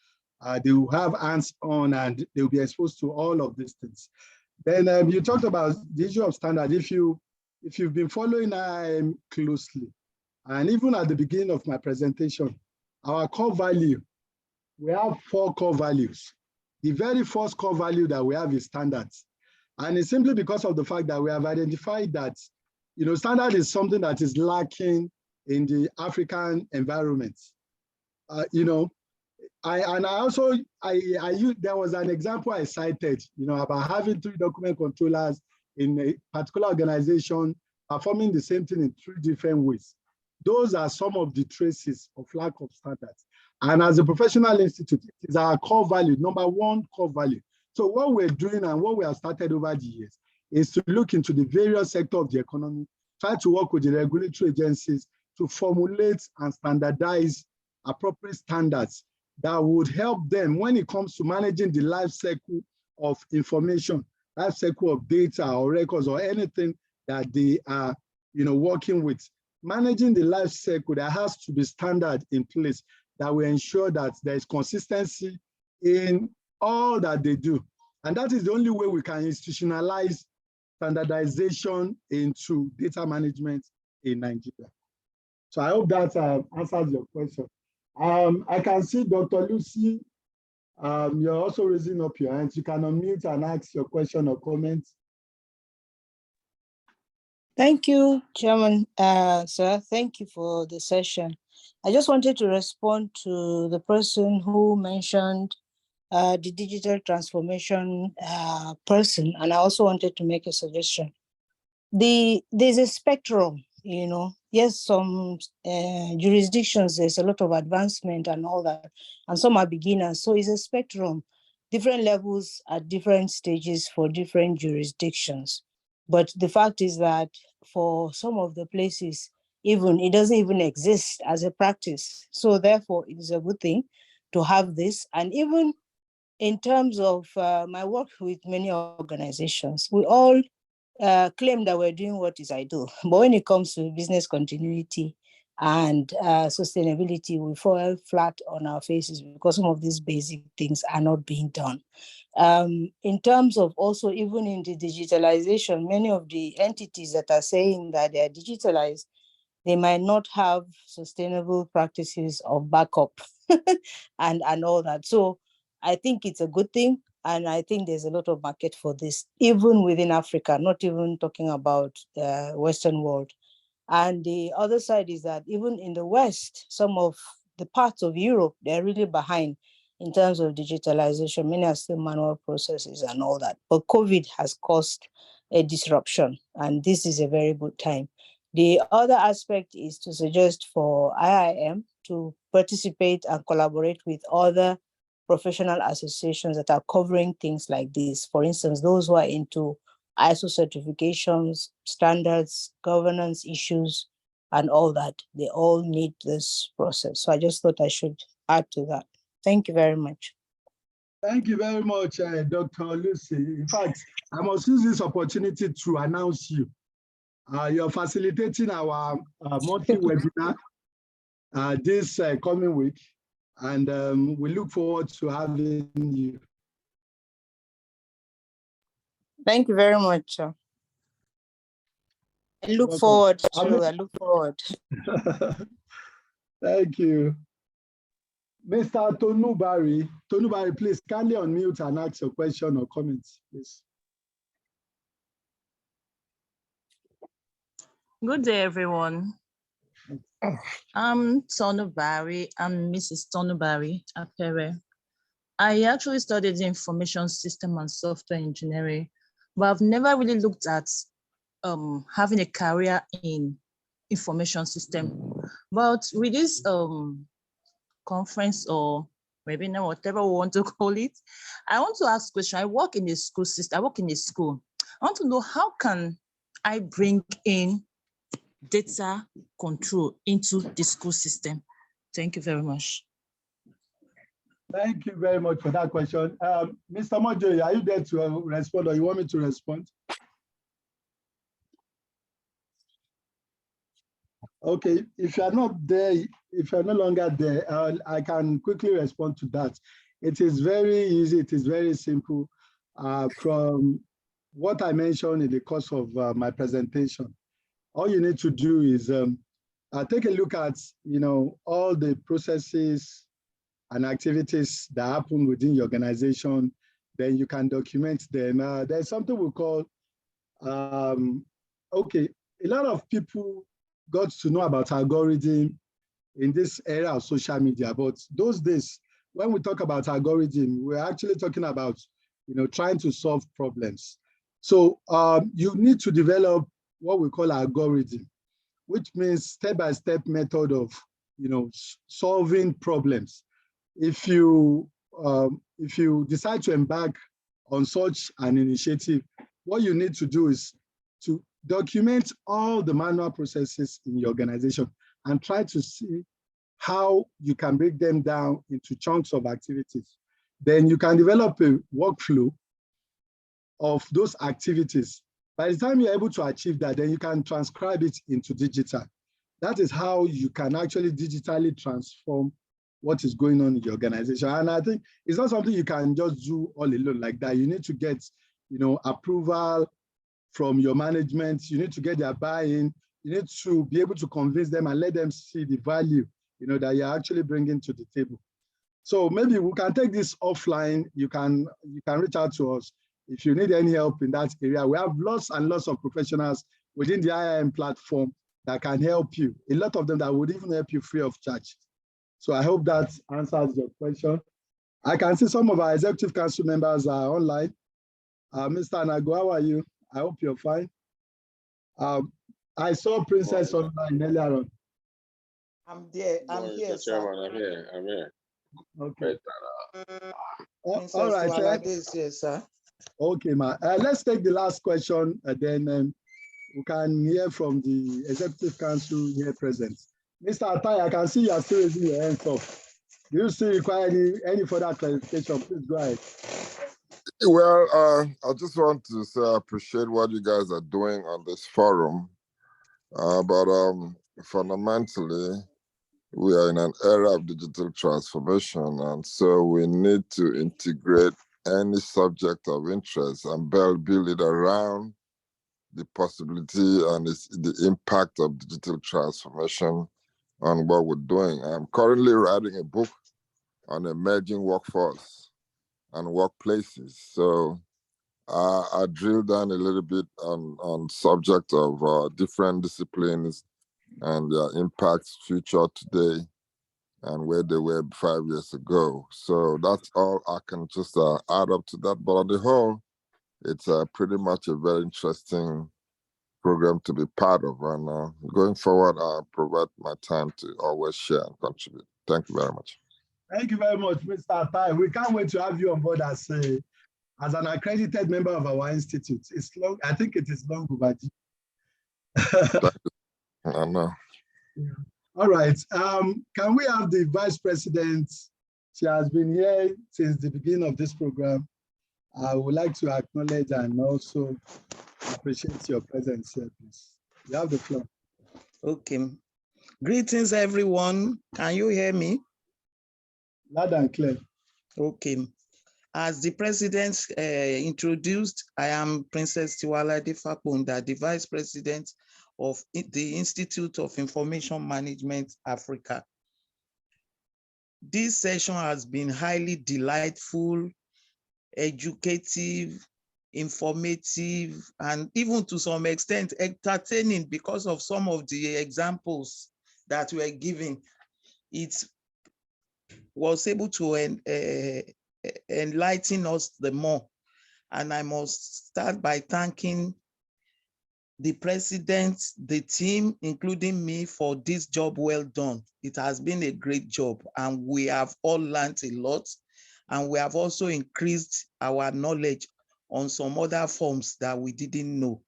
They will have hands-on and they will be exposed to all of these things. Then you talked about the issue of standard. If you've been following IIM closely, and even at the beginning of my presentation, our core value, we have 4 core values. The very first core value that we have is standards. And it's simply because of the fact that we have identified that, standard is something that is lacking in the African environment. There was an example I cited, about having 3 document controllers in a particular organization performing the same thing in 3 different ways. Those are some of the traces of lack of standards. And as a professional institute, it is our core value, number 1 core value. So what we're doing and what we have started over the years is to look into the various sectors of the economy, try to work with the regulatory agencies to formulate and standardize appropriate standards that would help them when it comes to managing the life cycle of information, life cycle of data or records or anything that they are working with. Managing the life cycle, there has to be standard in place that will ensure that there is consistency in all that they do. And that is the only way we can institutionalize standardization into data management in Nigeria. So I hope that answers your question. I can see Dr. Lucy, you're also raising up your hands. You can unmute and ask your question or comment. Thank you, Chairman, sir. Thank you for the session. I just wanted to respond to the person who mentioned the digital transformation person, and I also wanted to make a suggestion. There's a spectrum, Yes, some jurisdictions, there's a lot of advancement and all that, and some are beginners. So it's a spectrum, different levels at different stages for different jurisdictions. But the fact is that for some of the places, it doesn't even exist as a practice. So therefore, it is a good thing to have this. And even in terms of my work with many organizations, we all claim that we're doing what is ideal. But when it comes to business continuity and sustainability, we fall flat on our faces because some of these basic things are not being done. In terms of also, even in the digitalization, many of the entities that are saying that they are digitalized, they might not have sustainable practices of backup and all that. So I think it's a good thing. And I think there's a lot of market for this, even within Africa, not even talking about the Western world. And the other side is that even in the West, some of the parts of Europe, they're really behind in terms of digitalization. Many are still manual processes and all that. But COVID has caused a disruption, and this is a very good time. The other aspect is to suggest for IIM to participate and collaborate with other professional associations that are covering things like this. For instance, those who are into ISO certifications, standards, governance issues, and all that. They all need this process. So I just thought I should add to that. Thank you very much. Thank you very much, Dr. Lucy. In fact, I must use this opportunity to announce you. You're facilitating our monthly webinar this coming week, and we look forward to having you. Thank you very much. I look forward to. I look forward. Thank you. Mr. Tonubari, please kindly unmute and ask your question or comments, please. Good day, everyone. I'm Tonubari. I'm Mrs. Tonubari Apere. I actually studied information system and software engineering, but I've never really looked at having a career in information system. But with this conference or webinar, whatever we want to call it. I want to ask a question. I work in a school system. I work in a school. I want to know, how can I bring in data control into the school system? Thank you very much. Thank you very much for that question. Mr. Mojo, are you there to respond, or you want me to respond? Okay, if you are not there, if you're no longer there, I can quickly respond to that. It is very easy, it is very simple. From what I mentioned in the course of my presentation, all you need to do is take a look at, all the processes and activities that happen within your organization. Then you can document them. There's something we call, okay, a lot of people got to know about algorithm in this era of social media, but those days, when we talk about algorithm, we're actually talking about, trying to solve problems. So you need to develop what we call algorithm, which means step-by-step method of, solving problems. If you decide to embark on such an initiative, what you need to do is to document all the manual processes in your organization and try to see how you can break them down into chunks of activities. Then you can develop a workflow of those activities. By the time you're able to achieve that, then you can transcribe it into digital. That is how you can actually digitally transform what is going on in your organization. And I think it's not something you can just do all alone like that. You need to get, approval from your management. You need to get their buy-in. You need to be able to convince them and let them see the value, that you're actually bringing to the table. So maybe we can take this offline. You can reach out to us if you need any help in that area. We have lots and lots of professionals within the IIM platform that can help you. A lot of them that would even help you free of charge. So I hope that answers your question. I can see some of our executive council members are online. Mr. Anago, how are you? I hope you're fine. I saw Princess online earlier on. I'm there. I'm here, sir. I'm here. Okay. Princess All right. Tualade is here, sir. Okay, ma. Let's take the last question, then we can hear from the executive council here present. Mr. Atai, I can see you are still raising your hands up. Do you still require any further clarification? Please go ahead. Well, I just want to say I appreciate what you guys are doing on this forum. But fundamentally, we are in an era of digital transformation, and so we need to integrate any subject of interest and build it around the possibility and the impact of digital transformation on what we're doing. I'm currently writing a book on emerging workforce and workplaces. So I drill down a little bit on subject of different disciplines and their impacts future today and where they were 5 years ago. So that's all I can just add up to that. But on the whole, it's pretty much a very interesting program to be part of. And going forward, I'll provide my time to always share and contribute. Thank you very much. Thank you very much, Mr. Atai. We can't wait to have you on board as an accredited member of our institute. It's long. I think it is long overdue. I know. Yeah. All right. Can we have the Vice President? She has been here since the beginning of this program. I would like to acknowledge and also appreciate your presence here, please. You have the floor. Okay. Greetings, everyone. Can you hear me? Loud and clear. Okay. As the president introduced, I am Princess Tiwalade Fakunda, the Vice President of the Institute of Information Management Africa. This session has been highly delightful, educative, informative, and even to some extent entertaining because of some of the examples that were given. It was able to enlighten us the more. And I must start by thanking the president, the team, including me, for this job well done. It has been a great job, and we have all learned a lot, and we have also increased our knowledge on some other forms that we didn't know.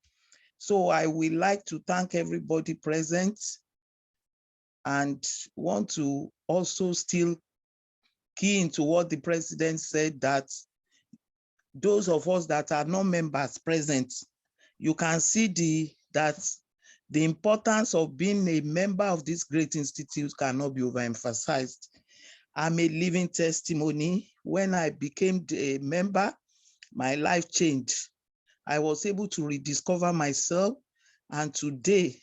So I would like to thank everybody present, and want to also still key into what the president said, that those of us that are not members present, you can see that the importance of being a member of this great institute cannot be overemphasized. I'm a living testimony. When I became a member, my life changed. I was able to rediscover myself, and today,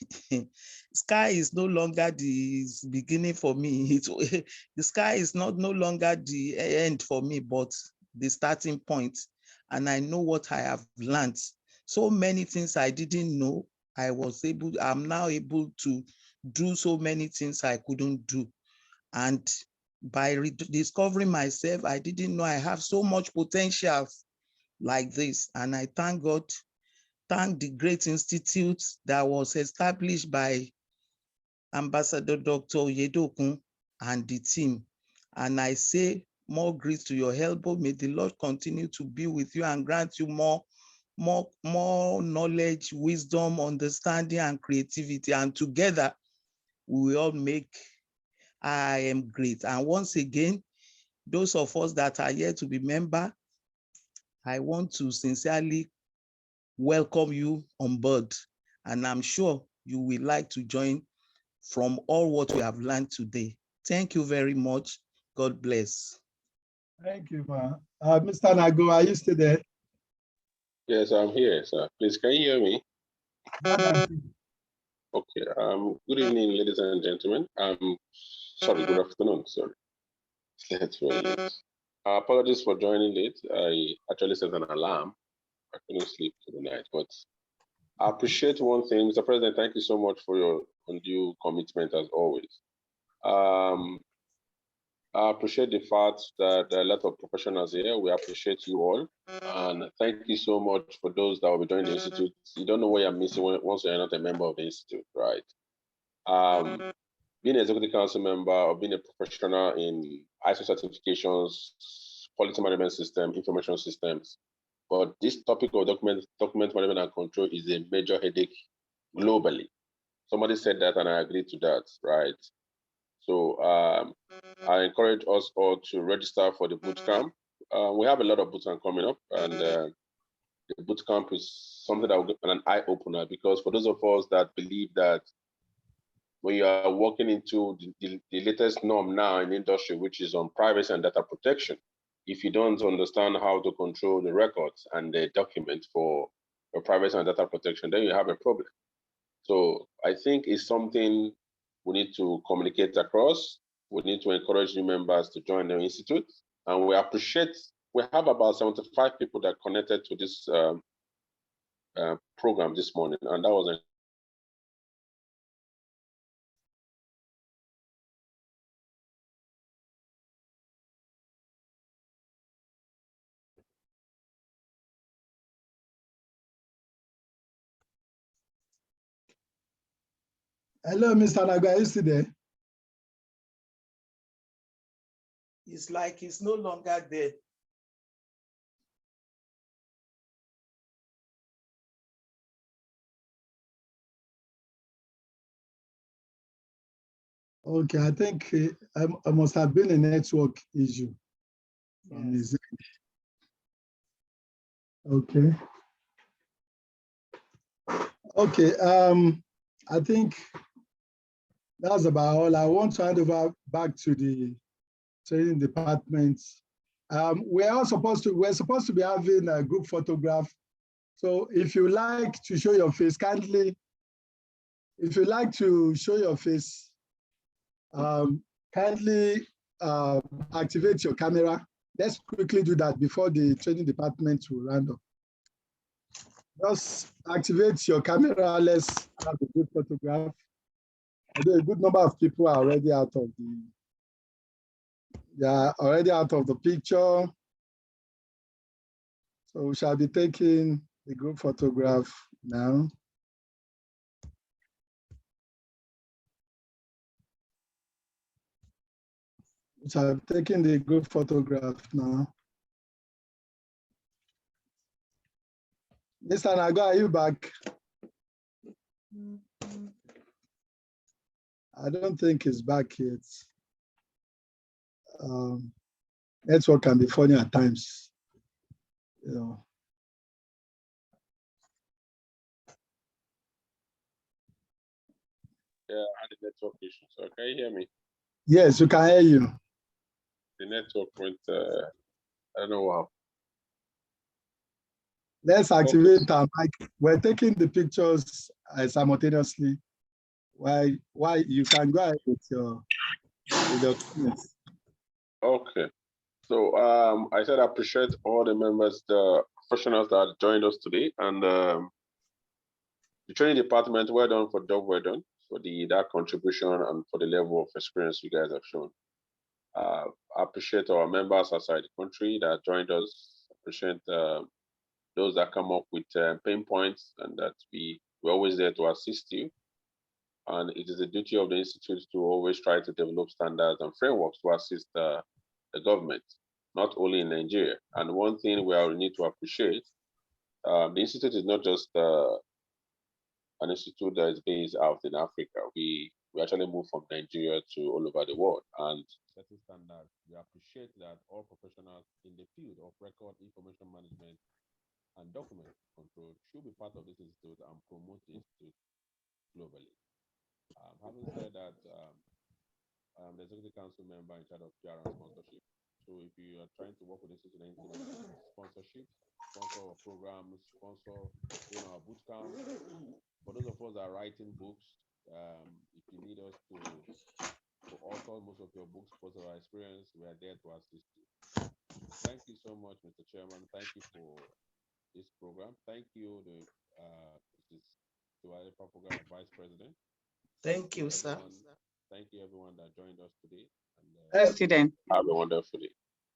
sky is no longer the beginning for me. The sky is no longer the end for me, but the starting point. And I know what I have learned. So many things I didn't know, I'm now able to do so many things I couldn't do. And by rediscovering myself, I didn't know I have so much potential like this. And I thank God, thank the great institute that was established by Ambassador Dr. Oyedokun and the team. And I say more grace to your elbow. May the Lord continue to be with you and grant you more knowledge, wisdom, understanding, and creativity. And together, we will all make IIM great. And once again, those of us that are here to be members, I want to sincerely welcome you on board. And I'm sure you will like to join from all what we have learned today. Thank you very much. God bless. Thank you, ma. Mr. Nago, are you still there? Yes, I'm here, sir. Please, can you hear me? Okay. Good evening, ladies and gentlemen. Sorry, good afternoon. Sorry. That's very late. Apologies for joining late. I actually set an alarm. I couldn't sleep through the night, but I appreciate one thing. Mr. President, thank you so much for your undue commitment as always. I appreciate the fact that there are a lot of professionals here. We appreciate you all. And thank you so much for those that will be joining the Institute. You don't know what you're missing once you're not a member of the Institute, right? Being an executive council member or being a professional in ISO certifications, quality management system, information systems. But this topic of document management and control is a major headache globally. Somebody said that and I agree to that, right? So I encourage us all to register for the bootcamp. We have a lot of bootcamp coming up, and the bootcamp is something that will be an eye opener, because for those of us that believe that when you are walking into the latest norm now in the industry, which is on privacy and data protection, if you don't understand how to control the records and the document for your privacy and data protection, then you have a problem. So I think it's something we need to communicate across. We need to encourage new members to join the Institute. And we appreciate, we have about 75 people that connected to this program this morning. And that was Hello, Mr. Nago, are you still there? It's like it's no longer there. Okay, I think I must have been a network issue. Yes. Okay. Okay, I think that's about all. I want to hand over back to the training department. We're supposed to be having a group photograph. So if you like to show your face, kindly, if you like to show your face, kindly activate your camera. Let's quickly do that before the training department will round up. Just activate your camera. Let's have a good photograph. Although a good number of people are already out of the picture. So we shall be taking the group photograph now. So I'm taking the group photograph now. Mr. Nago, are you back? I don't think he's back yet. Network can be funny at times, you know. Yeah, I had a network issue. So can you hear me? Yes, we can hear you. The network went, I don't know how. Let's activate our mic. We're taking the pictures simultaneously. Why you can go ahead with your comments. Okay. So I said I appreciate all the members, the professionals that joined us today, and the training department. Well done for job well done for that contribution and for the level of experience you guys have shown. I appreciate our members outside the country that joined us. Appreciate those that come up with pain points, and that we're always there to assist you. And it is the duty of the institute to always try to develop standards and frameworks to assist the government, not only in Nigeria. And one thing we need to appreciate, the institute is not just an institute that is based out in Africa. We actually move from Nigeria to all over the world. And setting standards, we appreciate that all professionals in the field of record information management and document control should be part of this institute and promote the institute globally. Having said that, I'm the executive council member in charge of PR and sponsorship. So if you are trying to work with the institute, anything like sponsorship, sponsor programs, sponsor our boot camp. For those of us that are writing books, if you need us to author most of your books, because of our experience, we are there to assist you. Thank you so much, Mr. Chairman. Thank you for this program. Thank you, Mrs. Program Vice President. Thank you, sir. Thank you, everyone that joined us today. And, President. have a wonderful day.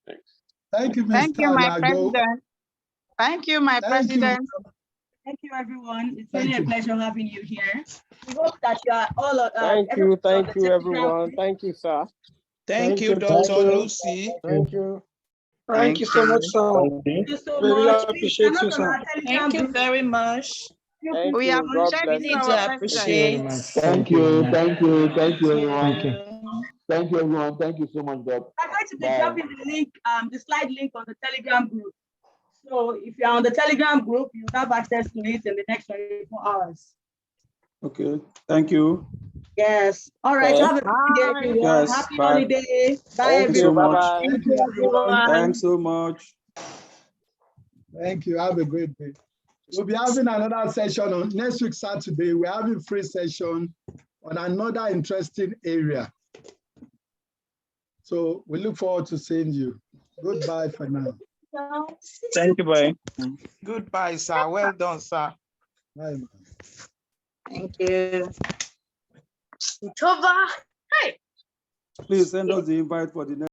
Thanks. Thank you, Mr. Thank you, my Nago. president. Thank you, my president. Thank you, everyone. It's really a pleasure having you here. We hope that you are all. Thank you, everyone. Thank you, sir. Thank you, Dr. Lucy. Thank you. Thank you so much, sir. Thank you so We really much. appreciate you, sir. Thank you very much. Thank We you. God appreciate bless you, Need you. to our appreciate. Thank you. Thank you, everyone. Thank you. Thank you, everyone. Thank you so much, Doc. I'm going to be Bye. dropping the link, the slide link on the Telegram group. So if you're on the Telegram group, you have access to it in the next 24 hours. Okay, thank you. Yes. All right. Okay. Have a good day, everyone. Yes, Happy bye. holiday. Bye, Thank you. everyone. Bye-bye. Thank you, everyone. Thanks so much. Thank you. Have a great day. We'll be having another session on next week, Saturday. We're having free session on another interesting area. So we look forward to seeing you. Goodbye for now. Thank you, bye. Goodbye, sir. Well done, sir. Bye. Thank you. It's over. Hey. Please send us the invite for the next.